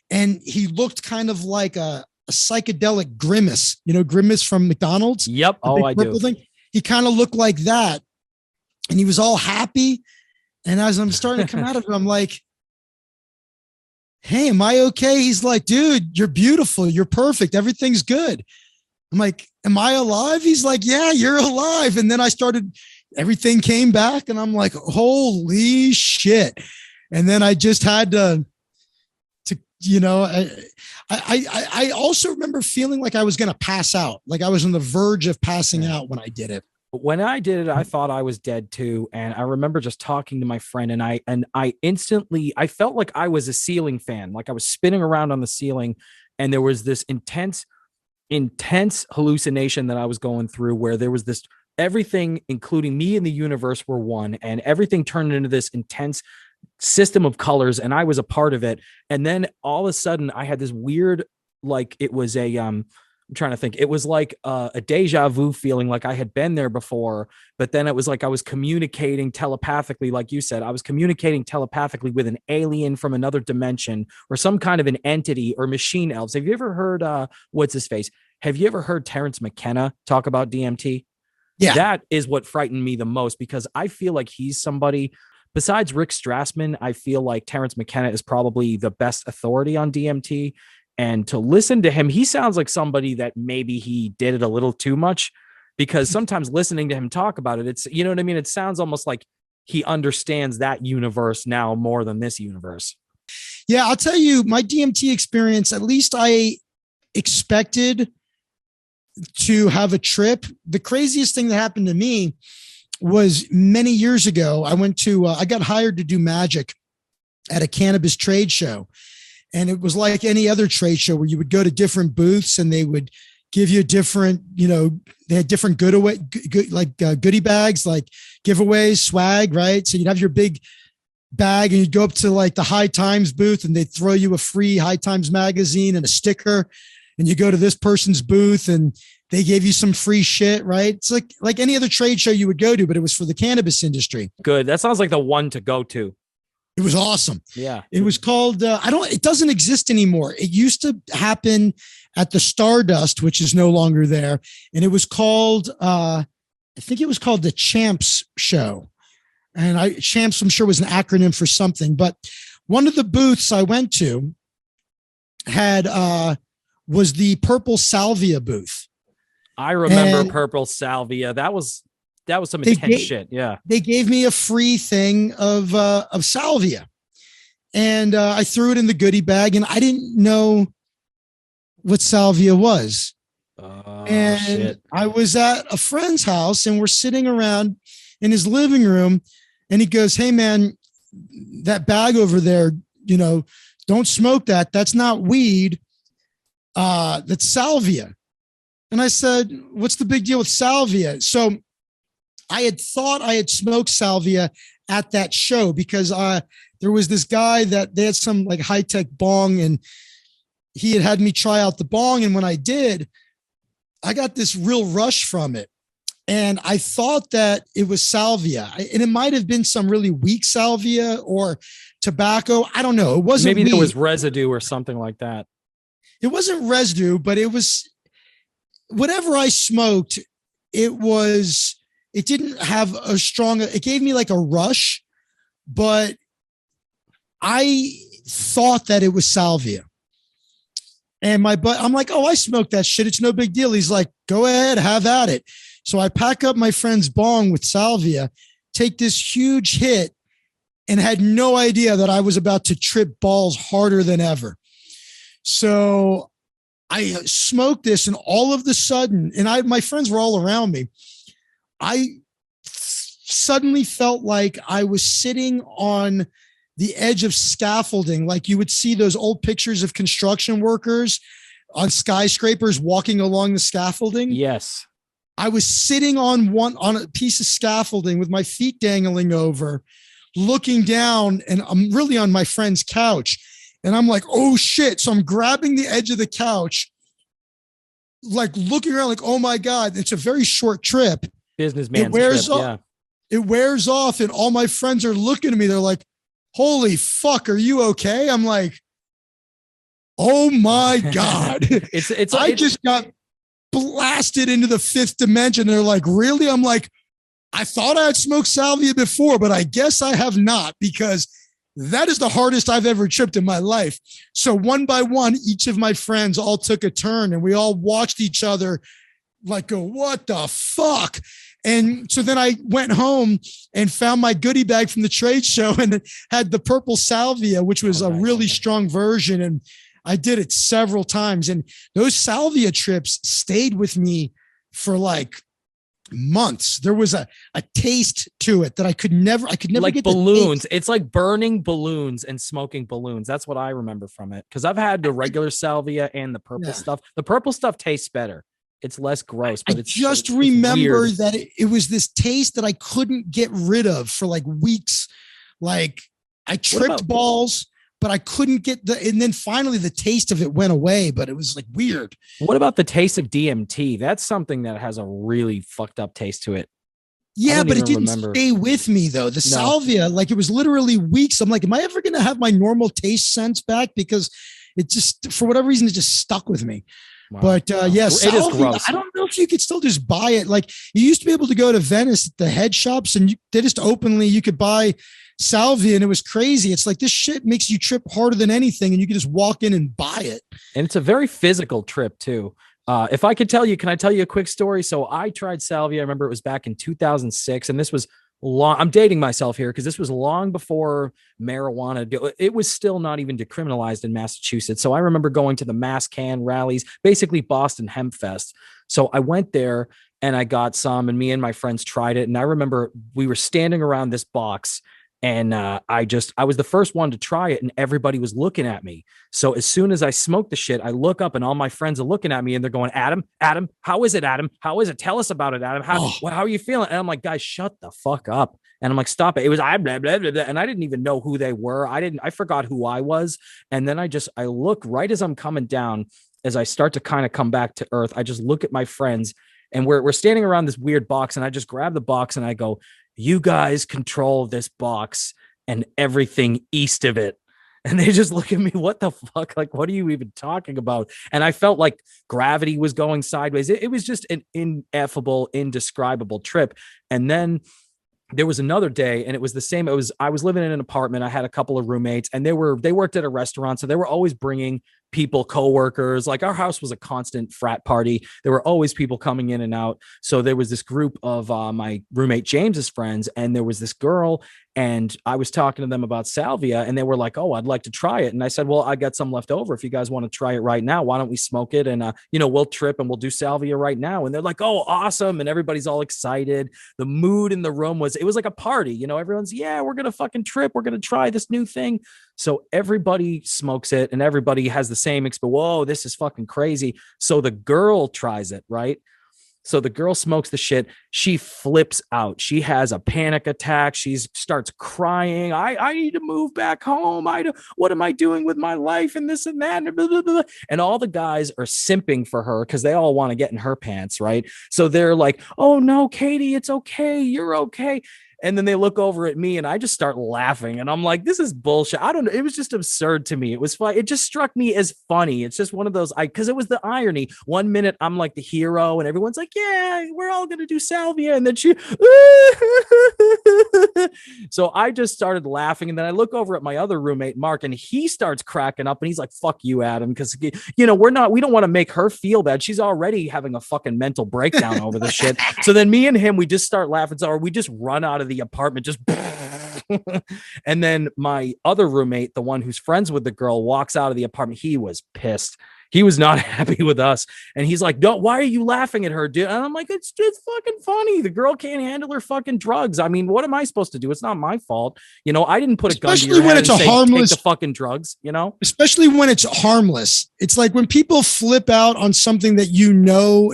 and he looked kind of like a psychedelic Grimace, Grimace from McDonald's. Yep. Oh, I do. Thing. He kind of looked like that, and he was all happy. And as I'm starting to come out of it, I'm like, hey, am I okay? He's like, dude, you're beautiful. You're perfect. Everything's good. I'm like, am I alive? He's like, yeah, you're alive. And then everything came back, and I'm like, holy shit. And then I just had to I also remember feeling like I was going to pass out. Like I was on the verge of passing out when I did it. When I did it, I thought I was dead too. And I remember just talking to my friend, and I instantly felt like I was a ceiling fan. Like I was spinning around on the ceiling, and there was this intense hallucination that I was going through, where there was this, everything, including me and the universe, were one, and everything turned into this intense system of colors, and I was a part of it. And then all of a sudden I had this weird, like it was I'm trying to think, it was like a deja vu feeling, like I had been there before, but then it was like I was communicating telepathically. Like you said, I was communicating telepathically with an alien from another dimension, or some kind of an entity, or machine elves. Have you ever heard what's his face? Have you ever heard Terrence McKenna talk about DMT? Yeah. That is what frightened me the most, because I feel like he's somebody, besides Rick Strassman, I feel like Terrence McKenna is probably the best authority on DMT. And to listen to him, he sounds like somebody that maybe he did it a little too much, because sometimes listening to him talk about it, it's, you know what I mean? It sounds almost like he understands that universe now more than this universe. Yeah, I'll tell you, my DMT experience, at least I expected to have a trip. The craziest thing that happened to me was many years ago. I got hired to do magic at a cannabis trade show. And it was like any other trade show where you would go to different booths, and they would give you different, they had different goodie bags, like giveaways, swag, right? So you'd have your big bag, and you'd go up to like the High Times booth, and they'd throw you a free High Times magazine and a sticker. And you go to this person's booth, and they gave you some free shit, right? It's like any other trade show you would go to, but it was for the cannabis industry. Good. That sounds like the one to go to. It was awesome. Yeah. It was called, it doesn't exist anymore. It used to happen at the Stardust, which is no longer there. And it was called, I think it was called the Champs Show. And Champs, I'm sure, was an acronym for something. But one of the booths I went to was the Purple Salvia booth. I remember Purple Salvia. That was some intense shit. Yeah. They gave me a free thing of Salvia, and I threw it in the goodie bag, and I didn't know what Salvia was. Shit. I was at a friend's house, and we're sitting around in his living room, and he goes, "Hey man, that bag over there, don't smoke that. That's not weed. That's Salvia." And I said, "What's the big deal with Salvia?" So I had thought I had smoked Salvia at that show, because there was this guy that they had some like high-tech bong, and he had me try out the bong. And when I did, I got this real rush from it. And I thought that it was Salvia, and it might've been some really weak Salvia or tobacco. I don't know. It wasn't, maybe there was residue or something like that. It wasn't residue, but it was whatever I smoked. It was it didn't have a strong, it gave me like a rush, but I thought that it was Salvia. And I'm like, oh, I smoked that shit. It's no big deal. He's like, go ahead, have at it. So I pack up my friend's bong with Salvia, take this huge hit, and had no idea that I was about to trip balls harder than ever. So I smoked this, and all of the sudden, and my friends were all around me, I suddenly felt like I was sitting on the edge of scaffolding, like you would see those old pictures of construction workers on skyscrapers walking along the scaffolding. Yes. I was sitting on a piece of scaffolding with my feet dangling over, looking down, and I'm really on my friend's couch. And I'm like, oh shit. So I'm grabbing the edge of the couch, like looking around like, oh my God, it's a very short trip. Businessman. It wears off. And all my friends are looking at me. They're like, holy fuck, are you okay? I'm like, oh my God. I just got blasted into the fifth dimension. They're like, really? I'm like, I thought I had smoked Salvia before, but I guess I have not, because that is the hardest I've ever tripped in my life. So one by one, each of my friends all took a turn, and we all watched each other like go, what the fuck? And so then I went home and found my goodie bag from the trade show, and it had the purple Salvia, which was a really strong version. And I did it several times. And those Salvia trips stayed with me for like months. There was a taste to it that I could never like get balloons. It's like burning balloons and smoking balloons. That's what I remember from it. Cause I've had the regular Salvia and the purple stuff. The purple stuff tastes better. It's less gross, but it's remember that it was this taste that I couldn't get rid of for like weeks. Like I tripped balls, but I couldn't get and then finally the taste of it went away, but it was like weird. What about the taste of DMT? That's something that has a really fucked up taste to it. Yeah, but it didn't stay with me though. The Salvia, like it was literally weeks. I'm like, am I ever going to have my normal taste sense back? Because it just, for whatever reason, it just stuck with me. Wow. But yeah, Salvia, it is gross. I don't know if you could still just buy it. Like you used to be able to go to Venice at the head shops, and they just openly, you could buy Salvia, and it was crazy. It's like this shit makes you trip harder than anything, and you can just walk in and buy it. And it's a very physical trip too. If I could tell you, can I tell you a quick story? So I tried Salvia. I remember it was back in 2006, and this was long. I'm dating myself here because this was long before marijuana. It was still not even decriminalized in Massachusetts. So I remember going to the mass can rallies, basically Boston Hemp Fest. So I went there and I got some, and me and my friends tried it. And I remember we were standing around this box, and I was the first one to try it, and everybody was looking at me. So as soon as I smoked the shit, I look up and all my friends are looking at me, and they're going, Adam, how is it, Adam? How is it? Tell us about it, Adam. How are you feeling? And I'm like, guys, shut the fuck up. And I'm like, stop it. It was, blah, blah, blah, blah. And I didn't even know who they were. I forgot who I was. And then I look right as I'm coming down, as I start to kind of come back to earth, I just look at my friends, and we're standing around this weird box, and I just grab the box and I go, you guys control this box and everything east of it. And they just look at me, what the fuck? Like, what are you even talking about? And I felt like gravity was going sideways. It was just an ineffable, indescribable trip. And then there was another day, and it was the same. I was living in an apartment. I had a couple of roommates, and they worked at a restaurant. So they were always bringing people, coworkers. Like our house was a constant frat party. There were always people coming in and out. So there was this group of my roommate James's friends, and there was this girl, and I was talking to them about Salvia, and they were like, oh, I'd like to try it. And I said, well, I got some left over. If you guys want to try it right now, why don't we smoke it? And, we'll trip and we'll do Salvia right now. And they're like, oh, awesome. And everybody's all excited. The mood in the room it was like a party, everyone's, yeah, we're going to fucking trip. We're going to try this new thing. So everybody smokes it, and everybody has the same experience. Whoa, this is fucking crazy. So the girl tries it, right? So the girl smokes the shit. She flips out. She has a panic attack. She starts crying. I need to move back home. What am I doing with my life, and this and that? And, blah, blah, blah. And all the guys are simping for her because they all want to get in her pants, right? So they're like, oh no, Katie, it's okay. You're okay. And then they look over at me and I just start laughing. And I'm like, this is bullshit. I don't know. It was just absurd to me. It was fun. It just struck me as funny. It's just one of those, because it was the irony. 1 minute I'm like the hero and everyone's like, yeah, we're all going to do Salvia. And then she, so I just started laughing. And then I look over at my other roommate, Mark, and he starts cracking up and he's like, fuck you, Adam. Because, we don't want to make her feel bad. She's already having a fucking mental breakdown over the shit. So then me and him, we just start laughing. So we just run out of the apartment, just and then my other roommate, the one who's friends with the girl, walks out of the apartment. He was pissed. He was not happy with us. And he's like, no, why are you laughing at her, dude? And I'm like, it's fucking funny. The girl can't handle her fucking drugs. I mean, what am I supposed to do? It's not my fault. I didn't put a gun to your head and say, take the fucking drugs, Especially when it's harmless. It's like when people flip out on something that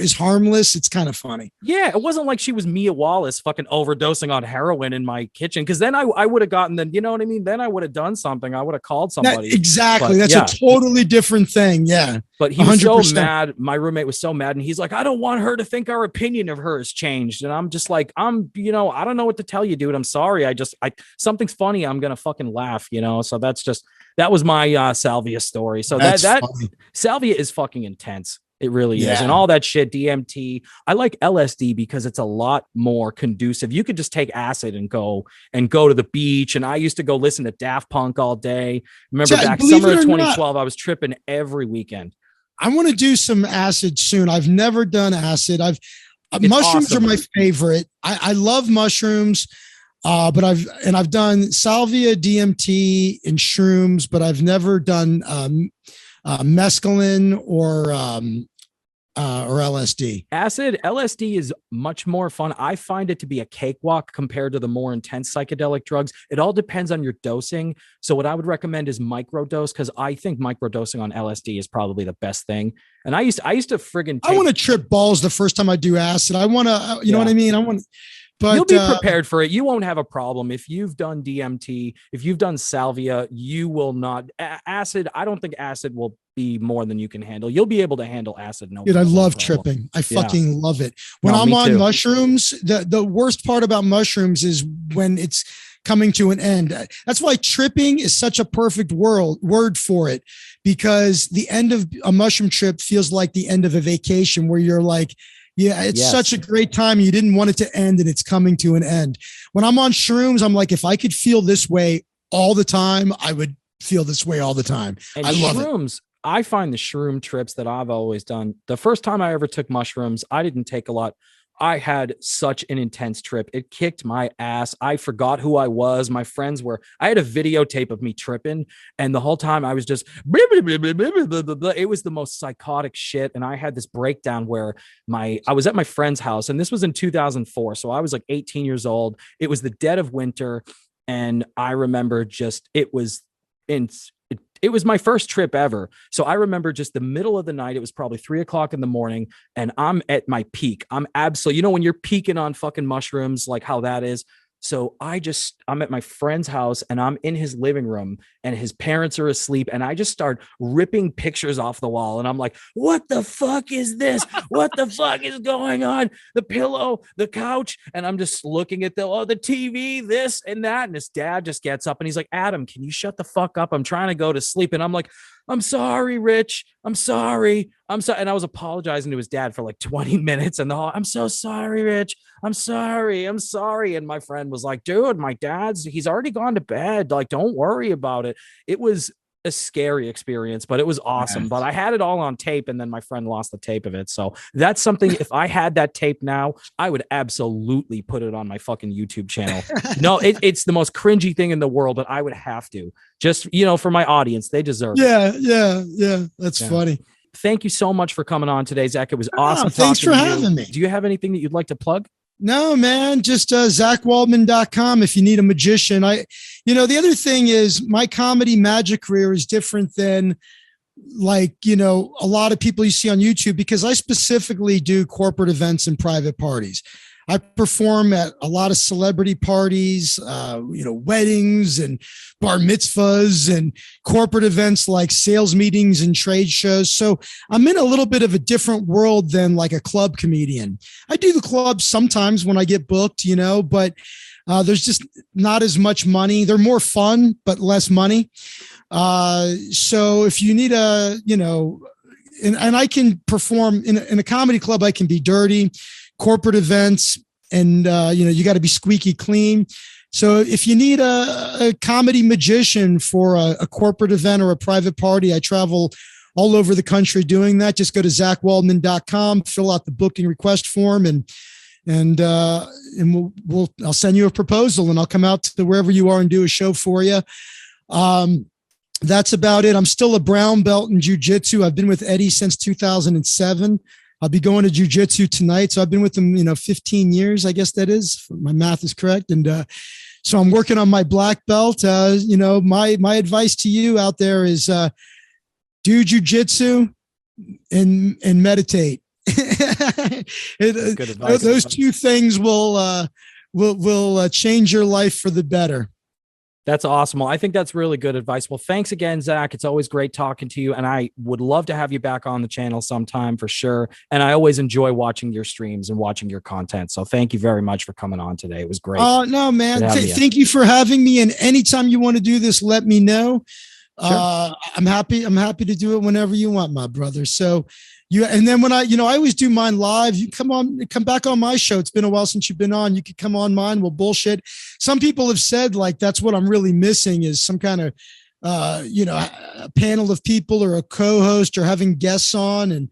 is harmless, it's kind of funny. Yeah, it wasn't like she was Mia Wallace fucking overdosing on heroin in my kitchen. Because then I would have gotten you know what I mean? Then I would have done something. I would have called somebody. Exactly. That's a totally different thing. Yeah. But he was 100%. So mad. My roommate was so mad. And he's like, I don't want her to think our opinion of her has changed. And I'm just like, I don't know what to tell you, dude. I'm sorry. Something's funny. I'm going to fucking laugh, So that was my Salvia story. So that Salvia is fucking intense. It really is. And all that shit, DMT. I like LSD because it's a lot more conducive. You could just take acid and go to the beach. And I used to go listen to Daft Punk all day. Remember back summer of 2012, I was tripping every weekend. I want to do some acid soon. I've never done acid. Mushrooms are my favorite. I love mushrooms. But I've done salvia, DMT, and shrooms, but I've never done mescaline or LSD. LSD is much more fun. I find it to be a cakewalk compared to the more intense psychedelic drugs. It all depends on your dosing. So what I would recommend is microdose, because I think microdosing on LSD is probably the best thing. And I used to friggin' I want to trip balls the first time I do acid. I want to, you know what I mean? But you'll be prepared for it. You won't have a problem. If you've done DMT, if you've done salvia, you will not. Acid, I don't think acid will be more than you can handle. You'll be able to handle acid. No, dude, I love tripping. I fucking love it. When I'm on mushrooms, the worst part about mushrooms is when it's coming to an end. That's why tripping is such a perfect word for it, because the end of a mushroom trip feels like the end of a vacation where you're like, yeah, it's such a great time. You didn't want it to end and it's coming to an end. When I'm on shrooms, I'm like, if I could feel this way all the time, I would feel this way all the time. And I love shrooms, it. I find the shroom trips that I've always done. The first time I ever took mushrooms, I didn't take a lot. I had such an intense trip. It kicked my ass. I forgot who I was. My friends I had a videotape of me tripping, and the whole time I was just, blah, blah, blah, blah, blah, blah, blah, blah. It was the most psychotic shit. And I had this breakdown where I was at my friend's house, and this was in 2004. So I was like 18 years old. It was the dead of winter. And I remember it was my first trip ever. So I remember just the middle of the night, it was probably 3:00 in the morning, and I'm at my peak. I'm absolutely, when you're peaking on fucking mushrooms, like how that is. So I'm at my friend's house and I'm in his living room and his parents are asleep. And I just start ripping pictures off the wall. And I'm like, what the fuck is this? What the fuck is going on? The pillow, the couch. And I'm just looking at the TV, this and that. And his dad just gets up and he's like, Adam, can you shut the fuck up? I'm trying to go to sleep. And I'm like, I'm sorry, Rich. I'm sorry. And I was apologizing to his dad for like 20 minutes. And I'm so sorry, Rich. I'm sorry. And my friend was like, dude, my he's already gone to bed. Like, don't worry about it. It was a scary experience, but it was awesome. But I had it all on tape, and then my friend lost the tape of it. So that's something, if I had that tape now, I would absolutely put it on my fucking YouTube channel. No, it's the most cringy thing in the world, but I would have to, just, for my audience. They deserve it. Yeah. That's funny. Thank you so much for coming on today, Zach. It was awesome. Thanks for having me. Do you have anything that you'd like to plug? No, man, just ZachWaldman.com if you need a magician. The other thing is my comedy magic career is different than a lot of people you see on YouTube, because I specifically do corporate events and private parties. I perform at a lot of celebrity parties, weddings and bar mitzvahs and corporate events like sales meetings and trade shows. So I'm in a little bit of a different world than like a club comedian. I do the clubs sometimes when I get booked, but there's just not as much money. They're more fun, but less money. So if you need and I can perform in a comedy club, I can be dirty. Corporate events, and you got to be squeaky clean. So if you need a comedy magician for a corporate event or a private party, I travel all over the country doing that. Just go to zachwaldman.com, fill out the booking request form, and I'll send you a proposal, and I'll come out to wherever you are and do a show for you. That's about it. I'm still a brown belt in Jiu Jitsu. I've been with Eddie since 2007. I'll be going to Jiu Jitsu tonight. So I've been with him, 15 years, I guess that is. My math is correct. And so I'm working on my black belt. My advice to you out there is do Jiu Jitsu and meditate. Good advice. Those two things will change your life for the better. That's awesome. Well, I think that's really good advice. Well, thanks again, Zach. It's always great talking to you. And I would love to have you back on the channel sometime for sure. And I always enjoy watching your streams and watching your content. So thank you very much for coming on today. It was great. Oh, no, man. Thank you for having me. And anytime you want to do this, let me know. Sure. I'm happy to do it whenever you want, my brother. So and then when I always do mine live, you come back on my show. It's been a while since you've been on. You could come on mine. We'll bullshit. Some people have said like, that's what I'm really missing is some kind of, a panel of people or a co-host or having guests on.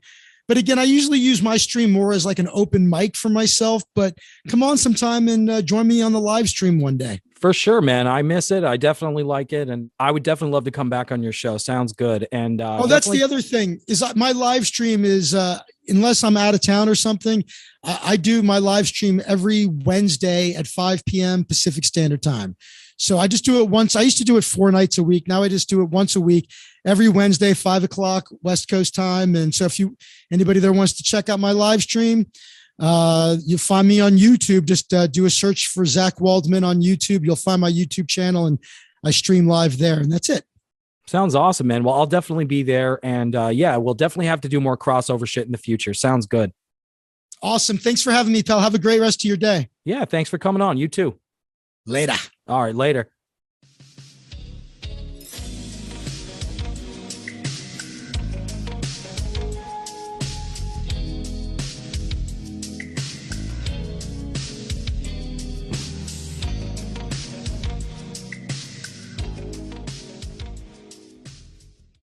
But again, I usually use my stream more as like an open mic for myself, but come on sometime and join me on the live stream one day. For sure, man. I miss it. I definitely like it. And I would definitely love to come back on your show. Sounds good. And that's the other thing is my live stream is, unless I'm out of town or something, I do my live stream every Wednesday at 5 p.m. Pacific Standard Time. So I just do it once. I used to do it 4 nights a week. Now I just do it once a week, every Wednesday, 5 o'clock West Coast time. And so if anybody there wants to check out my live stream, you'll find me on YouTube. Just do a search for Zach Waldman on YouTube. You'll find my YouTube channel and I stream live there, and that's it. Sounds awesome, man. Well, I'll definitely be there. And we'll definitely have to do more crossover shit in the future. Sounds good. Awesome. Thanks for having me, pal. Have a great rest of your day. Yeah. Thanks for coming on. You too. Later. All right. Later.